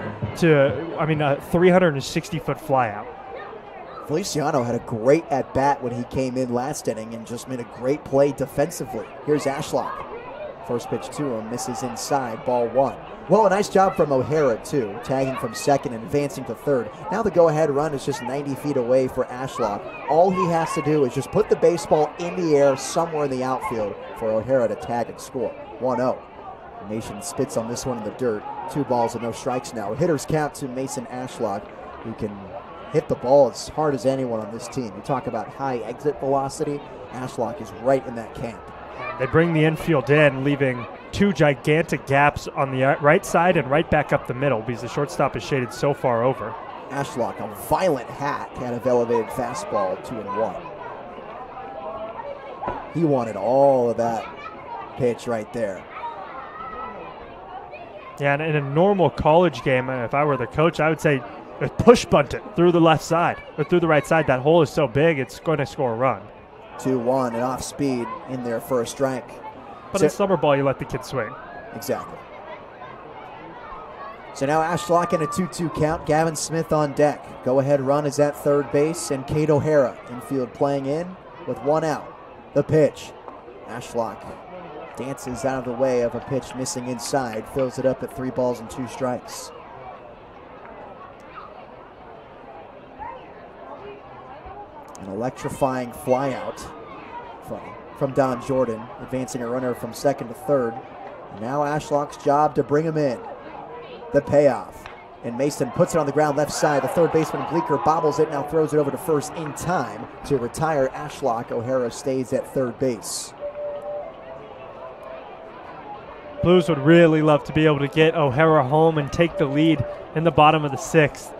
360-foot fly out. Feliciano had a great at-bat when he came in last inning and just made a great play defensively. Here's Ashlock. First pitch to him, misses inside, ball 1. Well, a nice job from O'Hara, too, tagging from second and advancing to third. Now the go-ahead run is just 90 feet away for Ashlock. All he has to do is just put the baseball in the air somewhere in the outfield for O'Hara to tag and score. 1-0. Nation spits on this one in the dirt. 2 balls and no strikes now. Hitters count to Mason Ashlock, who can hit the ball as hard as anyone on this team. You talk about high exit velocity. Ashlock is right in that camp. They bring the infield in, leaving 2 gigantic gaps on the right side and right back up the middle because the shortstop is shaded so far over. Ashlock, a violent hat, had a elevated fastball, 2-1. He wanted all of that pitch right there. Yeah, and in a normal college game, if I were the coach, I would say push bunt it through the left side or through the right side. That hole is so big, it's going to score a run. 2-1 and off speed in there for a strike. But in summer ball, you let the kid swing. Exactly. So now Ashlock in a 2-2 count. Gavin Smith on deck. Go-ahead run is at third base, and Kate O'Hara infield playing in with 1 out. The pitch. Ashlock dances out of the way of a pitch missing inside, fills it up at 3 balls and 2 strikes. An electrifying flyout from Don Jordan, advancing a runner from second to third. And now Ashlock's job to bring him in. The payoff. And Mason puts it on the ground left side. The third baseman Bleeker bobbles it, now throws it over to first in time to retire Ashlock. O'Hara stays at third base. Blues would really love to be able to get O'Hara home and take the lead in the bottom of the 6th.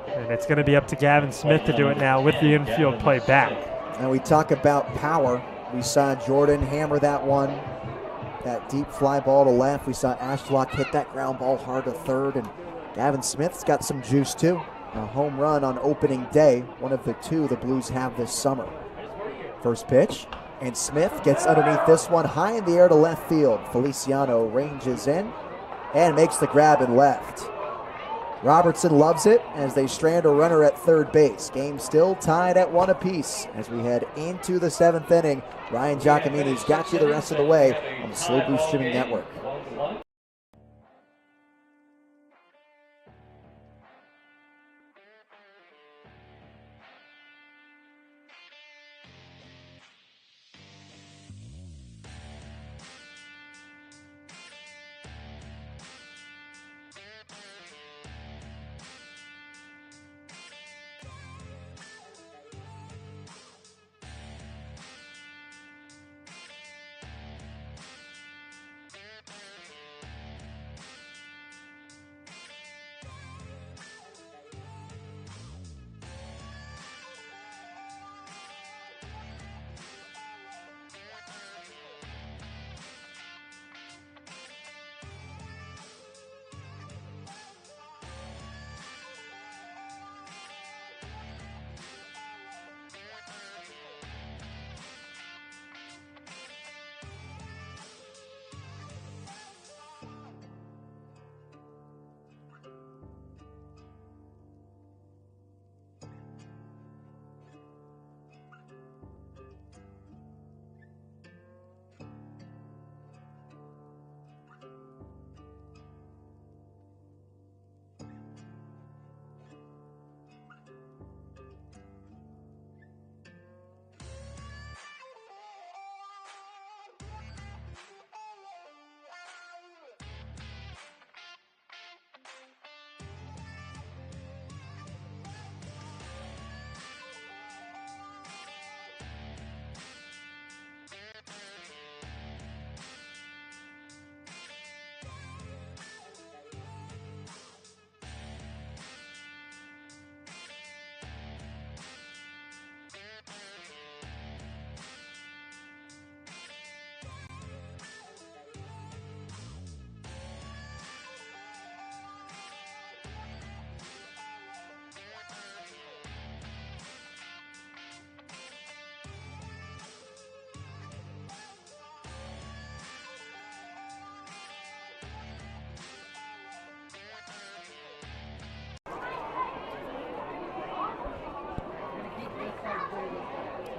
And it's going to be up to Gavin Smith to do it now with the infield play back. And we talk about power. We saw Jordan hammer that one, that deep fly ball to left. We saw Ashlock hit that ground ball hard to third, and Gavin Smith's got some juice too. A home run on opening day, one of the 2 the Blues have this summer. First pitch, and Smith gets underneath this one high in the air to left field. Feliciano ranges in and makes the grab and left. Robertson loves it as they strand a runner at third base. Game still tied at 1 apiece as we head into the 7th inning. Ryan Giacomini's got you the rest of the way on the Slow Boost Streaming Network.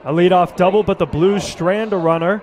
A leadoff double, but the Blues strand a runner.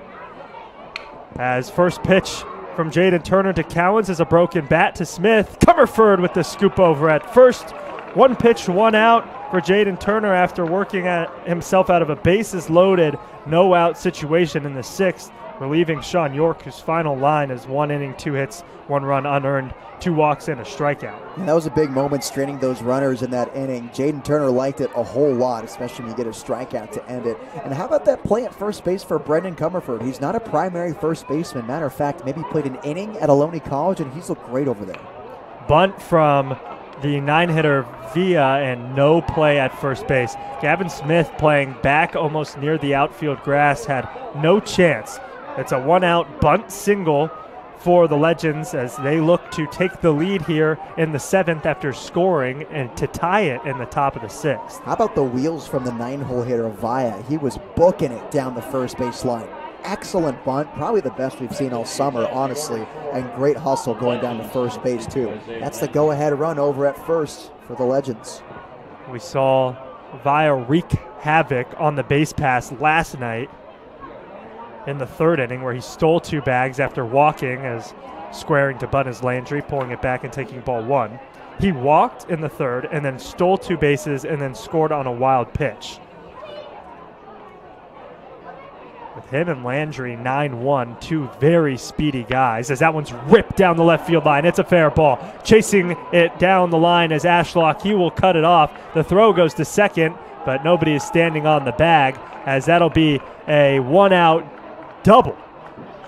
As first pitch from Jaden Turner to Cowens is a broken bat to Smith. Comerford with the scoop over at first. One pitch, one out for Jaden Turner after working himself out of a bases loaded, no out situation in the sixth, relieving Sean York, whose final line is 1 inning, 2 hits, 1 run unearned, 2 walks and a strikeout. And that was a big moment, straining those runners in that inning. Jaden Turner liked it a whole lot, especially when you get a strikeout to end it. And how about that play at first base for Brendan Comerford? He's not a primary first baseman. Matter of fact, maybe played an inning at Ohlone College, and he's looked great over there. Bunt from the 9-hitter Villa and no play at first base. Gavin Smith, playing back almost near the outfield grass, had no chance. It's a 1-out bunt single for the Legends as they look to take the lead here in the 7th after scoring and to tie it in the top of the 6th. How about the wheels from the 9-hole hitter Villa? He was booking it down the first base line. Excellent bunt, probably the best we've seen all summer, honestly, and great hustle going down to first base too. That's the go-ahead run over at first for the Legends. We saw Villa wreak havoc on the base pass last night in the 3rd inning, where he stole 2 bags after walking as squaring to Buttons Landry, pulling it back and taking ball 1. He walked in the 3rd and then stole 2 bases and then scored on a wild pitch. With him and Landry 9-1, 2 very speedy guys, as that one's ripped down the left field line. It's a fair ball. Chasing it down the line as Ashlock, he will cut it off. The throw goes to second, but nobody is standing on the bag, as that'll be a 1-out double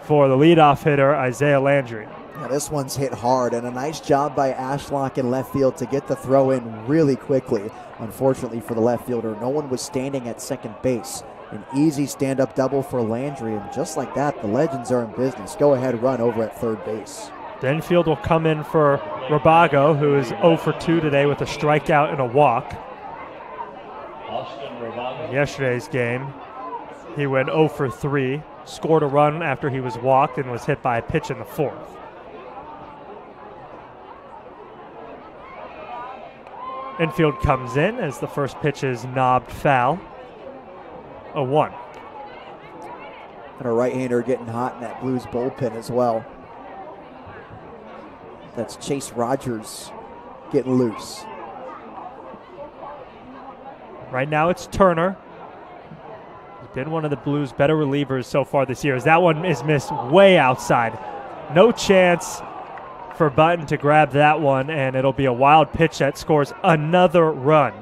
for the leadoff hitter, Isaiah Landry. Yeah, this one's hit hard, and a nice job by Ashlock in left field to get the throw in really quickly. Unfortunately for the left fielder, no one was standing at second base. An easy stand-up double for Landry, and just like that, the Legends are in business. Go-ahead run over at third base. The infield will come in for Rabago, who is 0 for 2 today with a strikeout and a walk. In yesterday's game, he went 0 for 3, scored a run after he was walked and was hit by a pitch in the 4th. Infield comes in as the first pitch is knobbed foul. 0-1. And a right-hander getting hot in that Blues bullpen as well. That's Chase Rogers getting loose. Right now it's Turner. He's been one of the Blues' better relievers so far this year, as that one is missed way outside. No chance for Button to grab that one, and it'll be a wild pitch that scores another run.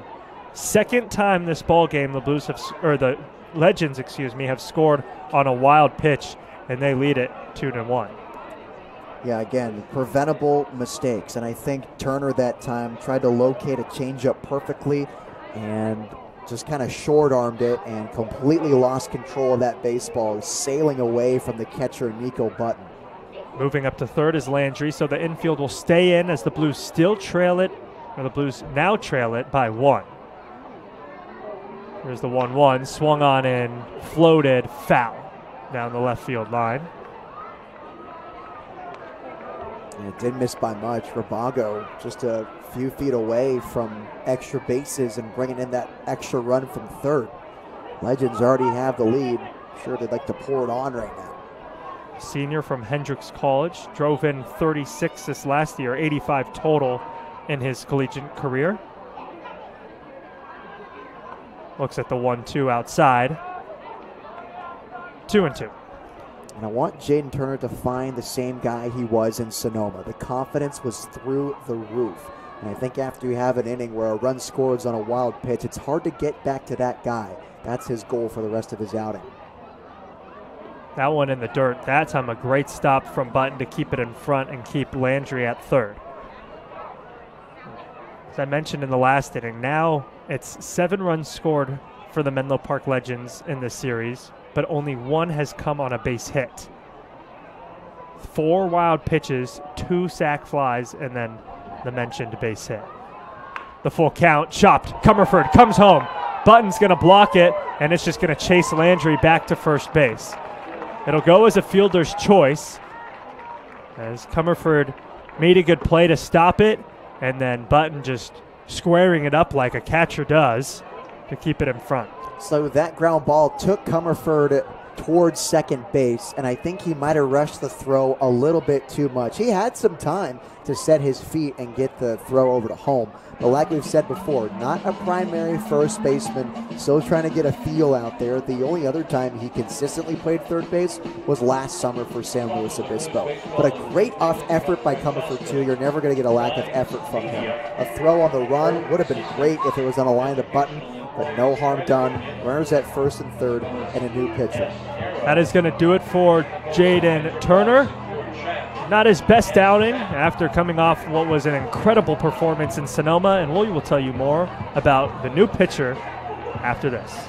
Second time this ball game the Blues have, or the Legends, have scored on a wild pitch, and they lead it 2-1. Yeah, again, preventable mistakes, and I think Turner that time tried to locate a changeup perfectly and just kind of short-armed it and completely lost control of that baseball, sailing away from the catcher, Nico Button. Moving up to third is Landry, so the infield will stay in as the Blues still trail it, or the Blues now trail it by 1. There's the 1-1, swung on and floated foul down the left field line. And it didn't miss by much. Rabago just a few feet away from extra bases and bringing in that extra run from third. Legends already have the lead. Sure, they'd like to pour it on right now. Senior from Hendrix College, drove in 36 this last year, 85 total in his collegiate career. Looks at the 1-2 outside. 2-2. And I want Jaden Turner to find the same guy he was in Sonoma. The confidence was through the roof. And I think after you have an inning where a run scores on a wild pitch, it's hard to get back to that guy. That's his goal for the rest of his outing. That one in the dirt. That time a great stop from Button to keep it in front and keep Landry at third. As I mentioned in the last inning, now it's 7 runs scored for the Menlo Park Legends in this series, but only 1 has come on a base hit. 4 wild pitches, 2 sac flies, and then the mentioned base hit. The full count, chopped. Comerford comes home. Button's going to block it, and it's just going to chase Landry back to first base. It'll go as a fielder's choice, as Comerford made a good play to stop it, and then Button just squaring it up like a catcher does to keep it in front. So that ground ball took Comerford towards second base, and I think he might have rushed the throw a little bit too much. He had some time to set his feet and get the throw over to home. But like we've said before, not a primary first baseman, still trying to get a feel out there. The only other time he consistently played third base was last summer for San Luis Obispo. But a great off effort by Comerford too. You're never going to get a lack of effort from him. A throw on the run would have been great if it was on a line of the button, but no harm done. Runners at first and third, and a new pitcher. That is going to do it for Jaden Turner. Not his best outing after coming off what was an incredible performance in Sonoma, and we will tell you more about the new pitcher after this.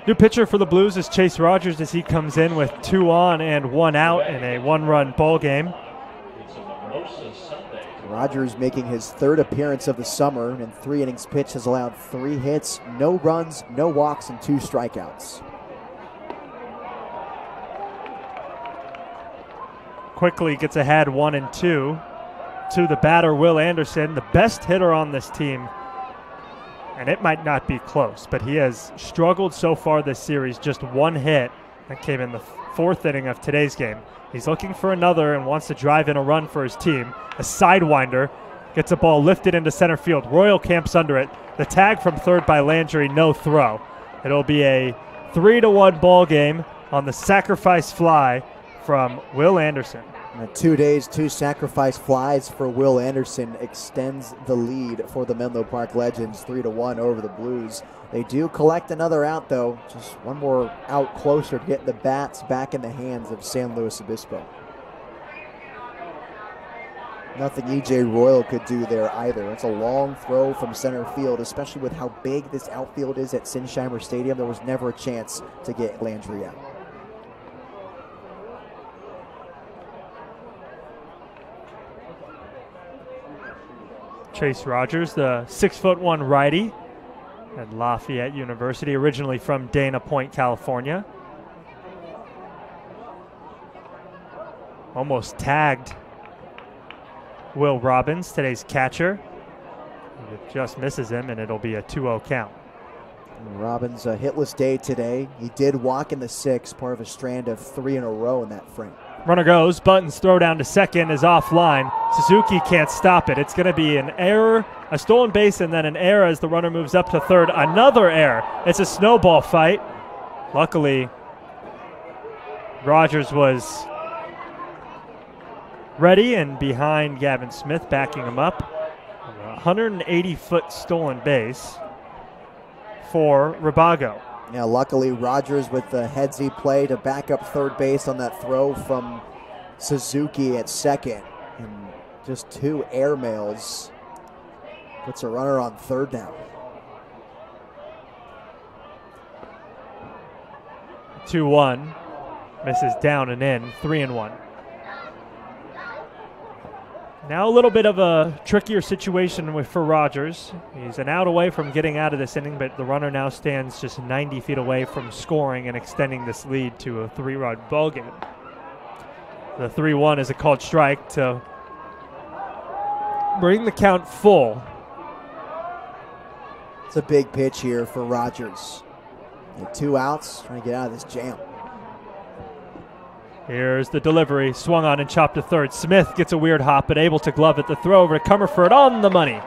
New pitcher for the Blues is Chase Rogers as he comes in with 2 on and 1 out in a 1-run ball game. Rogers making his 3rd appearance of the summer, and in 3 innings pitched has allowed 3 hits, no runs, no walks, and 2 strikeouts. Quickly gets ahead 1-2 to the batter, Will Anderson, the best hitter on this team. And it might not be close, but he has struggled so far this series. Just 1 hit that came in the 4th inning of today's game. He's looking for another and wants to drive in a run for his team. A sidewinder gets a ball lifted into center field. Royal camps under it. The tag from third by Landry, no throw. It'll be a 3-1 ball game on the sacrifice fly from Will Anderson. 2 days, 2 sacrifice flies for Will Anderson extends the lead for the Menlo Park Legends, 3-1 over the Blues. They do collect another out, though. Just one more out closer to get the bats back in the hands of San Luis Obispo. Nothing E.J. Royal could do there either. It's a long throw from center field, especially with how big this outfield is at Sinsheimer Stadium. There was never a chance to get Landry out. Chase Rogers, the 6'1" righty at Lafayette University, originally from Dana Point, California. Almost tagged Will Robbins, today's catcher. It just misses him, and it'll be a 2-0 count. Robbins, a hitless day today. He did walk in the 6th, part of a strand of 3 in a row in that frame. Runner goes. Button's throw down to second is offline. Suzuki can't stop it. It's going to be an error, a stolen base, and then an error as the runner moves up to third. Another error. It's a snowball fight. Luckily, Rogers was ready and behind Gavin Smith, backing him up. 180-foot stolen base for Rabago. Yeah, luckily Rogers with the headsy play to back up third base on that throw from Suzuki at second. And just 2 air mails. Puts a runner on third down. 2-1. Misses down and in. 3-1. Now a little bit of a trickier situation for Rogers. He's an out away from getting out of this inning, but the runner now stands just 90 feet away from scoring and extending this lead to a 3-run ball game. The 3-1 is a called strike to bring the count full. It's a big pitch here for Rogers. And 2 outs, trying to get out of this jam. Here's the delivery, swung on and chopped to third. Smith gets a weird hop, but able to glove it. The throw over to Comerford on the money.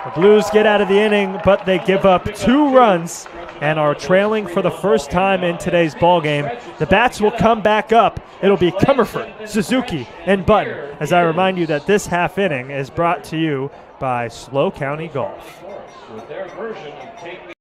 The Blues get out of the inning, but they give up 2 runs and are trailing for the first time in today's ball game. The bats will come back up. It'll be Comerford, Suzuki, and Button. As I remind you that this half inning is brought to you by SLO County Golf. With their version of Take Me.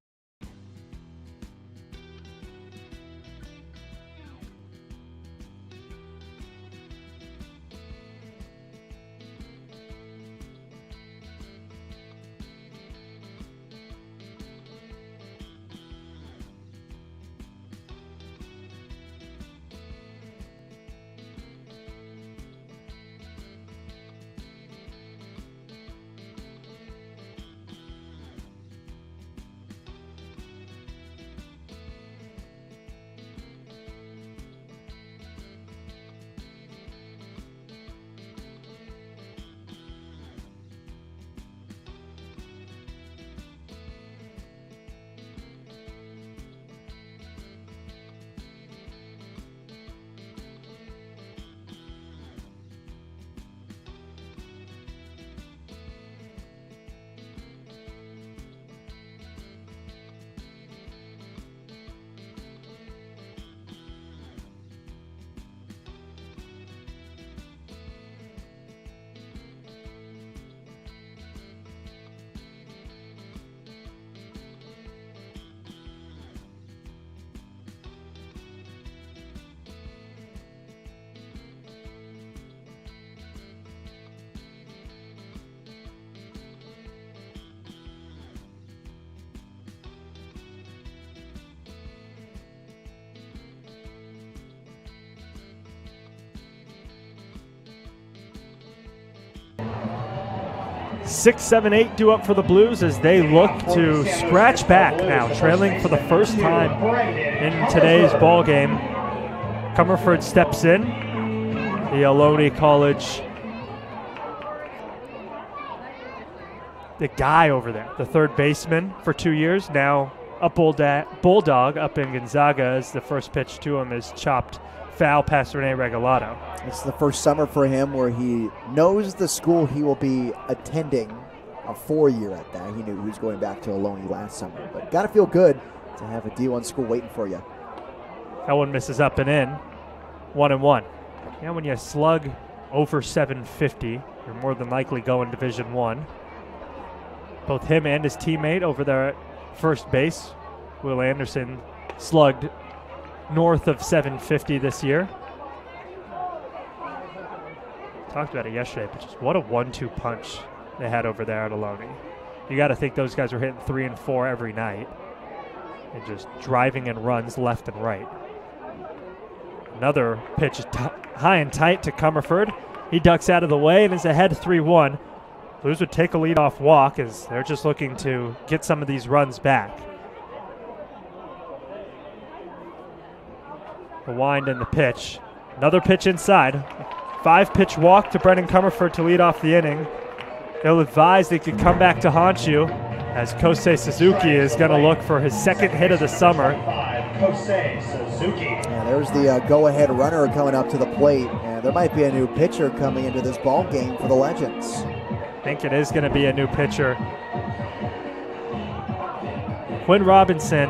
Six, 7, 8 due up for the Blues as they look to scratch back now, trailing for the first time in today's ball game. Comerford steps in. The Ohlone College, the guy over there, the third baseman for 2 years, now a bulldog up in Gonzaga as the first pitch to him is chopped foul past Rene Regalado. It's the first summer for him where he knows the school he will be attending, a 4-year at that. He knew he was going back to Ohlone last summer, but got to feel good to have a D1 school waiting for you. That one misses up and in. 1-1. Yeah, when you slug over 750, you're more than likely going Division I. Both him and his teammate over there at first base, Will Anderson, slugged north of 750 this year. Talked about it yesterday, but just what a 1-2 punch they had over there at Ohlone. You got to think those guys are hitting 3 and 4 every night and just driving in runs left and right. Another pitch high and tight to Comerford. He ducks out of the way and is ahead 3-1. Blues would take a leadoff walk as they're just looking to get some of these runs back. The wind and the pitch. Another pitch inside. 5-pitch walk to Brendan Comerford to lead off the inning. They'll advise they could come back to haunt you as Kosei Suzuki is going to look for his second hit of the summer. Kosei Suzuki. Yeah, there's the go-ahead runner coming up to the plate, and there might be a new pitcher coming into this ball game for the Legends. I think it is going to be a new pitcher. Quinn Robinson.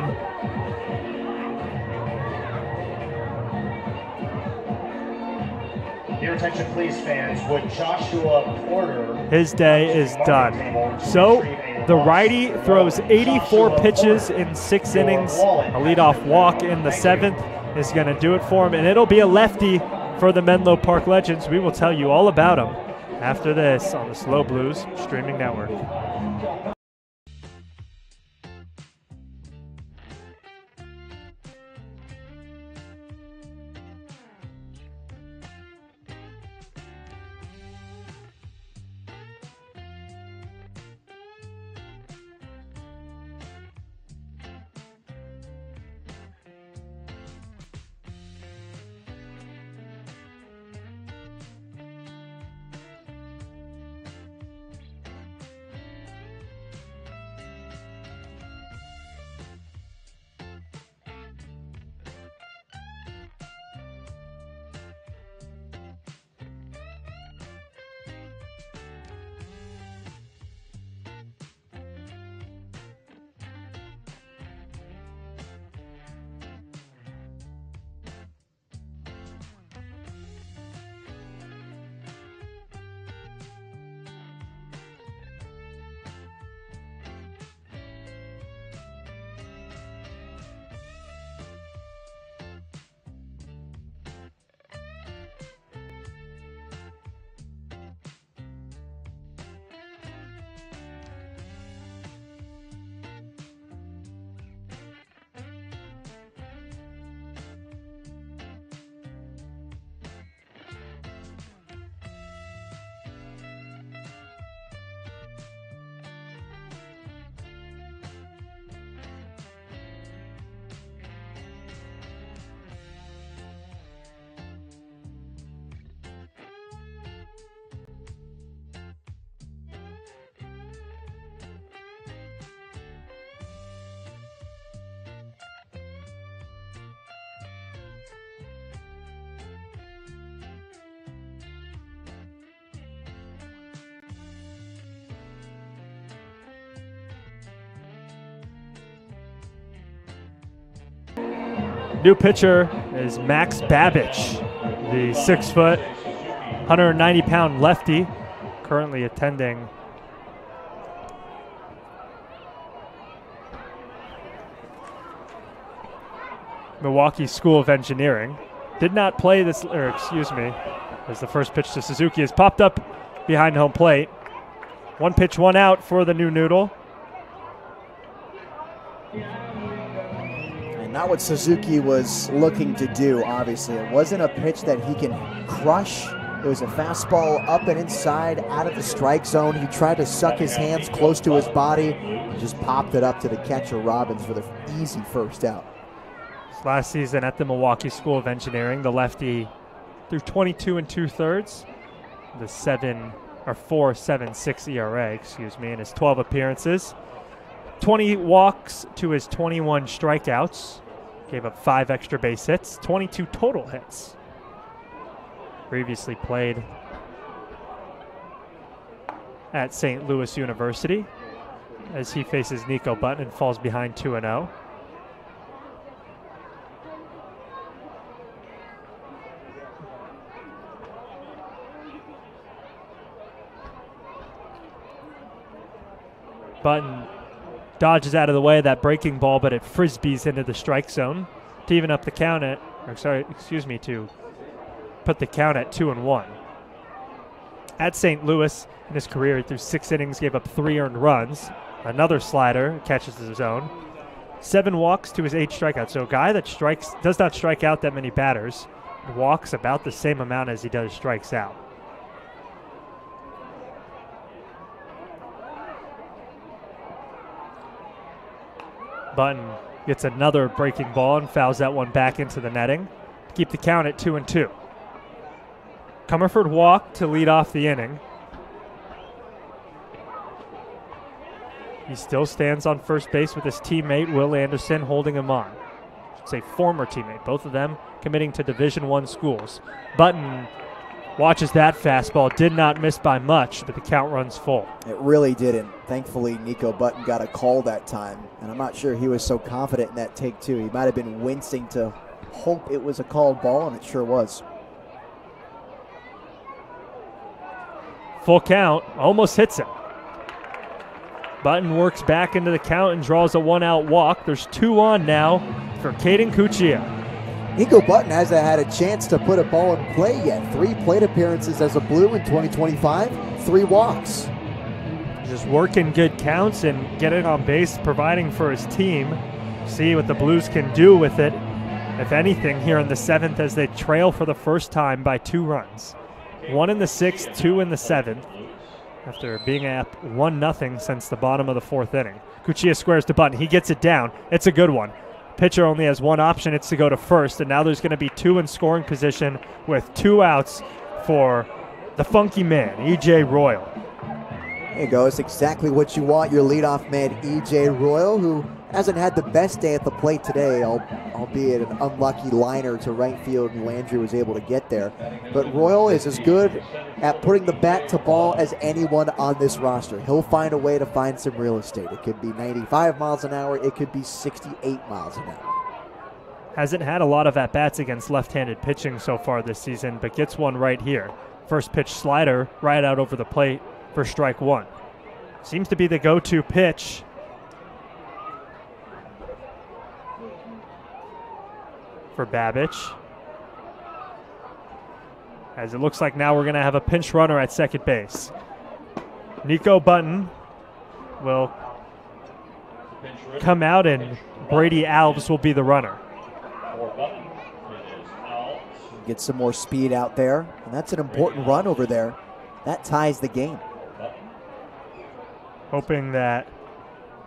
Your attention, please, fans. Would Joshua Porter? His day is done. So the righty throws 84 pitches in 6 innings. A leadoff walk in the 7th is going to do it for him, and it'll be a lefty for the Menlo Park Legends. We will tell you all about him after this on the SLO Blues streaming network. New pitcher is Max Babbage, the 6-foot, 190-pound lefty, currently attending Milwaukee School of Engineering. Did not play this, or excuse me, as the first pitch to Suzuki is popped up behind home plate. 1 pitch, 1 out for the new noodle. Not what Suzuki was looking to do, obviously. It wasn't a pitch that he can crush. It was a fastball up and inside, out of the strike zone. He tried to suck his hands close to his body and just popped it up to the catcher, Robbins, for the easy first out. Last season at the Milwaukee School of Engineering, the lefty threw 22 2/3, the 4.76 ERA, in his 12 appearances. 20 walks to his 21 strikeouts. Gave up 5 extra base hits, 22 total hits. Previously played at St. Louis University as he faces Nico Button and falls behind 2-0. Button dodges out of the way of that breaking ball, but it frisbees into the strike zone to even up the count to put the count at 2-1. At St. Louis, in his career, he threw 6 innings, gave up 3 earned runs. Another slider catches his own. 7 walks to his 8 strikeouts. So a guy that does not strike out that many batters, walks about the same amount as he does strikes out. Button gets another breaking ball and fouls that one back into the netting to keep the count at 2-2. Comerford walked to lead off the inning. He still stands on first base with his teammate Will Anderson holding him on. I should say former teammate, both of them committing to Division I schools. Button watches that fastball, did not miss by much, but the count runs full. It really didn't. Thankfully, Nico Button got a call that time, and I'm not sure he was so confident in that take two. He might have been wincing to hope it was a called ball, and it sure was. full count, almost hits him. Button works back into the count and draws a one-out walk. There's 2 on now for Caden Cuccia. Nico Button hasn't had a chance to put a ball in play yet. 3 plate appearances as a Blue in 2025, 3 walks. Just working good counts and getting on base, providing for his team. See what the Blues can do with it, if anything, here in the 7th as they trail for the first time by 2 runs. 1 in the 6th, 2 in the 7th, after being up 1-0 since the bottom of the 4th inning. Cuccia squares to Button. He gets it down. It's a good one. Pitcher only has one option. It's to go to first, and now there's going to be 2 in scoring position with 2 outs for the funky man, E.J. Royal. There you go. It's exactly what you want. Your leadoff man, E.J. Royal, who hasn't had the best day at the plate today, albeit an unlucky liner to right field, and Landry was able to get there. But Royal is as good at putting the bat to ball as anyone on this roster. He'll find a way to find some real estate. It could be 95 miles an hour. It could be 68 miles an hour. Hasn't had a lot of at-bats against left-handed pitching so far this season, but gets one right here. First pitch slider right out over the plate for strike 1. Seems to be the go-to pitch. For Babbage. As it looks like now we're going to have a pinch runner at second base. Nico Button will come out and Brady Alves will be the runner. Get some more speed out there, and that's an important run over there. That ties the game. Hoping that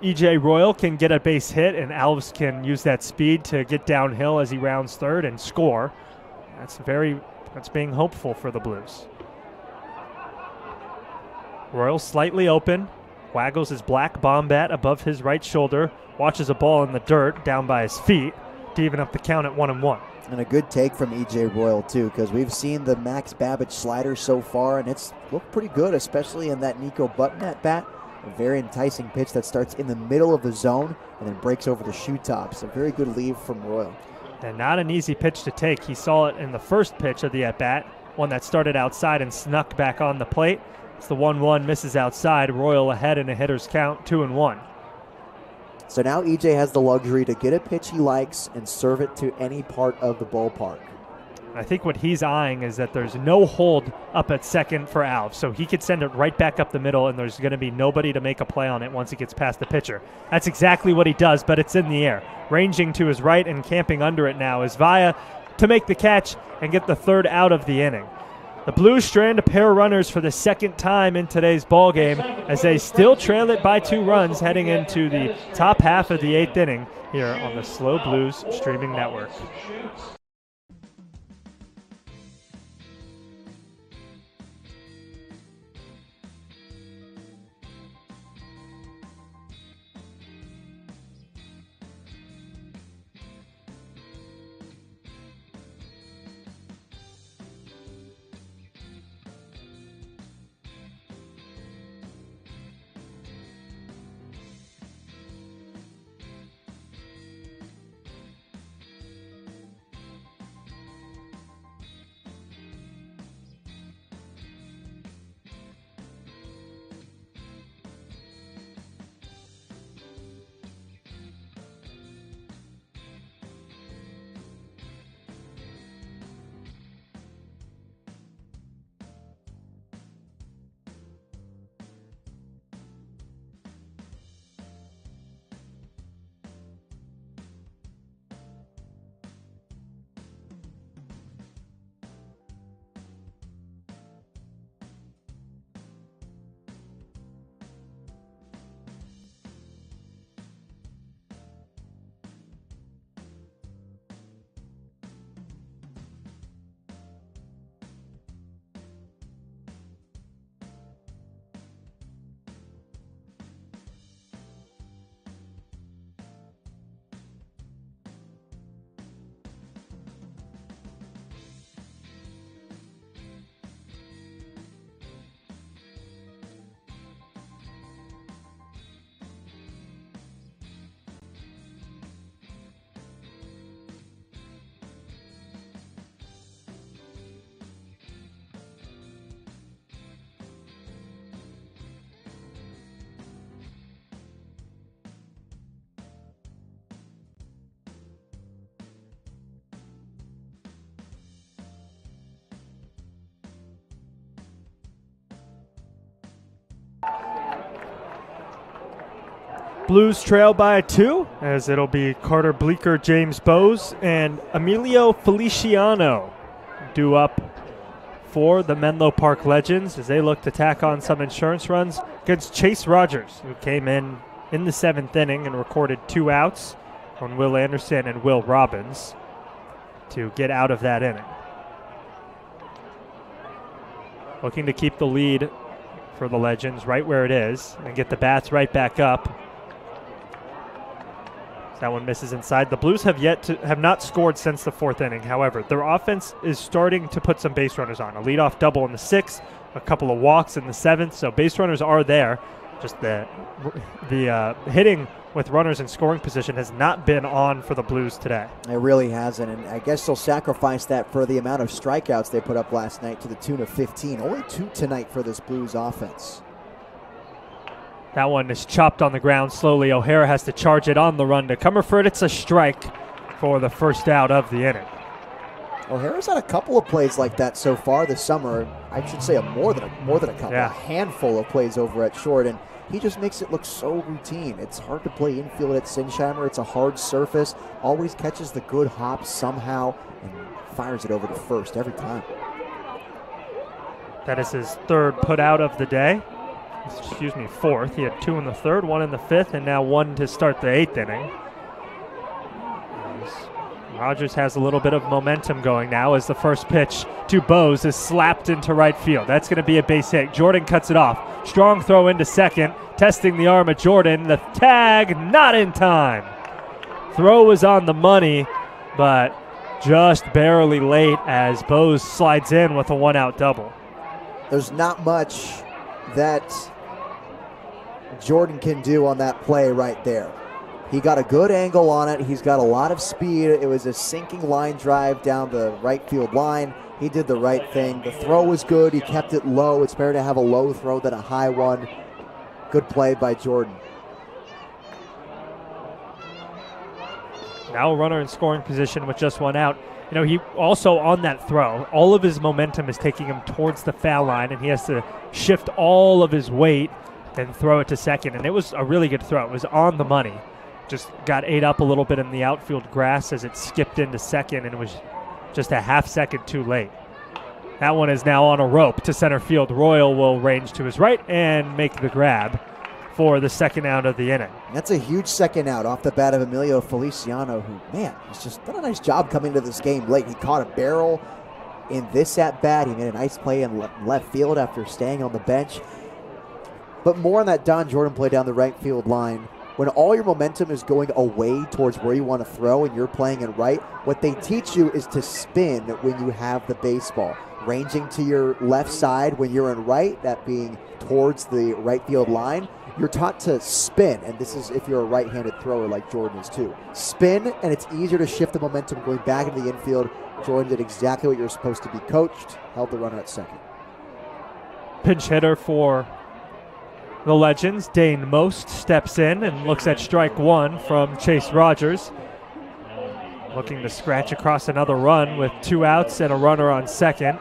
E.J. Royal can get a base hit and Alves can use that speed to get downhill as he rounds third and score. That's being hopeful for the Blues. Royal slightly open, waggles his black bomb bat above his right shoulder, watches a ball in the dirt down by his feet to even up the count at 1-1. And a good take from E.J. Royal, too, because we've seen the Max Babbage slider so far, and it's looked pretty good, especially in that Nico Button at bat. A very enticing pitch that starts in the middle of the zone and then breaks over the shoe tops. A very good lead from Royal. And not an easy pitch to take. He saw it in the first pitch of the at-bat, one that started outside and snuck back on the plate. It's the 1-1, misses outside. Royal ahead in a hitter's count, 2-1. So now EJ has the luxury to get a pitch he likes and serve it to any part of the ballpark. I think what he's eyeing is that there's no hold up at second for Alves, so he could send it right back up the middle, and there's going to be nobody to make a play on it once he gets past the pitcher. That's exactly what he does, but it's in the air. Ranging to his right and camping under it now is Vaya to make the catch and get the 3rd out of the inning. The Blues strand a pair of runners for the 2nd time in today's ballgame as they still trail it by 2 runs heading into the top half of the 8th inning here on the SLO Blues streaming network. Blues trail by 2, as it'll be Carter Bleeker, James Bowes, and Emilio Feliciano due up for the Menlo Park Legends as they look to tack on some insurance runs against Chase Rogers, who came in the 7th inning and recorded 2 outs on Will Anderson and Will Robbins to get out of that inning. Looking to keep the lead for the Legends right where it is and get the bats right back up. That one misses inside. The Blues have not scored since the 4th inning. However, their offense is starting to put some base runners on. A leadoff double in the 6th, a couple of walks in the 7th. So base runners are there. Just the hitting with runners in scoring position has not been on for the Blues today. It really hasn't, and I guess they'll sacrifice that for the amount of strikeouts they put up last night to the tune of 15. Only 2 tonight for this Blues offense. That one is chopped on the ground slowly. O'Hara has to charge it on the run to Comerford. It's a strike for the first out of the inning. O'Hara's had a couple of plays like that so far this summer. I should say more than a couple, yeah. A handful of plays over at short, and he just makes it look so routine. It's hard to play infield at Sinsheimer. It's a hard surface. Always catches the good hop somehow and fires it over to first every time. That is his 3rd put out of the day. Excuse me, 4th. He had 2 in the 3rd, 1 in the 5th, and now 1 to start the 8th inning. Rogers has a little bit of momentum going now as the first pitch to Bowes is slapped into right field. That's going to be a base hit. Jordan cuts it off. Strong throw into second, testing the arm of Jordan. The tag, not in time. Throw was on the money, but just barely late as Bowes slides in with a 1-out double. There's not much that Jordan can do on that play right there. He got a good angle on it. He's got a lot of speed. It was a sinking line drive down the right field line. He did the right thing. The throw was good. He kept it low. It's better to have a low throw than a high one. Good play by Jordan. Now a runner in scoring position with just 1 out. You know, he also on that throw, all of his momentum is taking him towards the foul line, and he has to shift all of his weight and throw it to second. And it was a really good throw. It was on the money. Just got ate up a little bit in the outfield grass as it skipped into second, and it was just a half second too late. That one is now on a rope to center field. Royal will range to his right and make the grab for the 2nd out of the inning. That's a huge 2nd out off the bat of Emilio Feliciano, who, man, has just done a nice job coming to this game late. He caught a barrel in this at-bat. He made a nice play in left field after staying on the bench. But more on that Don Jordan play down the right field line. When all your momentum is going away towards where you want to throw and you're playing in right, what they teach you is to spin when you have the baseball. Ranging to your left side when you're in right, that being towards the right field line, you're taught to spin, and this is if you're a right-handed thrower like Jordan is too. Spin, and it's easier to shift the momentum going back into the infield. Jordan did exactly what you're supposed to be coached, held the runner at second. Pinch hitter for the Legends, Dane Most, steps in and looks at strike 1 from Chase Rogers. Looking to scratch across another run with 2 outs and a runner on second.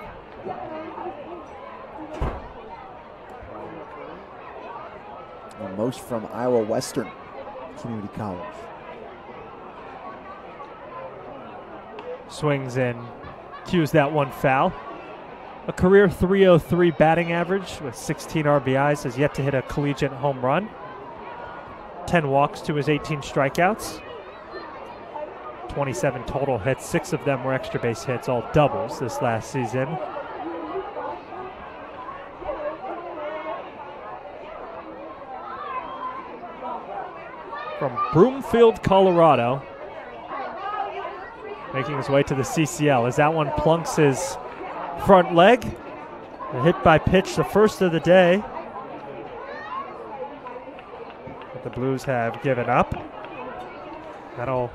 And Most from Iowa Western Community College. Swings in, cues that one foul. A career .303 batting average with 16 RBIs, has yet to hit a collegiate home run. 10 walks to his 18 strikeouts. 27 total hits, 6 of them were extra base hits, all doubles this last season. From Broomfield, Colorado, making his way to the CCL as that one plunks his front leg. A hit by pitch, the first of the day. But the Blues have given up. That'll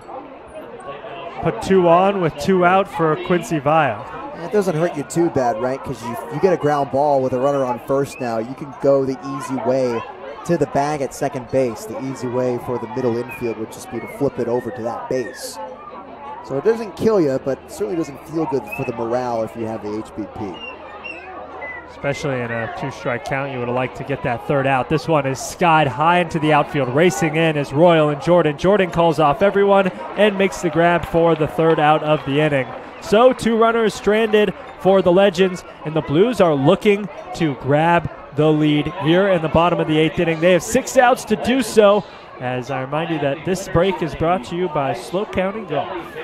put 2 on with 2 out for Quincy Vaya. It doesn't hurt you too bad, right? Because you get a ground ball with a runner on first now. You can go the easy way to the bag at second base. The easy way for the middle infield would just be to flip it over to that base. So it doesn't kill you, but certainly doesn't feel good for the morale if you have the HBP. Especially in a 2-strike count, you would have liked to get that third out. This one is skied high into the outfield. Racing in is Royal and Jordan. Jordan calls off everyone and makes the grab for the third out of the inning. So 2 runners stranded for the Legends, and the Blues are looking to grab the lead here in the bottom of the 8th inning. They have 6 outs to do so, as I remind you that this break is brought to you by SLO County Golf.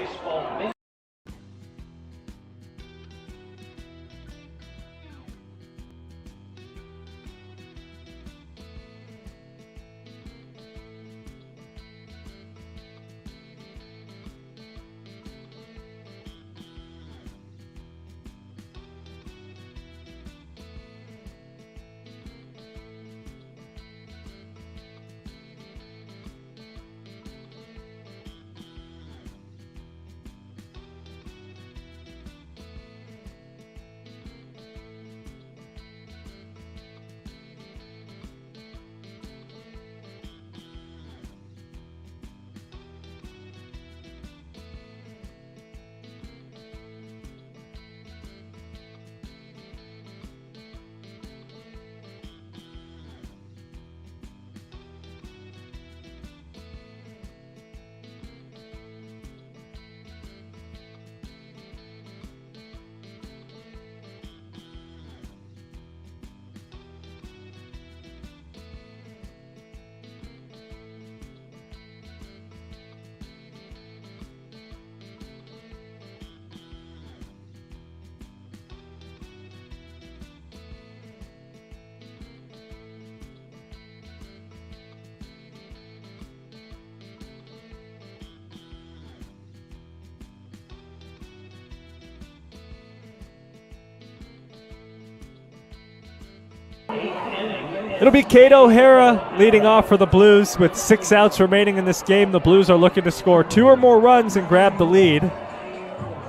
It'll be Cade O'Hara leading off for the Blues with 6 outs remaining in this game. The Blues are looking to score 2 or more runs and grab the lead.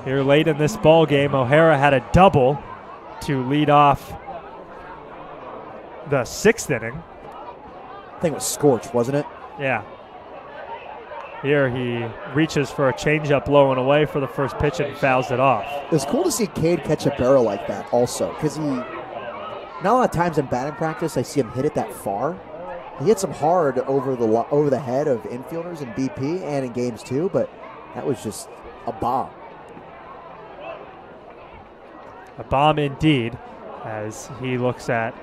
Here late in this ball game, O'Hara had a double to lead off the 6th inning. I think it was Scorch, wasn't it? Yeah. Here he reaches for a changeup low and away for the first pitch and fouls it off. It's cool to see Cade catch a barrel like that also, because not a lot of times in batting practice I see him hit it that far. He hits them hard over the head of infielders in BP and in games too, but that was just a bomb. A bomb indeed, as he looks at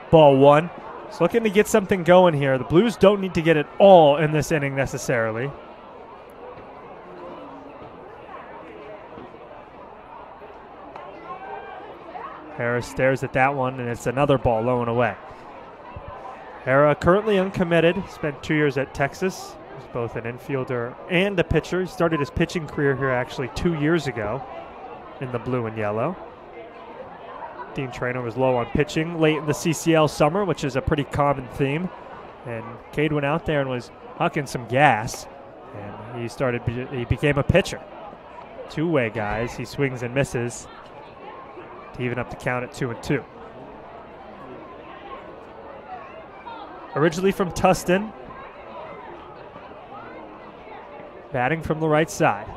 ball 1. He's looking to get something going here. The Blues don't need to get it all in this inning necessarily. Harris stares at that one, and it's another ball low and away. Hara currently uncommitted, spent 2 years at Texas. He's both an infielder and a pitcher. He started his pitching career here actually 2 years ago in the blue and yellow. Dean Traynor was low on pitching late in the CCL summer, which is a pretty common theme. And Cade went out there and was hucking some gas, and he became a pitcher. Two-way guys, he swings and misses to even up the count at 2-2. Originally from Tustin, batting from the right side.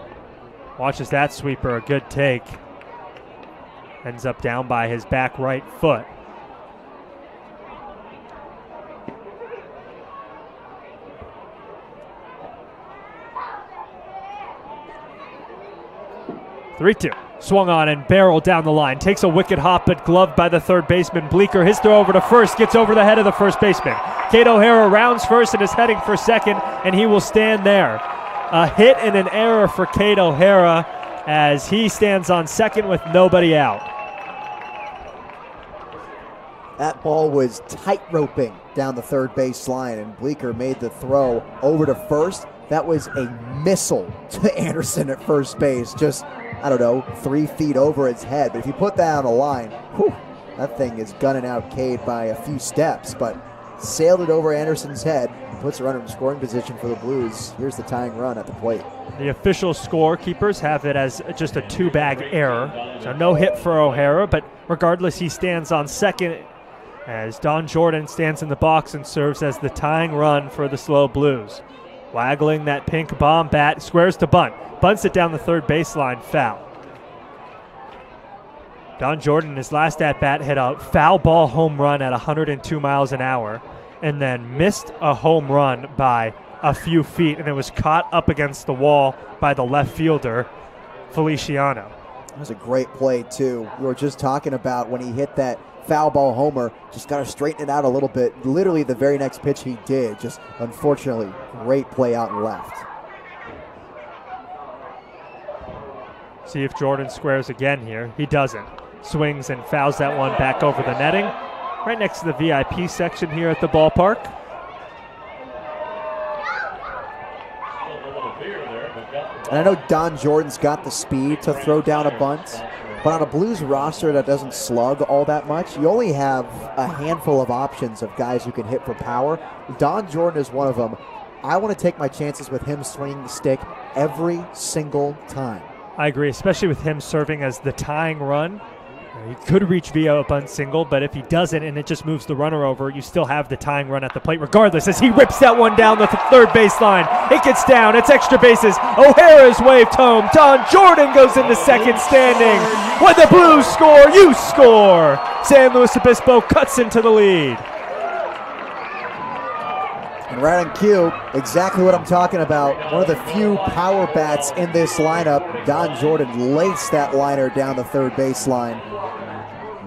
Watches that sweeper, a good take. Ends up down by his back right foot. Three-two. Swung on and barreled down the line. Takes a wicked hop, but gloved by the third baseman. Bleeker, his throw over to first, gets over the head of the first baseman. Cade O'Hara rounds first and is heading for second, and he will stand there. A hit and an error for Cade O'Hara as he stands on second with nobody out. That ball was tight-roping down the third base line, and Bleeker made the throw over to first. That was a missile to Anderson at first base, just, 3 feet over its head. But if you put that on a line, that thing is gunning out Cade by a few steps, but sailed it over Anderson's head, puts a runner in scoring position for the Blues. Here's the tying run at the plate. The official scorekeepers have it as just a 2-bag error, so no hit for O'Hara, but regardless, he stands on second as Don Jordan stands in the box and serves as the tying run for the SLO Blues. Waggling that pink bomb bat, squares to bunt. Bunts it down the third baseline, foul. Don Jordan, his last at-bat, hit a foul ball home run at 102 miles an hour and then missed a home run by a few feet, and it was caught up against the wall by the left fielder, Feliciano. That was a great play, too. We were just talking about when he hit that foul ball homer, just got to straighten it out a little bit. Literally the very next pitch he did, just unfortunately, great play out and left. See if Jordan squares again here. He doesn't. Swings and fouls that one back over the netting. Right next to the VIP section here at the ballpark. And I know Don Jordan's got the speed to throw down a bunt, but on a Blues roster that doesn't slug all that much, you only have a handful of options of guys who can hit for power. Don Jordan is one of them. I want to take my chances with him swinging the stick every single time. I agree, especially with him serving as the tying run. He could reach via a bunt single, but if he doesn't and it just moves the runner over, you still have the tying run at the plate regardless as he rips that one down the third baseline. It gets down. It's extra bases. O'Hara's waved home. Don Jordan goes into second standing. When the Blues score, you score. San Luis Obispo cuts into the lead. And right on cue, exactly what I'm talking about. One of the few power bats in this lineup. Don Jordan laced that liner down the third baseline.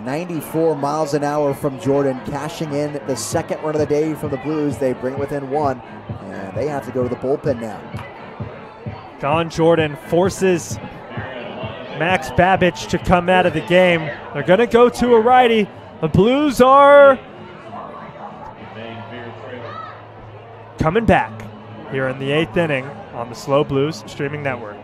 94 miles an hour from Jordan, cashing in the second run of the day from the Blues. They bring it within one, and they have to go to the bullpen now. Don Jordan forces Max Babbage to come out of the game. They're going to go to a righty. The Blues are coming back here in the 8th inning on the SLO Blues streaming network.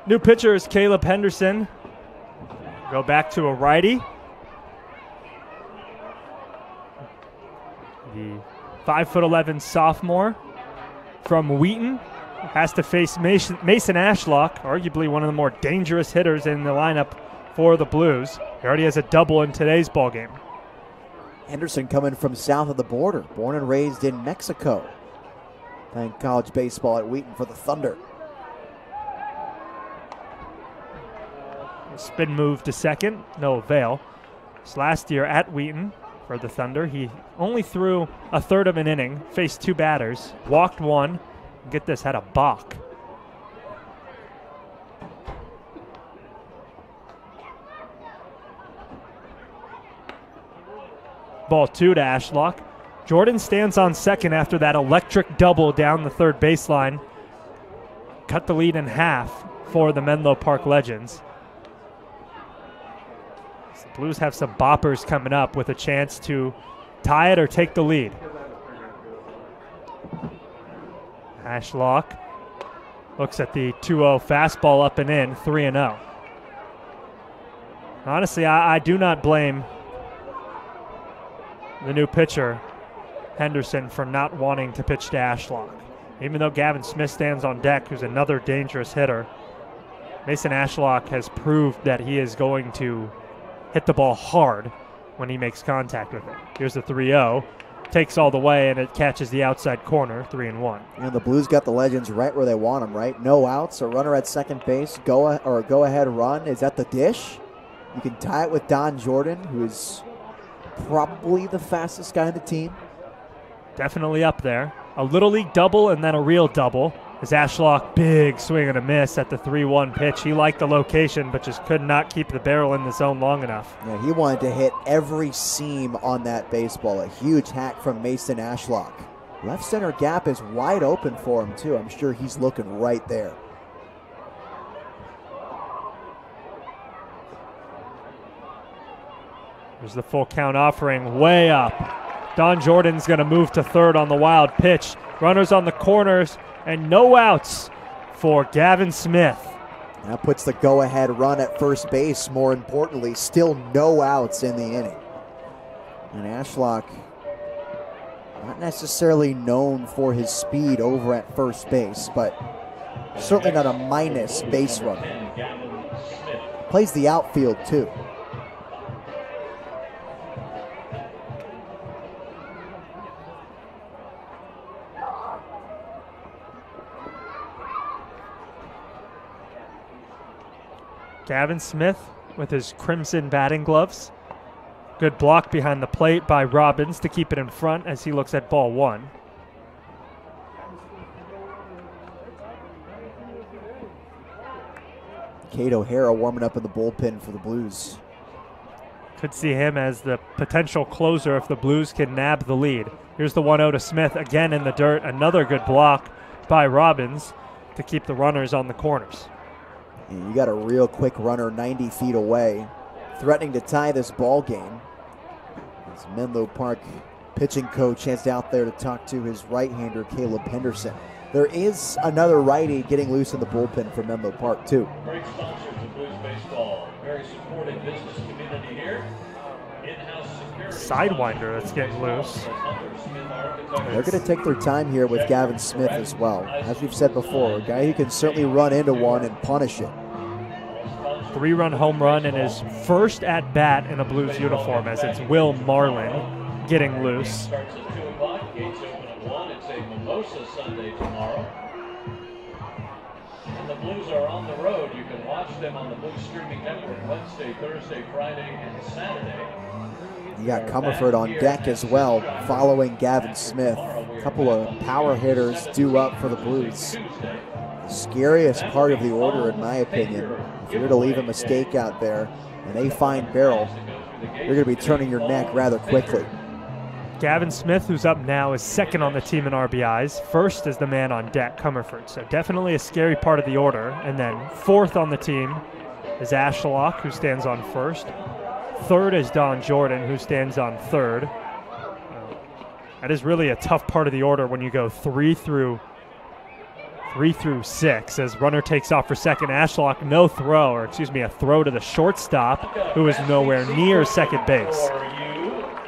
New pitcher is Caleb Henderson. Go back to a righty. The 5'11" sophomore from Wheaton has to face Mason Ashlock, arguably one of the more dangerous hitters in the lineup for the Blues. He already has a double in today's ballgame. Henderson coming from south of the border, born and raised in Mexico. Playing college baseball at Wheaton for the Thunder. Spin move to second, no avail. This last year at Wheaton for the Thunder, he only threw a third of an inning, faced two batters, walked one, Get this, had a balk. Ball 2 to Ashlock. Jordan stands on second after that electric double down the third baseline. Cut the lead in half for the Menlo Park Legends. The Blues have some boppers coming up with a chance to tie it or take the lead. Ashlock looks at the 2-0 fastball up and in, 3-0. Honestly, I do not blame the new pitcher, Henderson, for not wanting to pitch to Ashlock. Even though Gavin Smith stands on deck, who's another dangerous hitter, Mason Ashlock has proved that he is going to hit the ball hard when he makes contact with it. Here's the 3-0. Takes all the way, and it catches the outside corner, 3-1. You know, the Blues got the Legends right where they want them, right? No outs, a runner at second base, go-ahead run is at the dish. You can tie it with Don Jordan, who is probably the fastest guy on the team. Definitely up there. A Little League double and then a real double. As Ashlock, big swing and a miss at the 3-1 pitch. He liked the location, but just could not keep the barrel in the zone long enough. Yeah, he wanted to hit every seam on that baseball. A huge hack from Mason Ashlock. Left center gap is wide open for him, too. I'm sure he's looking right there. There's the full count offering, way up. Don Jordan's going to move to third on the wild pitch. Runners on the corners, and no outs for Gavin Smith. That puts the go-ahead run at first base. More importantly, still no outs in the inning. And Ashlock, not necessarily known for his speed over at first base, but certainly not a minus base runner. Plays the outfield, too. Gavin Smith with his crimson batting gloves. Good block behind the plate by Robbins to keep it in front as he looks at ball 1. Cade O'Hara warming up in the bullpen for the Blues. Could see him as the potential closer if the Blues can nab the lead. Here's the 1-0 to Smith, again in the dirt. Another good block by Robbins to keep the runners on the corners. And you got a real quick runner 90 feet away, threatening to tie this ball game. As Menlo Park pitching coach heads out there to talk to his right-hander, Caleb Henderson. There is another righty getting loose in the bullpen for Menlo Park, too. Great sponsors of Blues baseball. Very supportive business community here. In-house security. Sidewinder that's getting loose. They're going to take their time here with Gavin Smith as well. As we've said before, a guy who can certainly run into one and punish it. 3-run home run in his first at-bat in a Blues uniform, as it's Will Marlin getting loose. Starts at 2 o'clock. Gates open at 1. It's a Mimosa Sunday tomorrow. And the Blues are on the road. You can watch them on the Blues streaming network Wednesday, Thursday, Friday, and Saturday. You got Comerford on deck as well, following Gavin Smith. A couple of power hitters due up for the Blues. The scariest part of the order, in my opinion. If you're to leave a mistake out there and they find barrel, you're going to be turning your neck rather quickly. Gavin Smith, who's up now, is second on the team in RBIs. First is the man on deck, Comerford. So definitely a scary part of the order. And then fourth on the team is Ashlock, who stands on first. Third is Don Jordan, who stands on third. That is really a tough part of the order when you go 3 through 6. As runner takes off for second, Ashlock, a throw to the shortstop, who is nowhere near second base.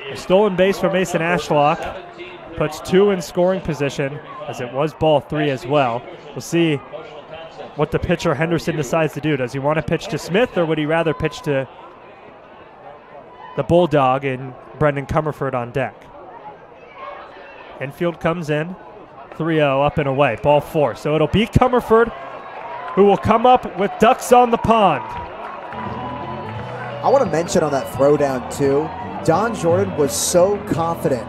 A stolen base for Mason Ashlock puts 2 in scoring position, as it was ball 3 as well. We'll see what the pitcher Henderson decides to do. Does he want to pitch to Smith, or would he rather pitch to the Bulldog and Brendan Comerford on deck? Infield comes in, 3-0 up and away, ball 4. So it'll be Comerford who will come up with ducks on the pond. I want to mention on that throwdown too, Don Jordan was so confident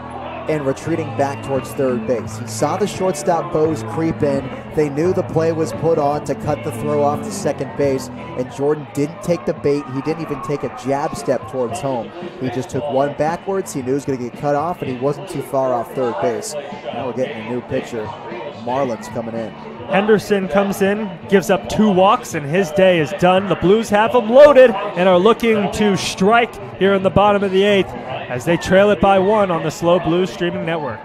and retreating back towards third base. He saw the shortstop Bose creep in. They knew the play was put on to cut the throw off to second base, and Jordan didn't take the bait. He didn't even take a jab step towards home. He just took one backwards. He knew he was going to get cut off, and he wasn't too far off third base. Now we're getting a new pitcher. Marlin's coming in. Henderson comes in, gives up 2 walks, and his day is done. The Blues have him loaded and are looking to strike here in the bottom of the 8th as they trail it by 1 on the SLO Blues streaming network.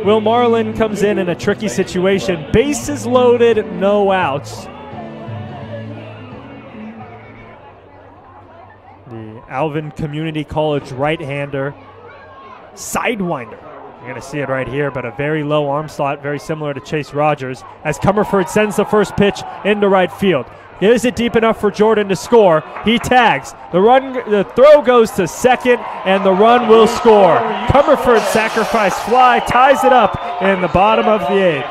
Will Marlin comes in a tricky situation. Bases loaded, no outs. The Alvin Community College right-hander, sidewinder. You're going to see it right here, but a very low arm slot, very similar to Chase Rogers, as Comerford sends the first pitch into right field. Is it deep enough for Jordan to score? He tags. The throw goes to second, and the run will score. Comerford sacrifice fly ties it up in the bottom of the 8th.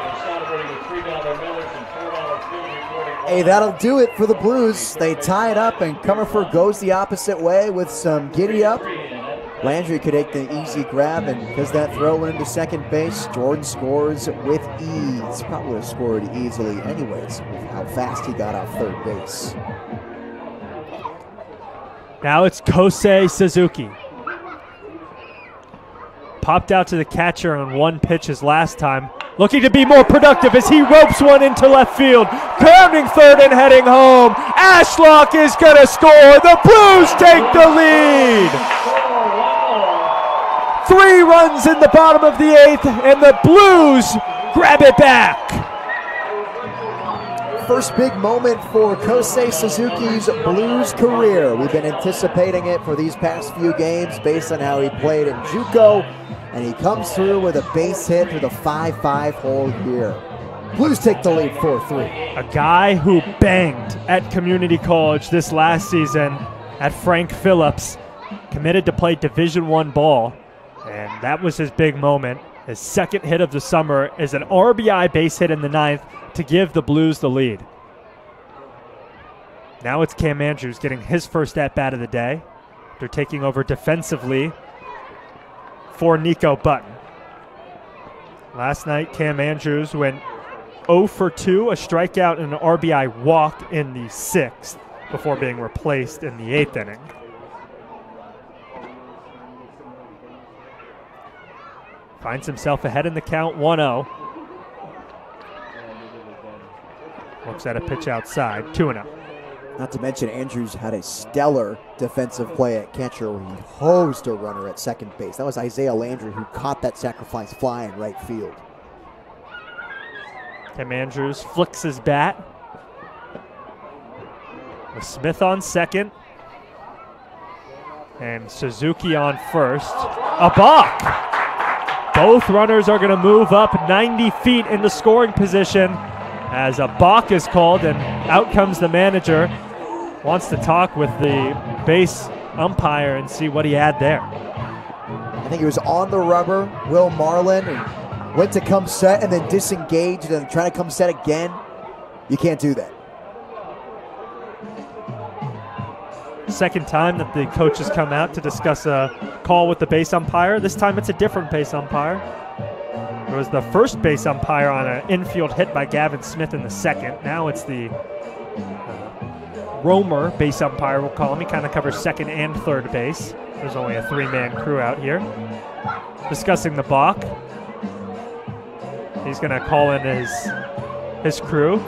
Hey, that'll do it for the Blues. They tie it up, and Comerford goes the opposite way with some giddy up. Landry could take the easy grab, and because that throw went into second base, Jordan scores with ease. Probably would have scored easily anyways with how fast he got off third base. Now it's Kosei Suzuki. Popped out to the catcher on 1 pitch his last time. Looking to be more productive as he ropes one into left field. Grounding third and heading home. Ashlock is going to score. The Blues take the lead. 3 runs in the bottom of the 8th, and the Blues grab it back. First big moment for Kosei Suzuki's Blues career. We've been anticipating it for these past few games based on how he played in JUCO, and he comes through with a base hit through the 5-5 hole here. Blues take the lead 4-3. A guy who banged at Community College this last season at Frank Phillips, committed to play Division I ball. And that was his big moment. His second hit of the summer is an RBI base hit in the 9th to give the Blues the lead. Now it's Cam Andrews getting his first at-bat of the day. They're taking over defensively for Nico Button. Last night, Cam Andrews went 0 for 2, a strikeout and an RBI walk in the 6th before being replaced in the 8th inning. Finds himself ahead in the count, 1-0. Looks at a pitch outside, 2-0. Not to mention, Andrews had a stellar defensive play at catcher where he hosed a runner at second base. That was Isaiah Landry who caught that sacrifice fly in right field. Cam Andrews flicks his bat. With Smith on second. And Suzuki on first. A balk! Both runners are going to move up 90 feet into scoring position as a balk is called, and out comes the manager. Wants to talk with the base umpire and see what he had there. I think he was on the rubber, Will Marlin, and went to come set and then disengaged and trying to come set again. You can't do that. Second time that the coaches come out to discuss a call with the base umpire. This time it's a different base umpire. It was the first base umpire on an infield hit by Gavin Smith in the second. Now it's the roamer base umpire, we'll call him. He kind of covers second and third base. There's only a three-man crew out here. Discussing the balk. He's going to call in his crew.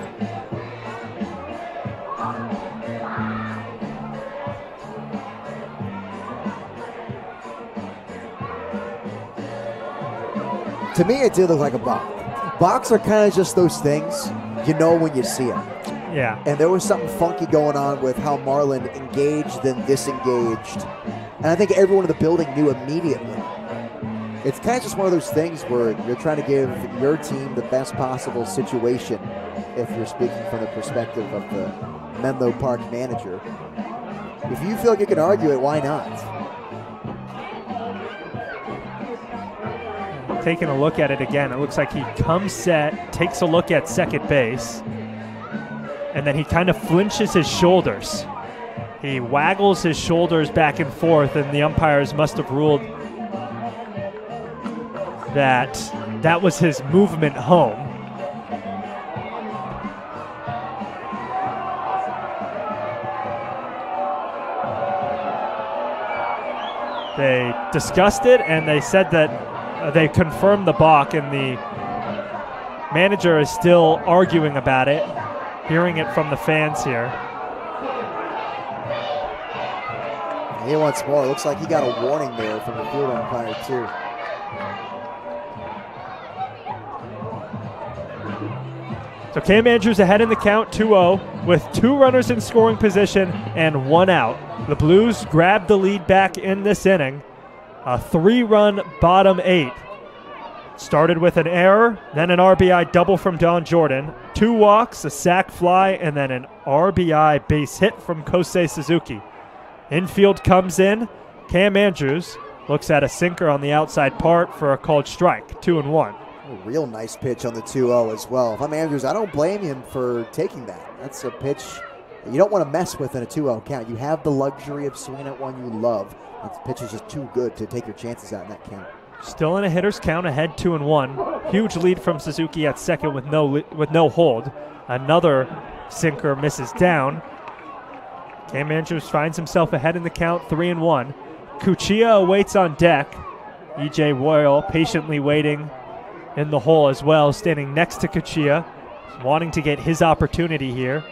To me, it did look like a balk. Balks are kind of just those things you know when you see them. Yeah. And there was something funky going on with how Marlin engaged then disengaged. And I think everyone in the building knew immediately. It's kind of just one of those things where you're trying to give your team the best possible situation if you're speaking from the perspective of the Menlo Park manager. If you feel like you can argue it, why not? Taking a look at it again, it looks like he comes set, takes a look at second base, and then he kind of flinches his shoulders. He waggles his shoulders back and forth, and the umpires must have ruled that that was his movement home. They discussed it, and they said that they confirmed the balk, and the manager is still arguing about it, hearing it from the fans here. He wants more. Looks like he got a warning there from the field umpire, too. So Cam Andrews ahead in the count, 2-0, with two runners in scoring position and one out. The Blues grabbed the lead back in this inning. A three-run bottom eight. Started with an error, then an RBI double from Don Jordan, two walks, a sac fly, and then an RBI base hit from Kosei Suzuki. Infield comes in. Cam Andrews looks at a sinker on the outside part for a called strike, 2-1. A real nice pitch on the 2-0 as well. If I'm Andrews, I don't blame him for taking that. That's a pitch you don't want to mess with in a 2-0 count. You have the luxury of swinging at one you love. That pitch is just too good to take your chances out in that count. Still in a hitter's count, ahead 2-1. Huge lead from Suzuki at second with no hold. Another sinker misses down. Cam Andrews finds himself ahead in the count, 3-1. Cuccia awaits on deck. E.J. Royal patiently waiting in the hole as well, standing next to Cuccia, wanting to get his opportunity here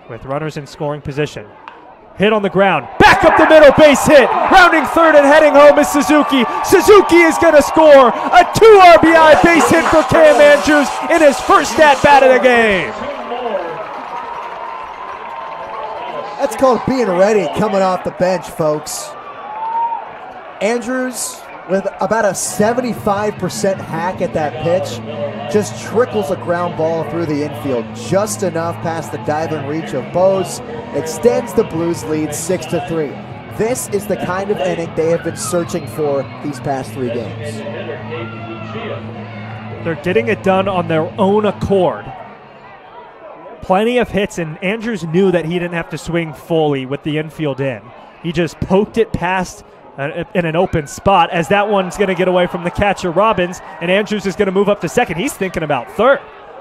with runners in scoring position. Hit on the ground, back up the middle, base hit, rounding third and heading home is Suzuki. Suzuki is going to score a 2 RBI base hit for Cam Andrews in his first at-bat of the game. That's called being ready coming off the bench, folks. Andrews, with about a 75% hack at that pitch, just trickles a ground ball through the infield, just enough past the dive and reach of Bose, extends the Blues lead 6-3. This is the kind of inning they have been searching for these past 3 games. They're getting it done on their own accord. Plenty of hits, and Andrews knew that he didn't have to swing fully with the infield in. He just poked it past in an open spot, as that one's going to get away from the catcher Robbins, and Andrews is going to move up to second. He's thinking about third,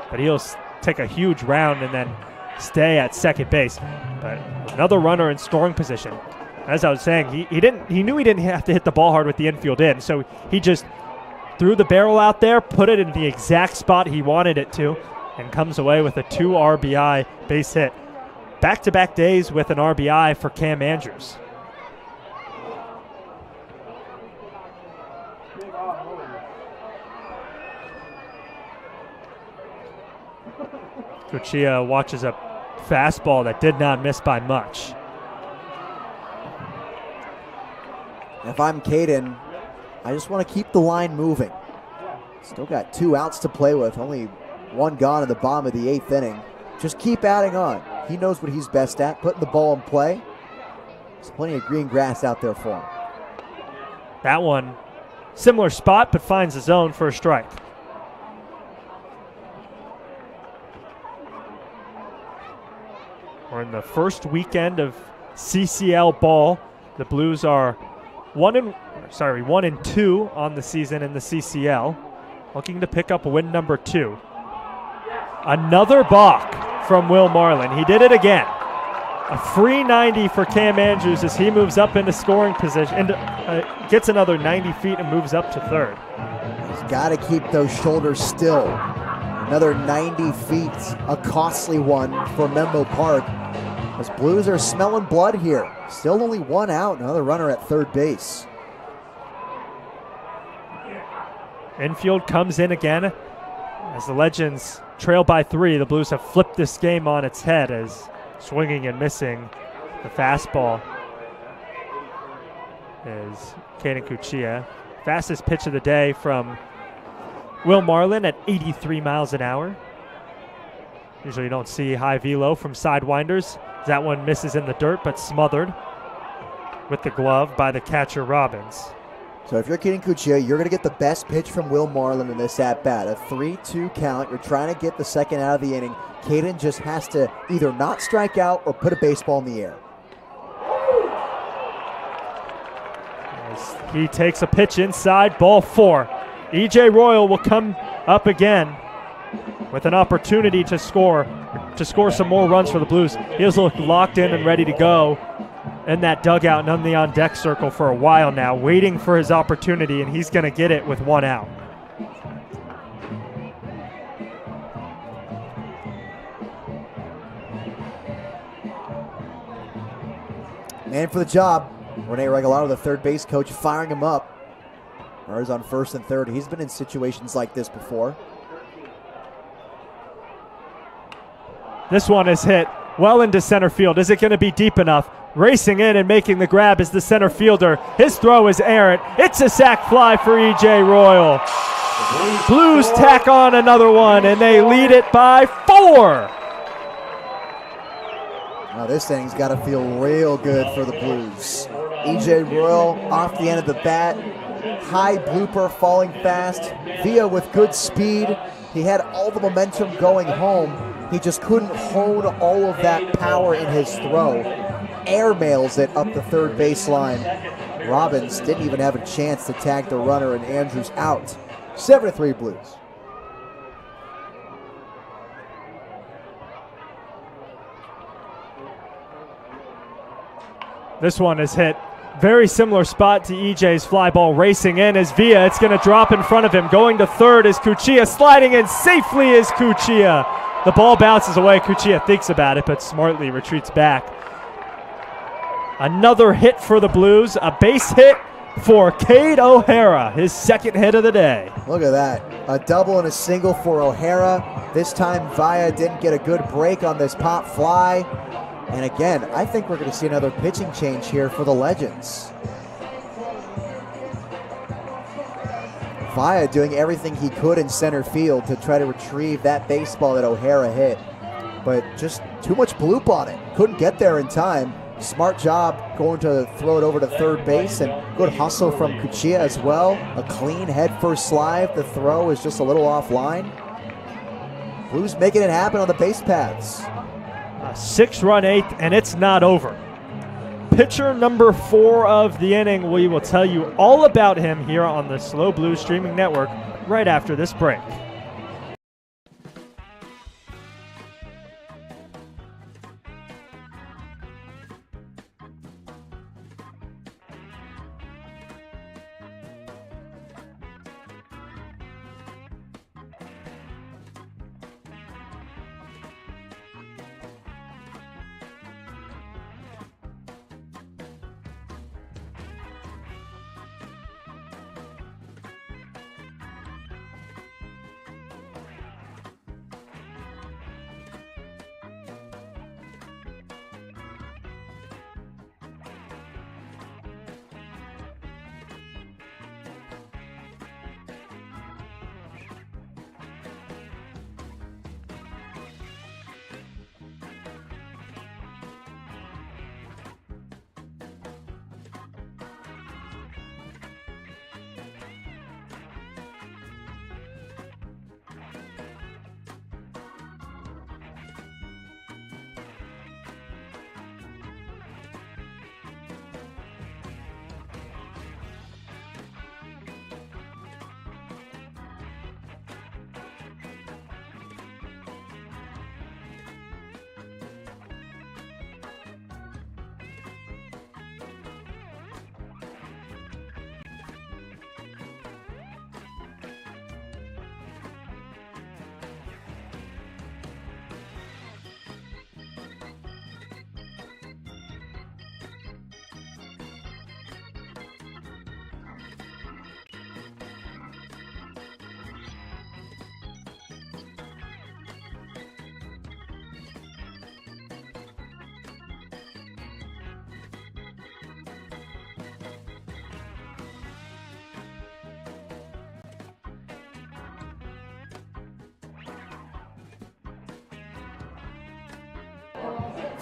but he'll take a huge round and then stay at second base. But another runner in scoring position. As I was saying, he knew he didn't have to hit the ball hard with the infield in, so he just threw the barrel out there, put it in the exact spot he wanted it to, and comes away with a 2 RBI base hit. back-to-back days with an RBI for Cam Andrews. Cuccia watches a fastball that did not miss by much. If I'm Caden, I just want to keep the line moving. Still got 2 outs to play with, only 1 gone in the bottom of the 8th inning. Just keep adding on. He knows what he's best at, putting the ball in play. There's plenty of green grass out there for him. That one, similar spot, but finds the zone for a strike. We're in the first weekend of CCL ball. The Blues are 1-2 on the season in the CCL, looking to pick up win number 2. Another balk from Will Marlin. He did it again. A free 90 for Cam Andrews as he moves up into scoring position, gets another 90 feet and moves up to third. He's got to keep those shoulders still. Another 90 feet, a costly one for Menlo Park. As Blues are smelling blood here. Still only 1 out, another runner at third base. Infield comes in again as the Legends trail by 3. The Blues have flipped this game on its head as swinging and missing the fastball is Caden Cuccia. Fastest pitch of the day from Will Marlin at 83 miles an hour. Usually you don't see high velo from sidewinders. That one misses in the dirt, but smothered with the glove by the catcher, Robbins. So if you're Caden Cuccia, you're going to get the best pitch from Will Marlin in this at-bat. A 3-2 count. You're trying to get the second out of the inning. Caden just has to either not strike out or put a baseball in the air. As he takes a pitch inside, ball 4. E.J. Royal will come up again with an opportunity to score some more runs for the Blues. He has looked locked in and ready to go in that dugout and on the on-deck circle for a while now, waiting for his opportunity, and he's going to get it with 1 out. Man for the job. Rene Regalado, the third base coach, firing him up. Murray's on first and third. He's been in situations like this before. This one is hit well into center field. Is it going to be deep enough? Racing in and making the grab is the center fielder. His throw is errant. It's a sac fly for E.J. Royal. Blues tack on another one, and they lead it by 4. Now this inning's got to feel real good for the Blues. E.J. Royal off the end of the bat. High blooper, falling fast. Via with good speed. He had all the momentum going home. He just couldn't hold all of that power in his throw. Airmails it up the third baseline. Robbins didn't even have a chance to tag the runner, and Andrews out. 7-3 Blues. This one is hit. Very similar spot to EJ's fly ball. Racing in is Villa. It's going to drop in front of him. Going to third is Cuccia. Sliding in safely is Cuccia. The ball bounces away. Cuccia thinks about it, but smartly retreats back. Another hit for the Blues. A base hit for Cade O'Hara, his second hit of the day. Look at that. A double and a single for O'Hara. This time Villa didn't get a good break on this pop fly. And again, I think we're going to see another pitching change here for the Legends. Villa doing everything he could in center field to try to retrieve that baseball that O'Hara hit. But just too much bloop on it. Couldn't get there in time. Smart job going to throw it over to third base, and good hustle from Cuccia as well. A clean head first slide. The throw is just a little offline. Blues making it happen on the base paths. A 6-run eighth, and it's not over. Pitcher number 4 of the inning. We will tell you all about him here on the SLO Blues streaming network right after this break.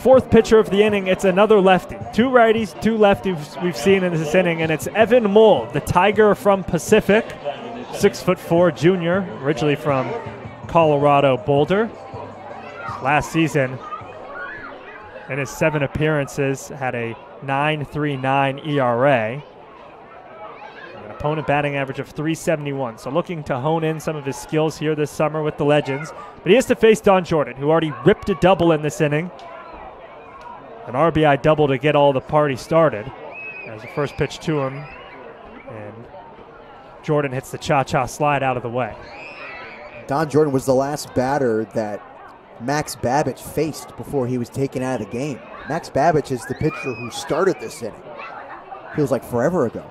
fourth pitcher of the inning, it's another lefty. Two righties, two lefties we've seen in this inning, and it's Evan Moll, the Tiger from Pacific, 6'4" junior, originally from Colorado Boulder. Last season, in his 7 appearances, had a 9.39 ERA. An opponent batting average of .371. So looking to hone in some of his skills here this summer with the Legends. But he has to face Don Jordan, who already ripped a double in this inning. An RBI double to get all the party started. As the first pitch to him, and Jordan hits the cha-cha slide out of the way. Don Jordan was the last batter that Max Babbage faced before he was taken out of the game. Max Babbage is the pitcher who started this inning. Feels like forever ago.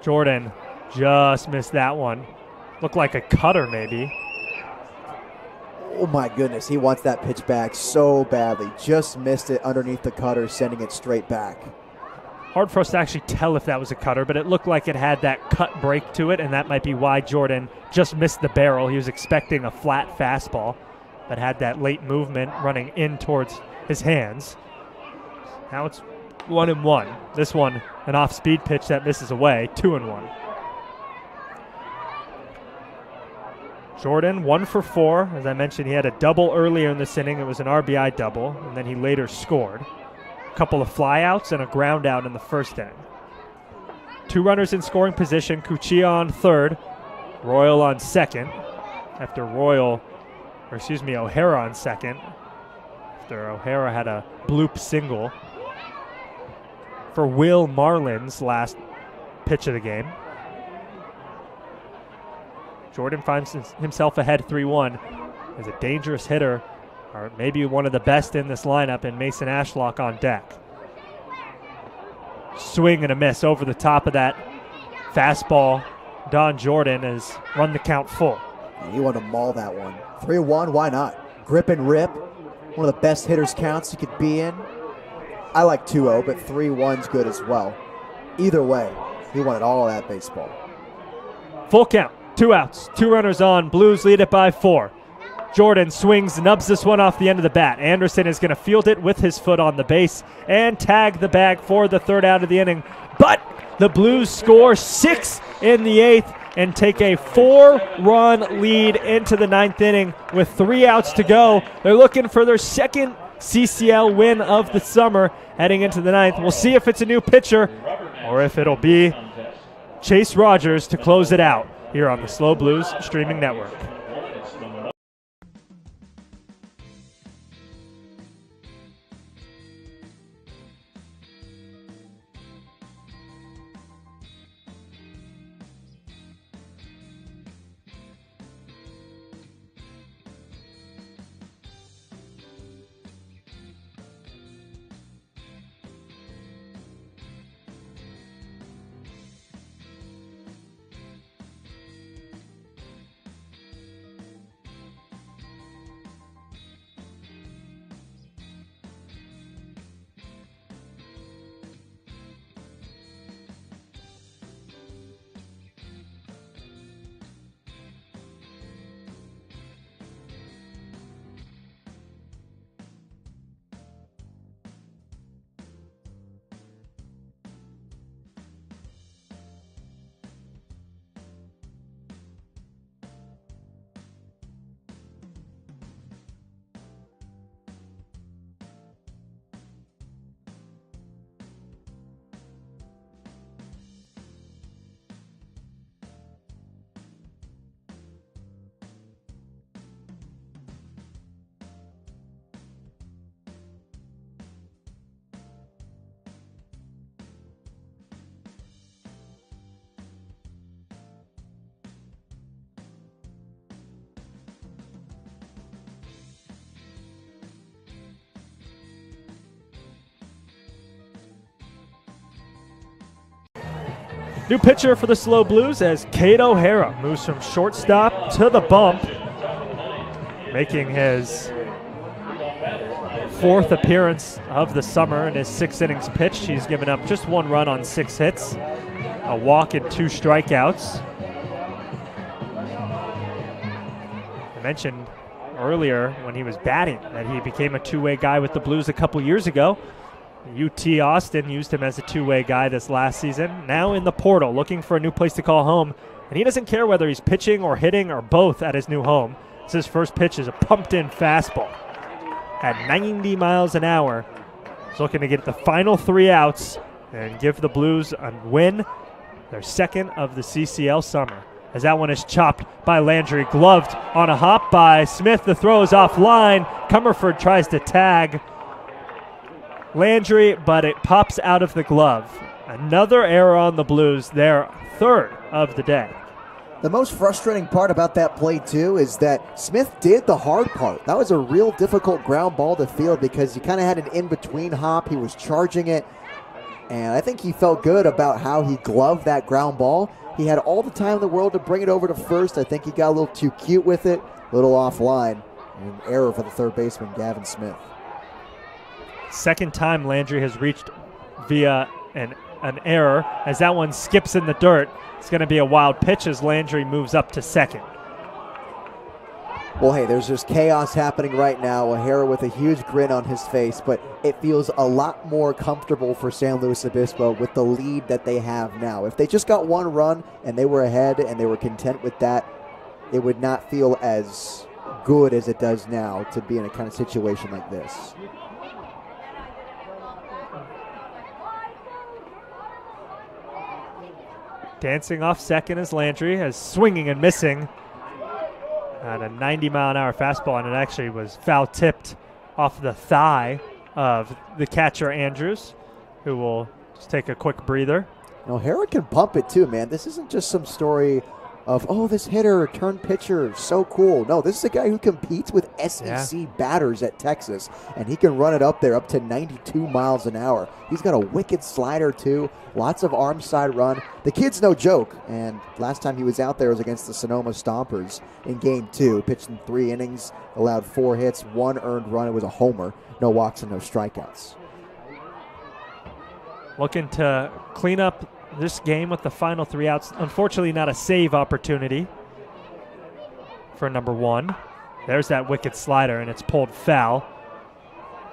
Jordan just missed that one. Looked like a cutter maybe. Oh my goodness, he wants that pitch back so badly. Just missed it underneath the cutter, sending it straight back. Hard for us to actually tell if that was a cutter, but it looked like it had that cut break to it, and that might be why Jordan just missed the barrel. He was expecting a flat fastball, but had that late movement running in towards his hands. Now it's 1-1. This one, an off-speed pitch that misses away, 2-1. Jordan, 1 for 4. As I mentioned, he had a double earlier in this inning. It was an RBI double, and then he later scored. A couple of flyouts and a ground out in the first inning. 2 runners in scoring position, Cuccia on third, Royal on second. After O'Hara on second. After O'Hara had a bloop single. For Will Marlin's last pitch of the game. Jordan finds himself ahead 3-1 as a dangerous hitter, or maybe one of the best in this lineup, in Mason Ashlock on deck. Swing and a miss over the top of that fastball. Don Jordan has run the count full. You want to maul that one. 3-1, why not? Grip and rip. One of the best hitters counts you could be in. I like 2-0, but 3-1's good as well. Either way, he wanted all of that baseball. Full count, 2 outs, 2 runners on. Blues lead it by 4. Jordan swings, nubs this one off the end of the bat. Anderson is going to field it with his foot on the base and tag the bag for the 3rd out of the inning. But the Blues score 6 in the 8th and take a 4-run lead into the 9th inning with 3 outs to go. They're looking for their 2nd CCL win of the summer heading into the 9th. We'll see if it's a new pitcher or if it'll be Chase Rogers to close it out here on the SLO Blues streaming network. New pitcher for the SLO Blues as Cade O'Hara moves from shortstop to the bump, making his 4th appearance of the summer in his 6 innings pitched. He's given up just 1 run on 6 hits, a walk and 2 strikeouts. I mentioned earlier when he was batting that he became a two-way guy with the Blues a couple years ago. UT Austin used him as a two-way guy this last season. Now in the portal, looking for a new place to call home. And he doesn't care whether he's pitching or hitting or both at his new home. His first pitch is a pumped-in fastball at 90 miles an hour. He's looking to get the final 3 outs and give the Blues a win, their second of the CCL summer. As that one is chopped by Landry, gloved on a hop by Smith. The throw is offline. Comerford tries to tag Landry, but it pops out of the glove. Another error on the Blues, their third of the day. The most frustrating part about that play, too, is that Smith did the hard part. That was a real difficult ground ball to field because he kind of had an in-between hop. He was charging it, and I think he felt good about how he gloved that ground ball. He had all the time in the world to bring it over to first. I think he got a little too cute with it, a little offline. An error for the third baseman, Gavin Smith. Second time Landry has reached via an error, as that one skips in the dirt. It's going to be a wild pitch as Landry moves up to second. Well, hey, there's just chaos happening right now. O'Hara with a huge grin on his face, but it feels a lot more comfortable for San Luis Obispo with the lead that they have now. If they just got 1 run and they were ahead and they were content with that, it would not feel as good as it does now to be in a kind of situation like this. Dancing off second is Landry, as swinging and missing at a 90-mile-an-hour fastball, and it actually was foul-tipped off the thigh of the catcher, Andrews, who will just take a quick breather. O'Hara can pump it too, man. This isn't just some story of, oh, this hitter turned pitcher, so cool. No, this is a guy who competes with SEC batters at Texas, and he can run it up there up to 92 miles an hour. He's got a wicked slider too, lots of arm side run. The kid's no joke, and last time he was out there was against the Sonoma Stompers in Game 2. Pitched in 3 innings, allowed 4 hits, 1 earned run. It was a homer, no walks and no strikeouts. Looking to clean up this game with the final 3 outs. Unfortunately, not a save opportunity for number 1. There's that wicked slider, and it's pulled foul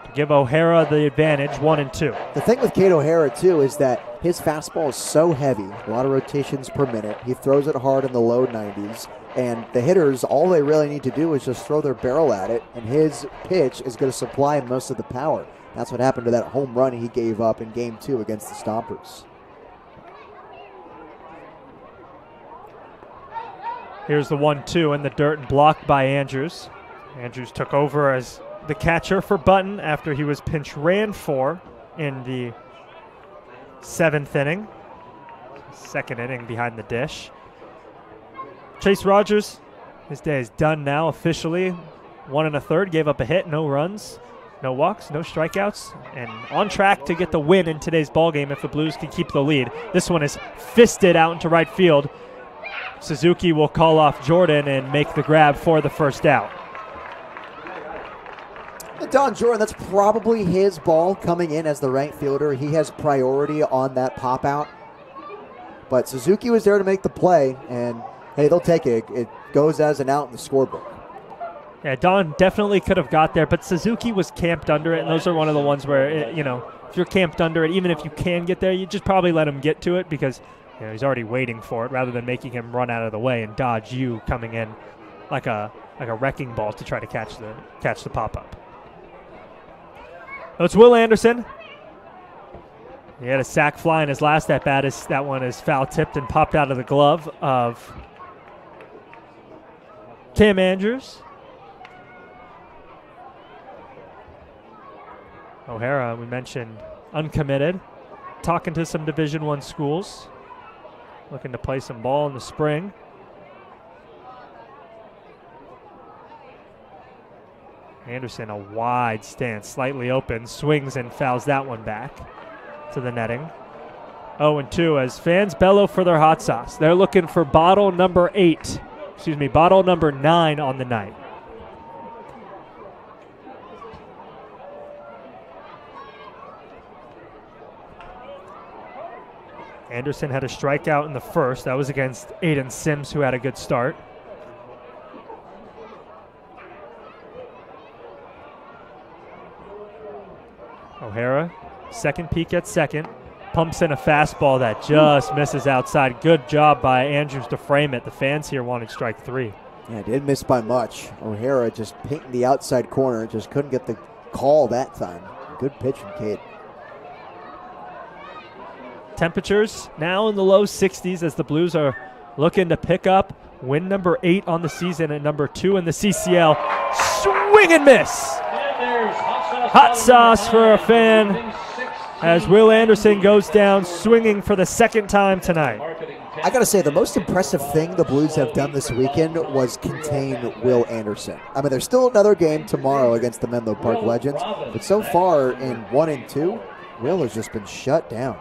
to give O'Hara the advantage, 1 and 2. The thing with Cade O'Hara, too, is that his fastball is so heavy, a lot of rotations per minute. He throws it hard in the low 90s, and the hitters, all they really need to do is just throw their barrel at it, and his pitch is going to supply most of the power. That's what happened to that home run he gave up in Game 2 against the Stompers. Here's the 1-2 in the dirt and blocked by Andrews. Andrews took over as the catcher for Button after he was pinch ran for in the 7th inning. 2nd inning behind the dish. Chase Rogers, his day is done now officially. 1 1/3, gave up a hit, no runs, no walks, no strikeouts, and on track to get the win in today's ballgame if the Blues can keep the lead. This one is fisted out into right field. Suzuki will call off Jordan and make the grab for the first out. Don Jordan, that's probably his ball coming in as the right fielder. He has priority on that pop out. But Suzuki was there to make the play, and hey, they'll take it. It goes as an out in the scorebook. Yeah, Don definitely could have got there, but Suzuki was camped under it, and those are one of the ones where, if you're camped under it, even if you can get there, you just probably let him get to it because he's already waiting for it rather than making him run out of the way and dodge you coming in like a wrecking ball to try to catch the pop-up. So it's Will Anderson. He had a sac fly in his last at-bat. That one is foul-tipped and popped out of the glove of Cam Andrews. O'Hara, we mentioned, uncommitted. Talking to some Division I schools. Looking to play some ball in the spring. Anderson, a wide stance, slightly open, swings and fouls that one back to the netting. 0-2 as fans bellow for their hot sauce. They're looking for bottle number 9 on the night. Anderson had a strikeout in the first. That was against Aiden Sims, who had a good start. O'Hara, second peek at second, pumps in a fastball that just misses outside. Good job by Andrews to frame it. The fans here wanted strike 3. Yeah, it didn't miss by much. O'Hara just painting the outside corner, just couldn't get the call that time. Good pitch from Cade. Temperatures now in the low 60s as the Blues are looking to pick up win number 8 on the season and number 2 in the CCL. Swing and miss. Hot sauce for a fan as Will Anderson goes down swinging for the second time tonight. I got to say, the most impressive thing the Blues have done this weekend was contain Will Anderson. I mean, there's still another game tomorrow against the Menlo Park Legends, but so far in 1 and 2, Will has just been shut down.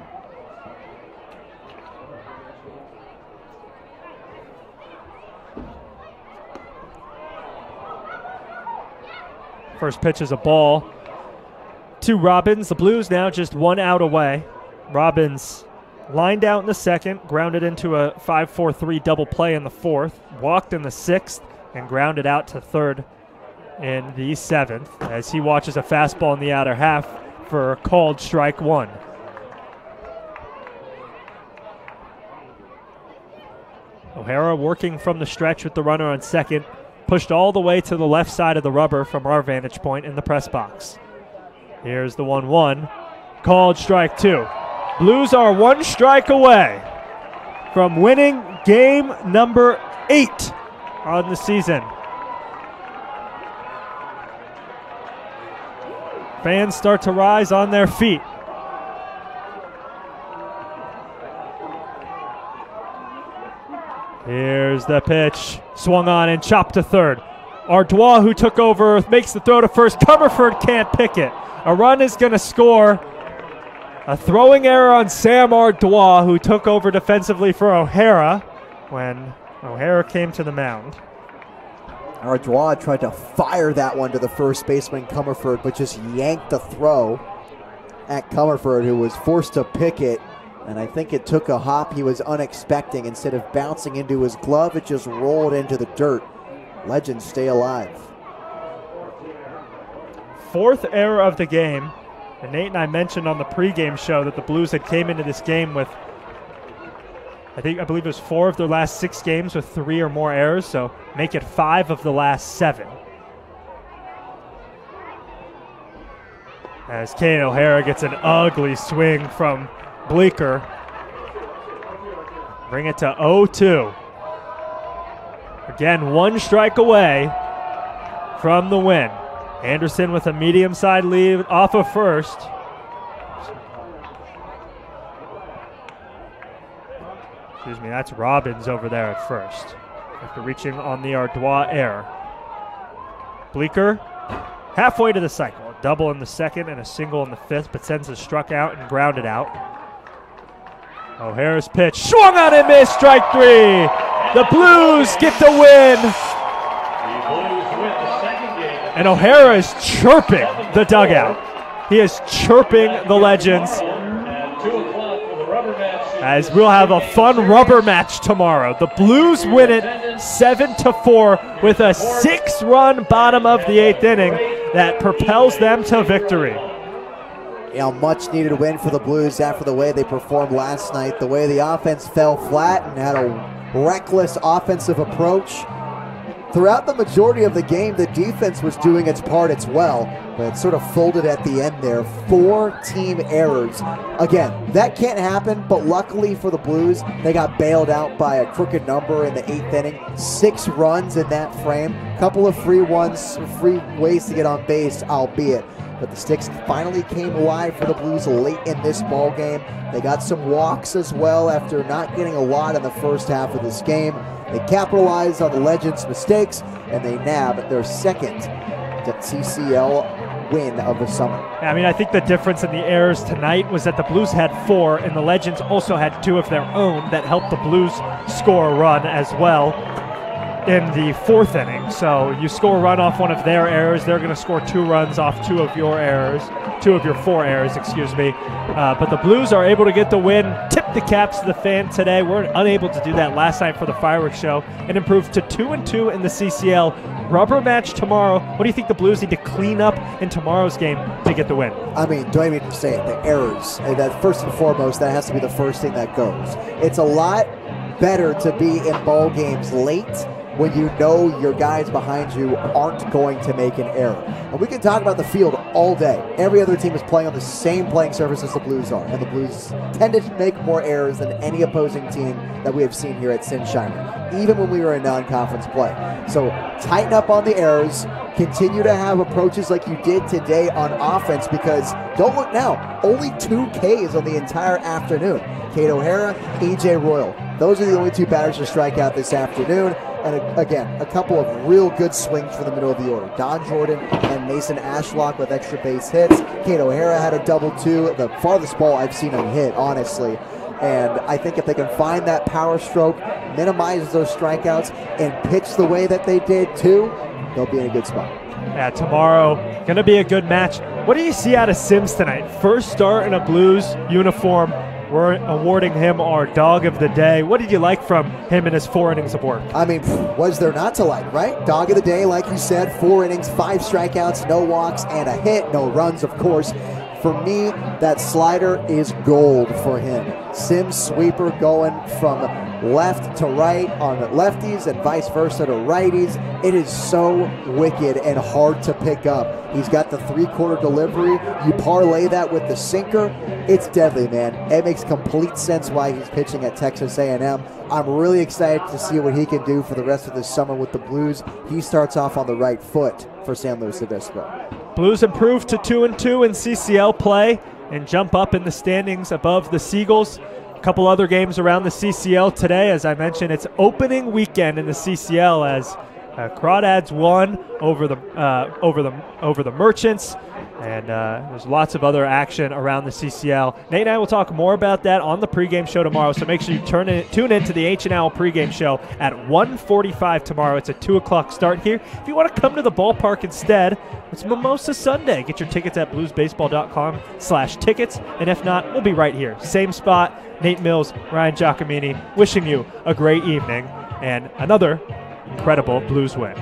First pitch is a ball to Robbins. The Blues now just 1 out away. Robbins lined out in the second, grounded into a 5-4-3 double play in the 4th, walked in the 6th, and grounded out to 3rd in the 7th as he watches a fastball in the outer half for called strike 1. O'Hara working from the stretch with the runner on second, pushed all the way to the left side of the rubber from our vantage point in the press box. Here's the 1-1, called strike 2. Blues are 1 strike away from winning game number 8 on the season. Fans start to rise on their feet. Here's the pitch, swung on and chopped to 3rd. Ardois, who took over, makes the throw to first. Comerford can't pick it. A run is going to score. A throwing error on Sam Ardois, who took over defensively for O'Hara when O'Hara came to the mound. Ardois tried to fire that one to the first baseman, Comerford, but just yanked the throw at Comerford, who was forced to pick it. And I think it took a hop he was unexpecting. Instead of bouncing into his glove, it just rolled into the dirt. Legends stay alive. 4th error of the game. And Nate and I mentioned on the pregame show that the Blues had came into this game with, I believe it was 4 of their last 6 games with 3 or more errors, so make it 5 of the last 7. As Kane O'Hara gets an ugly swing from Bleeker. Bring it to 0-2. Again, 1 strike away from the win. Anderson with a medium side lead off of first. Excuse me, that's Robbins over there at first after reaching on the Ardois error. Bleeker halfway to the cycle. A double in the 2nd and a single in the 5th, but sends a struck out and grounded out. O'Hara's pitch, swung on and missed, strike 3. The Blues get the win. And O'Hara is chirping the dugout. He is chirping the Legends. As we'll have a fun rubber match tomorrow. The Blues win it 7-4 with a 6-run bottom of the 8th inning that propels them to victory. You know, much needed win for the Blues after the way they performed last night. The way the offense fell flat and had a reckless offensive approach. Throughout the majority of the game, the defense was doing its part as well, but it sort of folded at the end there. 4 team errors. Again, that can't happen, but luckily for the Blues, they got bailed out by a crooked number in the 8th inning. 6 runs in that frame. Couple of free ones, free ways to get on base, albeit. But the sticks finally came alive for the Blues late in this ball game. They got some walks as well after not getting a lot in the first half of this game. They capitalized on the Legends' mistakes, and they nab their 2nd CCL win of the summer. I mean, I think the difference in the errors tonight was that the Blues had 4, and the Legends also had 2 of their own that helped the Blues score a run as well. in the 4th inning. So you score a run off one of their errors, they're going to score 2 runs off 2 of your 4 errors, excuse me. But the Blues are able to get the win, tip the caps to the fan today. We're unable to do that last night for the fireworks show, and improved to 2-2 in the CCL. Rubber match tomorrow. What do you think the Blues need to clean up in tomorrow's game to get the win? I mean, don't even say it, the errors. That first and foremost, that has to be the first thing that goes. It's a lot better to be in ball games late when you know your guys behind you aren't going to make an error. And we can talk about the field all day. Every other team is playing on the same playing surface as the Blues are, and the Blues tend to make more errors than any opposing team that we have seen here at Sunshine, even when we were in non-conference play. So tighten up on the errors, continue to have approaches like you did today on offense, because don't look now, only 2 Ks on the entire afternoon. Kate O'Hara, EJ Royal. Those are the only 2 batters to strike out this afternoon. And again, a couple of real good swings for the middle of the order. Don Jordan and Mason Ashlock with extra base hits. Kate O'Hara had a double too. The farthest ball I've seen him hit, honestly. And I think if they can find that power stroke, minimize those strikeouts, and pitch the way that they did too, they'll be in a good spot. Yeah, tomorrow, going to be a good match. What do you see out of Sims tonight? First start in a Blues uniform. We're awarding him our dog of the day. What did you like from him in his 4 innings of work? I mean, was there not to like, right? Dog of the day, like you said, 4 innings, 5 strikeouts, no walks, and a hit. No runs, of course. For me, that slider is gold for him. Sims sweeper going from left to right on lefties and vice versa to righties. It is so wicked and hard to pick up. He's got the 3/4 delivery. You parlay that with the sinker, it's deadly, man. It makes complete sense why he's pitching at Texas A&M. I'm really excited to see what he can do for the rest of the summer with the Blues. He starts off on the right foot for San Luis Obispo. Blues improve to 2-2 in CCL play and jump up in the standings above the Seagulls. A couple other games around the CCL today. As I mentioned, it's opening weekend in the CCL as Crawdads won over the Merchants, and there's lots of other action around the CCL. Nate and I will talk more about that on the pregame show tomorrow, so make sure you tune in to the H&L pregame show at 1:45 tomorrow. It's a 2 o'clock start here. If you want to come to the ballpark instead, it's Mimosa Sunday. Get your tickets at bluesbaseball.com/tickets, and if not, we'll be right here. Same spot. Nate Mills, Ryan Giacomini, wishing you a great evening and another incredible Blues win.